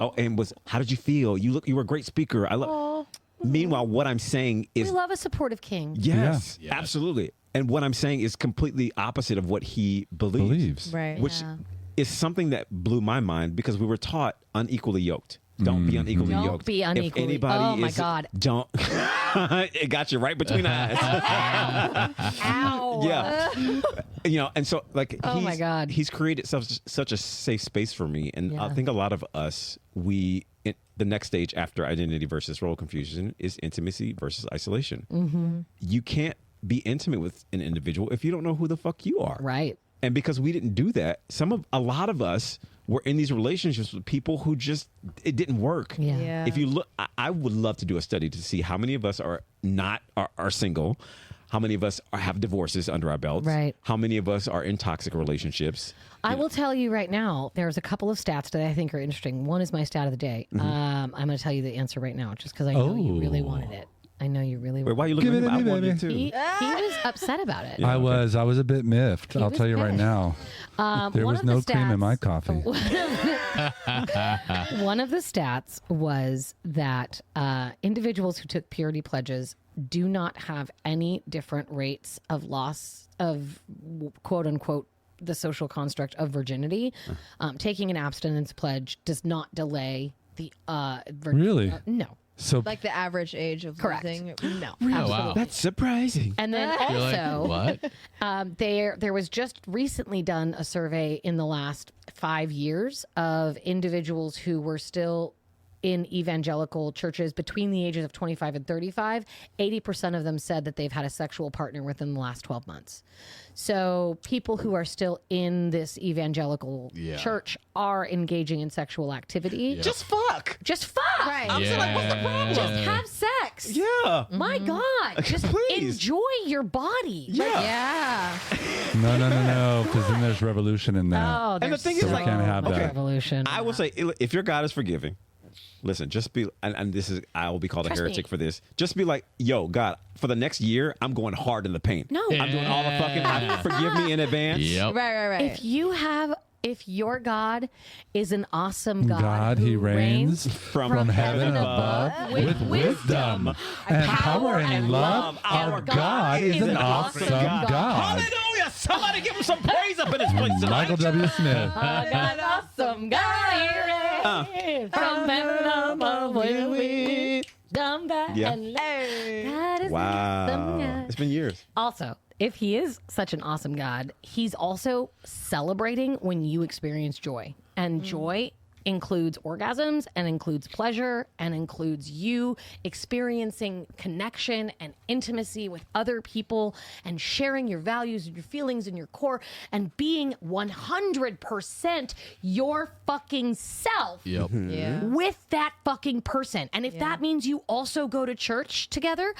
how did you feel? You were a great speaker. I love. Meanwhile, what I'm saying is, We love a supportive king. yes, Yeah. absolutely. And what I'm saying is completely opposite of what he believes. Right. Which Yeah. is something that blew my mind because we were taught unequally yoked. Don't be unequally Don't yoked. be unequally- If anybody oh my is, God. Don't. It got you right between the eyes. Ow. Yeah. You know, and so like Oh my God. he's created such a safe space for me. And I Yeah. think a lot of us, the next stage after identity versus role confusion is intimacy versus isolation. Mm-hmm. You can't be intimate with an individual if you don't know who the fuck you are. Right. And because we didn't do that, a lot of us were in these relationships with people who it didn't work. Yeah. Yeah. If you look, I would love to do a study to see how many of us are single, how many of us have divorces under our belts, Right. how many of us are in toxic relationships. I will tell you right now, there's a couple of stats that I think are interesting. One is my stat of the day. I'm going to tell you the answer right now just because I know you really wanted it. I know you really Wait, wanted why are you looking Give at it me? to I me, wanted baby. to. He was upset about it. I was a bit miffed. I'll was tell you right pissed. now. There One was of the no cream in my stats- coffee. One of the stats was that individuals who took purity pledges do not have any different rates of loss of quote unquote the social construct of virginity. Taking an abstinence pledge does not delay the Really? no. So Like the average age of Correct. losing. No. Oh, wow. That's surprising. And then You're like, also, what? there was just recently done a survey in the last 5 years of individuals who were still in evangelical churches between the ages of 25 and 35. 80% of them said that they've had a sexual partner within the last 12 months. So people who are still in this evangelical Yeah. church are engaging in sexual activity. Yeah. Just fuck. Just fuck. Right. I'm saying, like, what's the problem? Just have sex. Yeah. My God. Just Please. enjoy your body. Yeah. Yeah. no, because then there's revolution in that. Oh, And the there's thing is, so like, can't have much that. revolution. I will say, if your God is forgiving, listen, just be, and this is, I will be called Trust a heretic me. for this. Just be like, yo, God, for the next year, I'm going hard in the paint. No. I'm doing all the fucking, forgive me in advance. Yep. Right. If your God is an awesome God, God, he who reigns From heaven above with wisdom and power and love. Our God is an awesome God. Hallelujah! Somebody give him some praise up in this place tonight. Michael W. Smith. an awesome God, he reigns from heaven above with wisdom Yeah. and love. God is an awesome Wow. God. It's been years. Also, if he is such an awesome God, he's also celebrating when you experience joy. And joy includes orgasms and includes pleasure and includes you experiencing connection and intimacy with other people and sharing your values and your feelings and your core and being 100% your fucking self Yep. Yeah. with that fucking person. And if that means you also go to church together,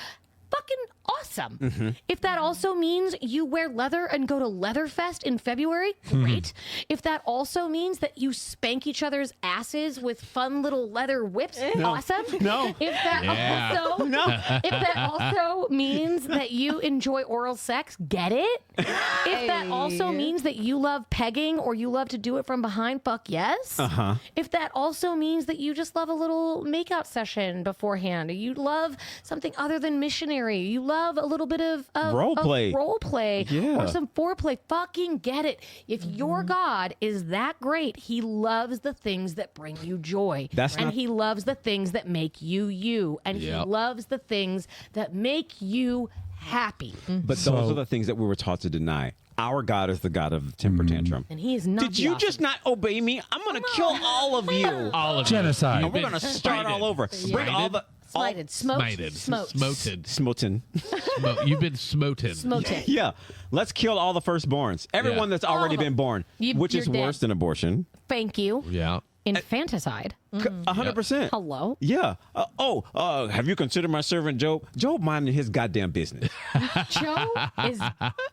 fucking awesome. If that also means you wear leather and go to Leatherfest in February, great. If that also means that you spank each other's asses with fun little leather whips, awesome. No. If that Yeah. also if that also means that you enjoy oral sex, get it. If that also means that you love pegging or you love to do it from behind, fuck yes. If that also means that you just love a little makeout session beforehand, or you love something other than missionary, you love a little bit of Role play. role play Yeah. or some foreplay, fucking get it. If your God is that great, he loves the things that bring you joy. That's and not- he loves the things that make you you. And Yep. he loves the things that make you happy. But those are the things that we were taught to deny. Our God is the God of the temper tantrum. And he is not. Did you just not obey me? I'm going to kill all of you. All of Genocide. you. And we're going to start all over. Bring all the... Smited, smoked, Smited. smoked. Smoted. Smoten. You've been smoten. Smoted. Yeah. Let's kill all the firstborns. Everyone that's already been born, which is You're worse dead. than abortion. Thank you. Yeah. Infanticide. 100%. Hello. Yeah. Have you considered my servant Job? Job minding his goddamn business. Joe is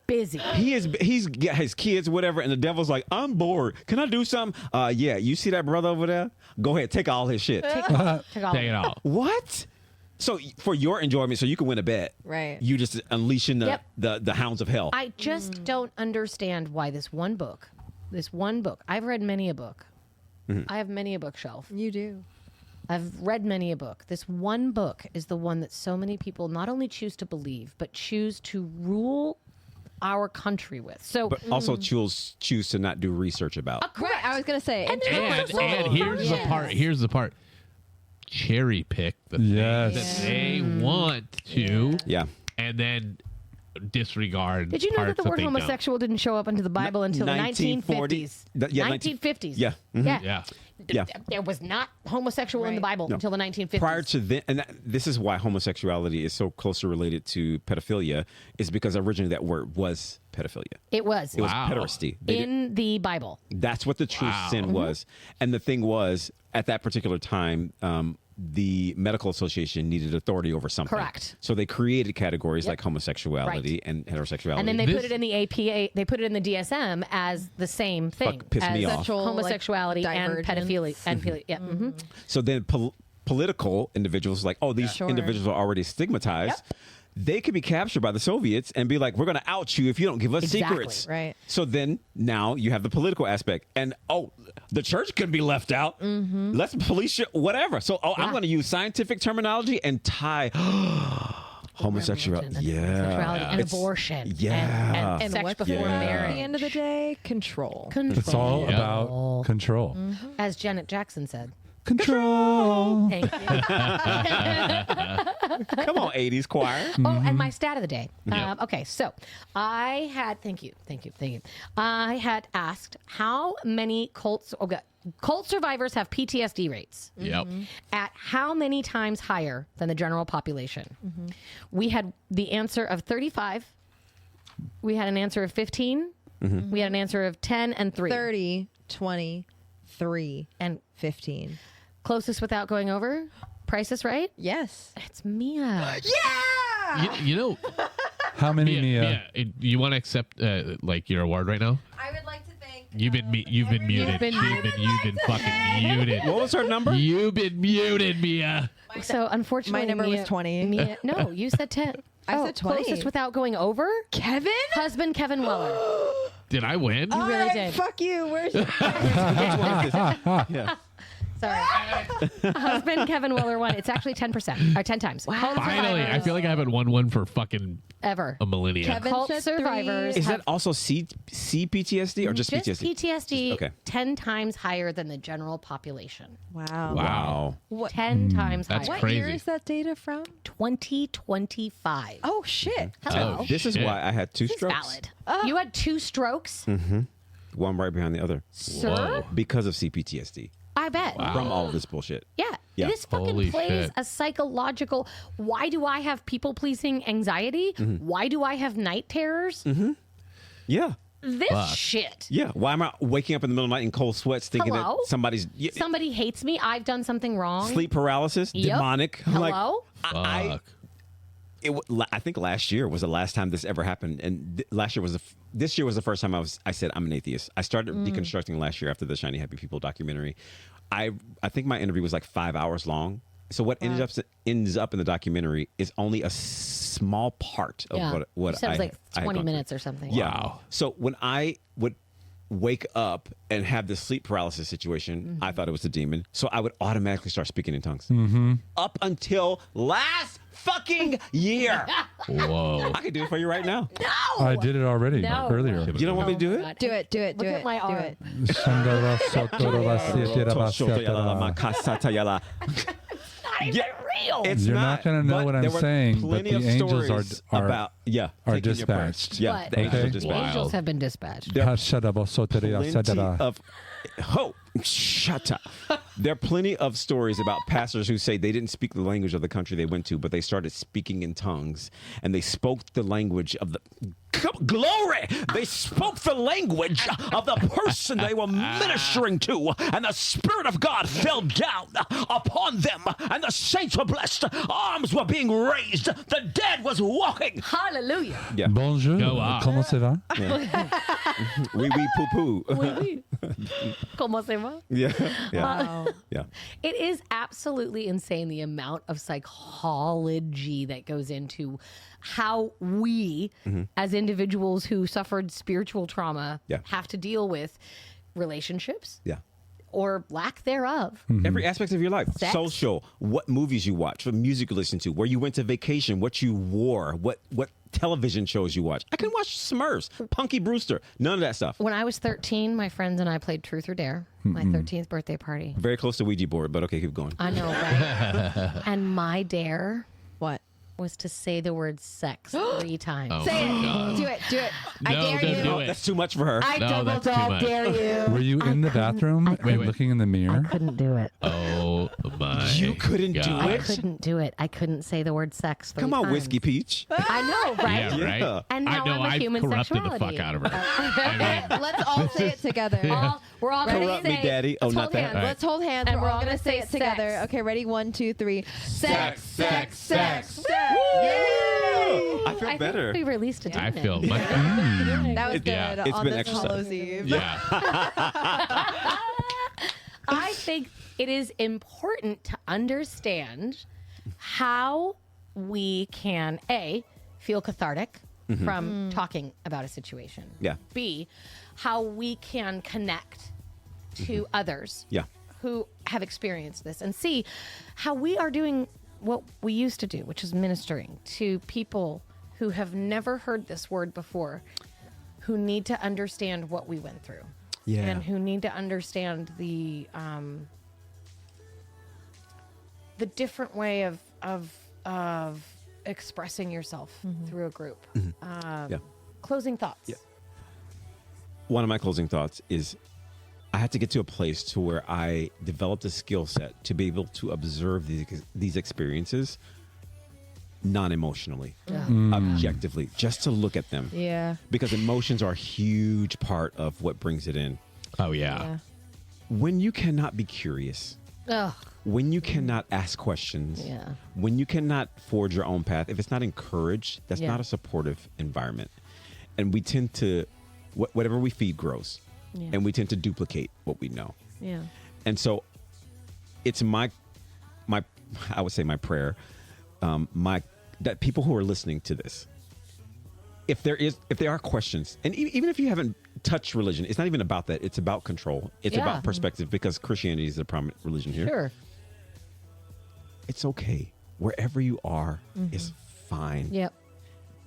busy. He's got his kids, whatever, and the devil's like, I'm bored. Can I do something? Yeah. You see that brother over there? Go ahead, take all his shit. Take all. Take it all. What? So for your enjoyment, so you can win a bet, Right. You just unleashing the hounds of hell. I just don't understand why this one book, I've read many a book. I have many a bookshelf. You do. I've read many a book. This one book is the one that so many people not only choose to believe, but choose to rule our country with. So, but also choose to not do research about. Right. I was going to say. And And here's the part. Here's the part. Cherry pick the Yes. things that they want to, Yeah. and then disregard. did you know that parts the word they don't. homosexual didn't show up into the Bible until the 1940. 1950s? Yeah, 1950s. Yeah. Mhm. Yeah. Yeah. There was not homosexual in the Bible until the 1950s. Prior to then, and this is why homosexuality is so closely related to pedophilia, is because originally that word was pedophilia. It was. It was Wow. pederasty. In the Bible. That's what the true sin was. And the thing was, at that particular time, the medical association needed authority over something. Correct. So they created categories like homosexuality and heterosexuality. And then they put it in the APA, they put it in the DSM as the same thing. Fuck, piss me as off. Sexual, homosexuality like, and divergence. pedophilia. And yeah. So then political individuals, like, these Sure. individuals are already stigmatized. They could be captured by the Soviets and be like, we're going to out you if you don't give us Exactly. secrets. Right. So then now you have the political aspect. And, the church can be left out. Let's police whatever. So I'm going to use scientific terminology and tie homosexuality. Homosexuality and It's- abortion. Yeah. And And sex what's before at marriage. the end of the day? Control. Control. It's all about control. As Janet Jackson said. Control. Thank you. Come on, 80s choir. Oh, and my stat of the day. Okay, so I had, thank you. I had asked how many cult survivors have PTSD rates. Yep. At how many times higher than the general population? We had the answer of 35. We had an answer of 15. We had an answer of 10 and 3. 30, 20, 3, And 15. closest without going over? Price is right? Yes. It's Mia. You know, How many, Mia? you want to accept like your award right now? I would like to thank. You've been muted. You've been fucking muted. What was her number? You've been muted, Mia. So unfortunately, My number was Mia- 20. Mia, no, you said 10. I said 20. Closest without going over? Kevin? Husband Kevin Weller. Did I win? You really did. Fuck you. Where's Yeah. Sorry. Husband Kevin Weller won. It's actually 10% or 10 times. Cult Finally, I survivors feel like I haven't won one for fucking ever. a millennia. Kevin Cult said survivors 3. Is have that also CPTSD or just PTSD? PTSD Okay. 10 times higher than the general population. Wow. Wow. What, 10 times that's higher. what year crazy. is that data from? 2025. Oh, shit. Hello. Oh, This is shit. why I had 2 This is strokes. valid. You had 2 strokes, One right behind the other. sir? Whoa. Because of CPTSD. I bet. From all of this bullshit. Yeah. Yeah. This fucking Holy plays shit. a psychological. Why do I have people pleasing anxiety? Why do I have night terrors? Yeah. This Fuck. shit. Yeah. Why am I waking up in the middle of the night in cold sweats thinking Hello? that somebody's Somebody hates me. I've done something wrong. sleep paralysis, Yep. demonic? I'm like, Hello? I think last year was the last time this ever happened, and this year was the first time I said I'm an atheist. I started deconstructing last year after the Shiny Happy People documentary. I think my interview was like 5 hours long. So what ends up in the documentary is only a small part of what You said it was like I had 20 gone minutes through. or something. Yeah. Wow. So when I would wake up and have this sleep paralysis situation, Mm-hmm. I thought it was a demon. So I would automatically start speaking in tongues. Up until last fucking year. Whoa. I could do it for you right now. I did it already No. earlier. You don't want me to do it? God. Do it. Look at my Do arm. it. Yeah. real. It's You're not going to know but what there I'm were saying, but plenty the of angels stories are about are taking your prayers. dispatched. Yeah, But the angels are Okay. the dispatched. angels have been dispatched. Plenty of shut up. There are plenty of stories about pastors who say they didn't speak the language of the country they went to, but they started speaking in tongues, and they spoke the language of the glory. They spoke the language of the person they were ministering to, and the Spirit of God fell down upon them, and the saints were blessed. Arms were being raised. The dead was walking. Hallelujah. Yeah. Bonjour, Go on. comment ça va? Oui, oui, poo, poo. Oui, oui. Comment ça va? Yeah. Yeah. Wow. Yeah. It is absolutely insane the amount of psychology that goes into how we, as individuals who suffered spiritual trauma, Yeah. have to deal with relationships Yeah. or lack thereof. Every aspect of your life. Sex. Social, what movies you watch, what music you listen to, where you went to vacation, what you wore, what television shows you watch. I can watch Smurfs, Punky Brewster, none of that stuff. When I was 13, my friends and I played Truth or Dare, my 13th birthday party. Very close to Ouija board, but okay, keep going. I know, right? And my dare What? was to say the word sex 3 times. Oh, Say my it. God. Do it. Do it. I No, dare don't you. do it. That's too much for her. I No, double that's too dog much. dare you. Were you in the bathroom and looking in the mirror? Couldn't do it. Oh my! You couldn't do God. I it? couldn't do it. I couldn't say the word sex 3 Come on, times. Whiskey Peach. I know, right? Yeah, right. Yeah. And now I know. I'm a I human corrupted the sexuality. fuck out of her. I mean, Let's all say it together. We're all going to Corrupt me, say, Daddy. Oh, let's not hold that. hands. Right. Let's hold hands. And we're all gonna say it sex. together. Okay, ready? 1, 2, 3. Sex, sex, sex, sex. I feel I better. think we released a I demon. feel much. That was good Yeah. It's on been this exercise. Hallows Eve. Yeah. I think it is important to understand how we can feel cathartic from talking about a situation. Yeah. B, how we can connect to others Yeah. who have experienced this, and C, how we are doing what we used to do, which is ministering to people who have never heard this word before, who need to understand what we went through. Yeah. And who need to understand the different way of expressing yourself through a group. Yeah. Closing thoughts. Yeah. One of my closing thoughts is I had to get to a place to where I developed a skill set to be able to observe these experiences non-emotionally, objectively, just to look at them. Yeah. Because emotions are a huge part of what brings it in. Oh yeah. Yeah. When you cannot be curious, Ugh. when you cannot ask questions, Yeah. when you cannot forge your own path, if it's not encouraged, that's Yeah. not a supportive environment. And we tend to, whatever we feed grows. Yeah. And we tend to duplicate what we know. Yeah. And so it's my I would say my prayer, that people who are listening to this, if there are questions, and even if you haven't touched religion, it's not even about that. It's about control. It's Yeah. about perspective, because Christianity is a prominent religion here. Sure. It's okay. Wherever you are is fine. Yep.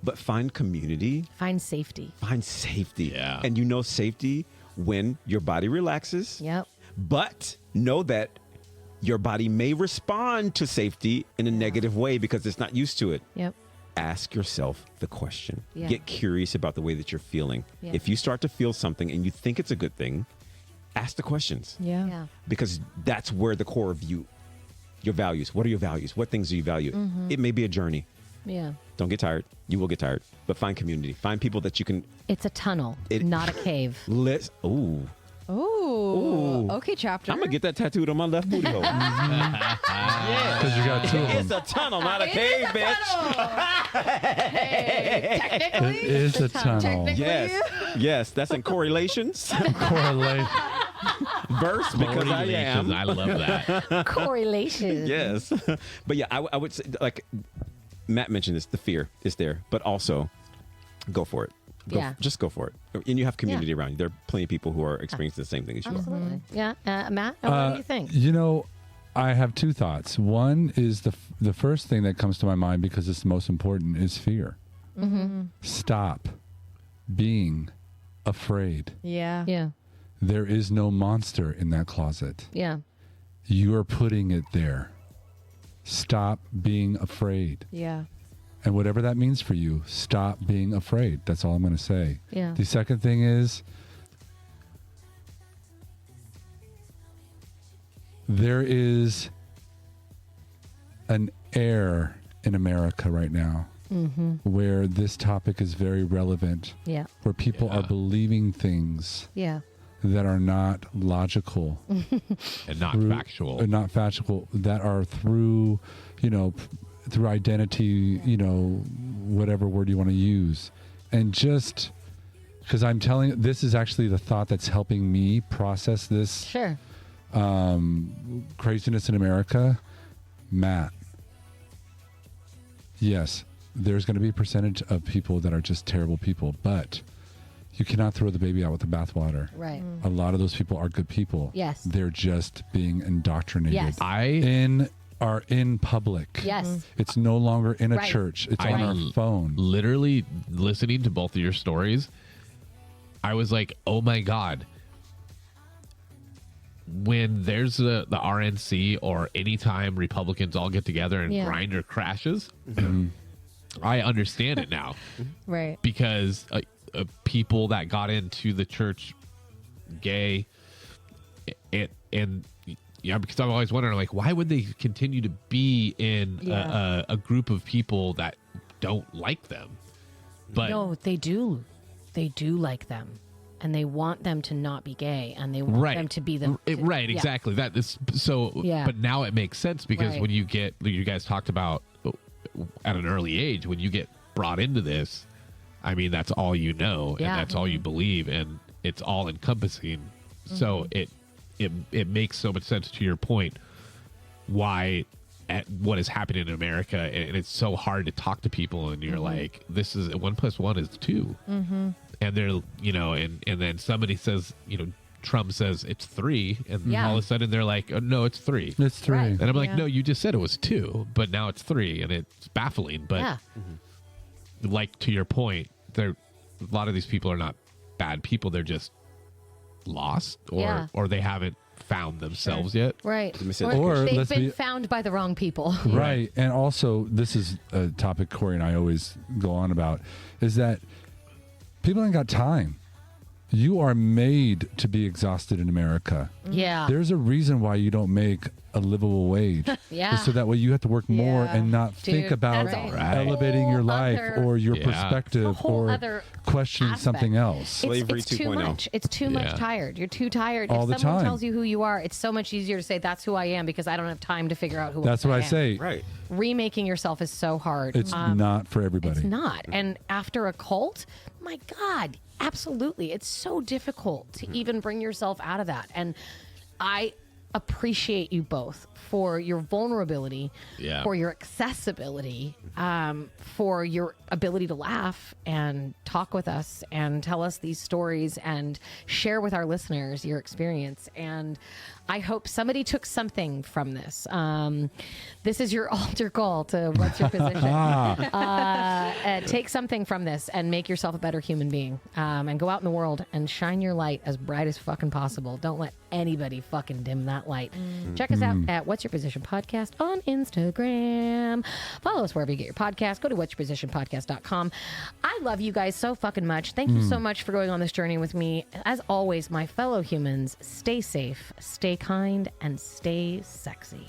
But find community, Find safety. find safety. Yeah. And you know safety when your body relaxes. Yep. But know that your body may respond to safety in a negative way because it's not used to it. Yep. Ask yourself the question. Yeah. Get curious about the way that you're feeling. Yeah. If you start to feel something and you think it's a good thing, ask the questions. Yeah. Yeah. Because that's where the core of your values. What are your values? What things do you value? It may be a journey. Yeah. Don't get tired. You will get tired. But find community. Find people that you can It's a tunnel, not a cave. Ooh. Ooh. Okay, chapter. I'm going to get that tattooed on my left booty hole. Because you got 2 of It's them. a tunnel, not a cave, bitch. Technically. It is a tunnel. Technically. Yes, that's in correlations. Correlate. Verse, because I am. I love that. Correlation. Yes. But yeah, I would say, like Matt mentioned this, the fear is there, but also go for it. Yeah. Just go for it. And you have community around you. There are plenty of people who are experiencing the same thing as you are. Absolutely. Yeah. Matt, what do you think? You know, I have 2 thoughts. One is the first thing that comes to my mind, because it's the most important, is fear. Stop being afraid. Yeah. Yeah. There is no monster in that closet. Yeah. You are putting it there. stop being afraid. Yeah. And whatever that means for you, stop being afraid. That's all I'm going to say. Yeah. The second thing is, there is an air in America right now where this topic is very relevant, Yeah. where people are believing things Yeah. that are not logical And not factual. not factual, that are through, through identity, whatever word you want to use. And just because I'm telling, this is actually the thought that's helping me process this Sure. craziness in America. Matt, yes, there's going to be a percentage of people that are just terrible people, but you cannot throw the baby out with the bathwater. Right. A lot of those people are good people. Yes. They're just being indoctrinated. Yes. Are in public. Yes. It's no longer in a Right. church. It's I on our phone. Literally listening to both of your stories, I was like, oh my God. When there's the RNC or anytime Republicans all get together and Yeah. Grindr crashes, I understand it now. Right. Because people that got into the church gay and because I'm always wondering, like, why would they continue to be in a group of people that don't like them? But No, they do. They do like them. And they want them to not be gay. And they want them to be the... right, yeah. exactly. That is so. Yeah. But now it makes sense because Right. when you guys talked about at an early age, when you get brought into this, I mean, that's all you know, Yeah. and that's all you believe, and it's all encompassing. So it makes so much sense to your point why at what is happening in America, and it's so hard to talk to people, and you're like, this is 1 + 1 is 2, and they're and then somebody says, Trump says it's 3, and Yeah. all of a sudden they're like, oh, no, it's 3. It's 3. Right. And I'm like, Yeah. no, you just said it was 2, but now it's 3, and it's baffling. But Yeah. like to your point, a lot of these people are not bad people; they're just lost, Yeah. or they haven't found themselves yet. Right. miseducation. Or they've let's been be- found by the wrong people. Right. And also, this is a topic Corey and I always go on about, is that people ain't got time. You are made to be exhausted in America. Yeah. There's a reason why you don't make a livable wage. Yeah. So that way you have to work more Yeah. and not Dude, think about that's a elevating your whole life other- or your Yeah. perspective It's a whole or other questioning aspect. something else. Slavery It's too 2.0. much. It's too much Yeah. tired. You're too tired. All the if someone time. tells you who you are, it's so much easier to say that's who I am because I don't have time to figure out who That's what I am. say. Right. Remaking yourself is so hard. It's not for everybody. It's not. And after a cult, my God, absolutely. It's so difficult to even bring yourself out of that. And I appreciate you both for your vulnerability, Yeah. for your accessibility, for your ability to laugh and talk with us and tell us these stories and share with our listeners your experience. And I hope somebody took something from this. This is your altar call to what's your position. Take something from this and make yourself a better human being. And go out in the world and shine your light as bright as fucking possible. Don't let anybody fucking dim that light. Check us out at What's Your Position Podcast on Instagram. Follow us wherever you get your podcast. Go to what'syourpositionpodcast.com. I love you guys so fucking much. Thank you so much for going on this journey with me. As always, my fellow humans, stay safe, stay kind, and stay sexy.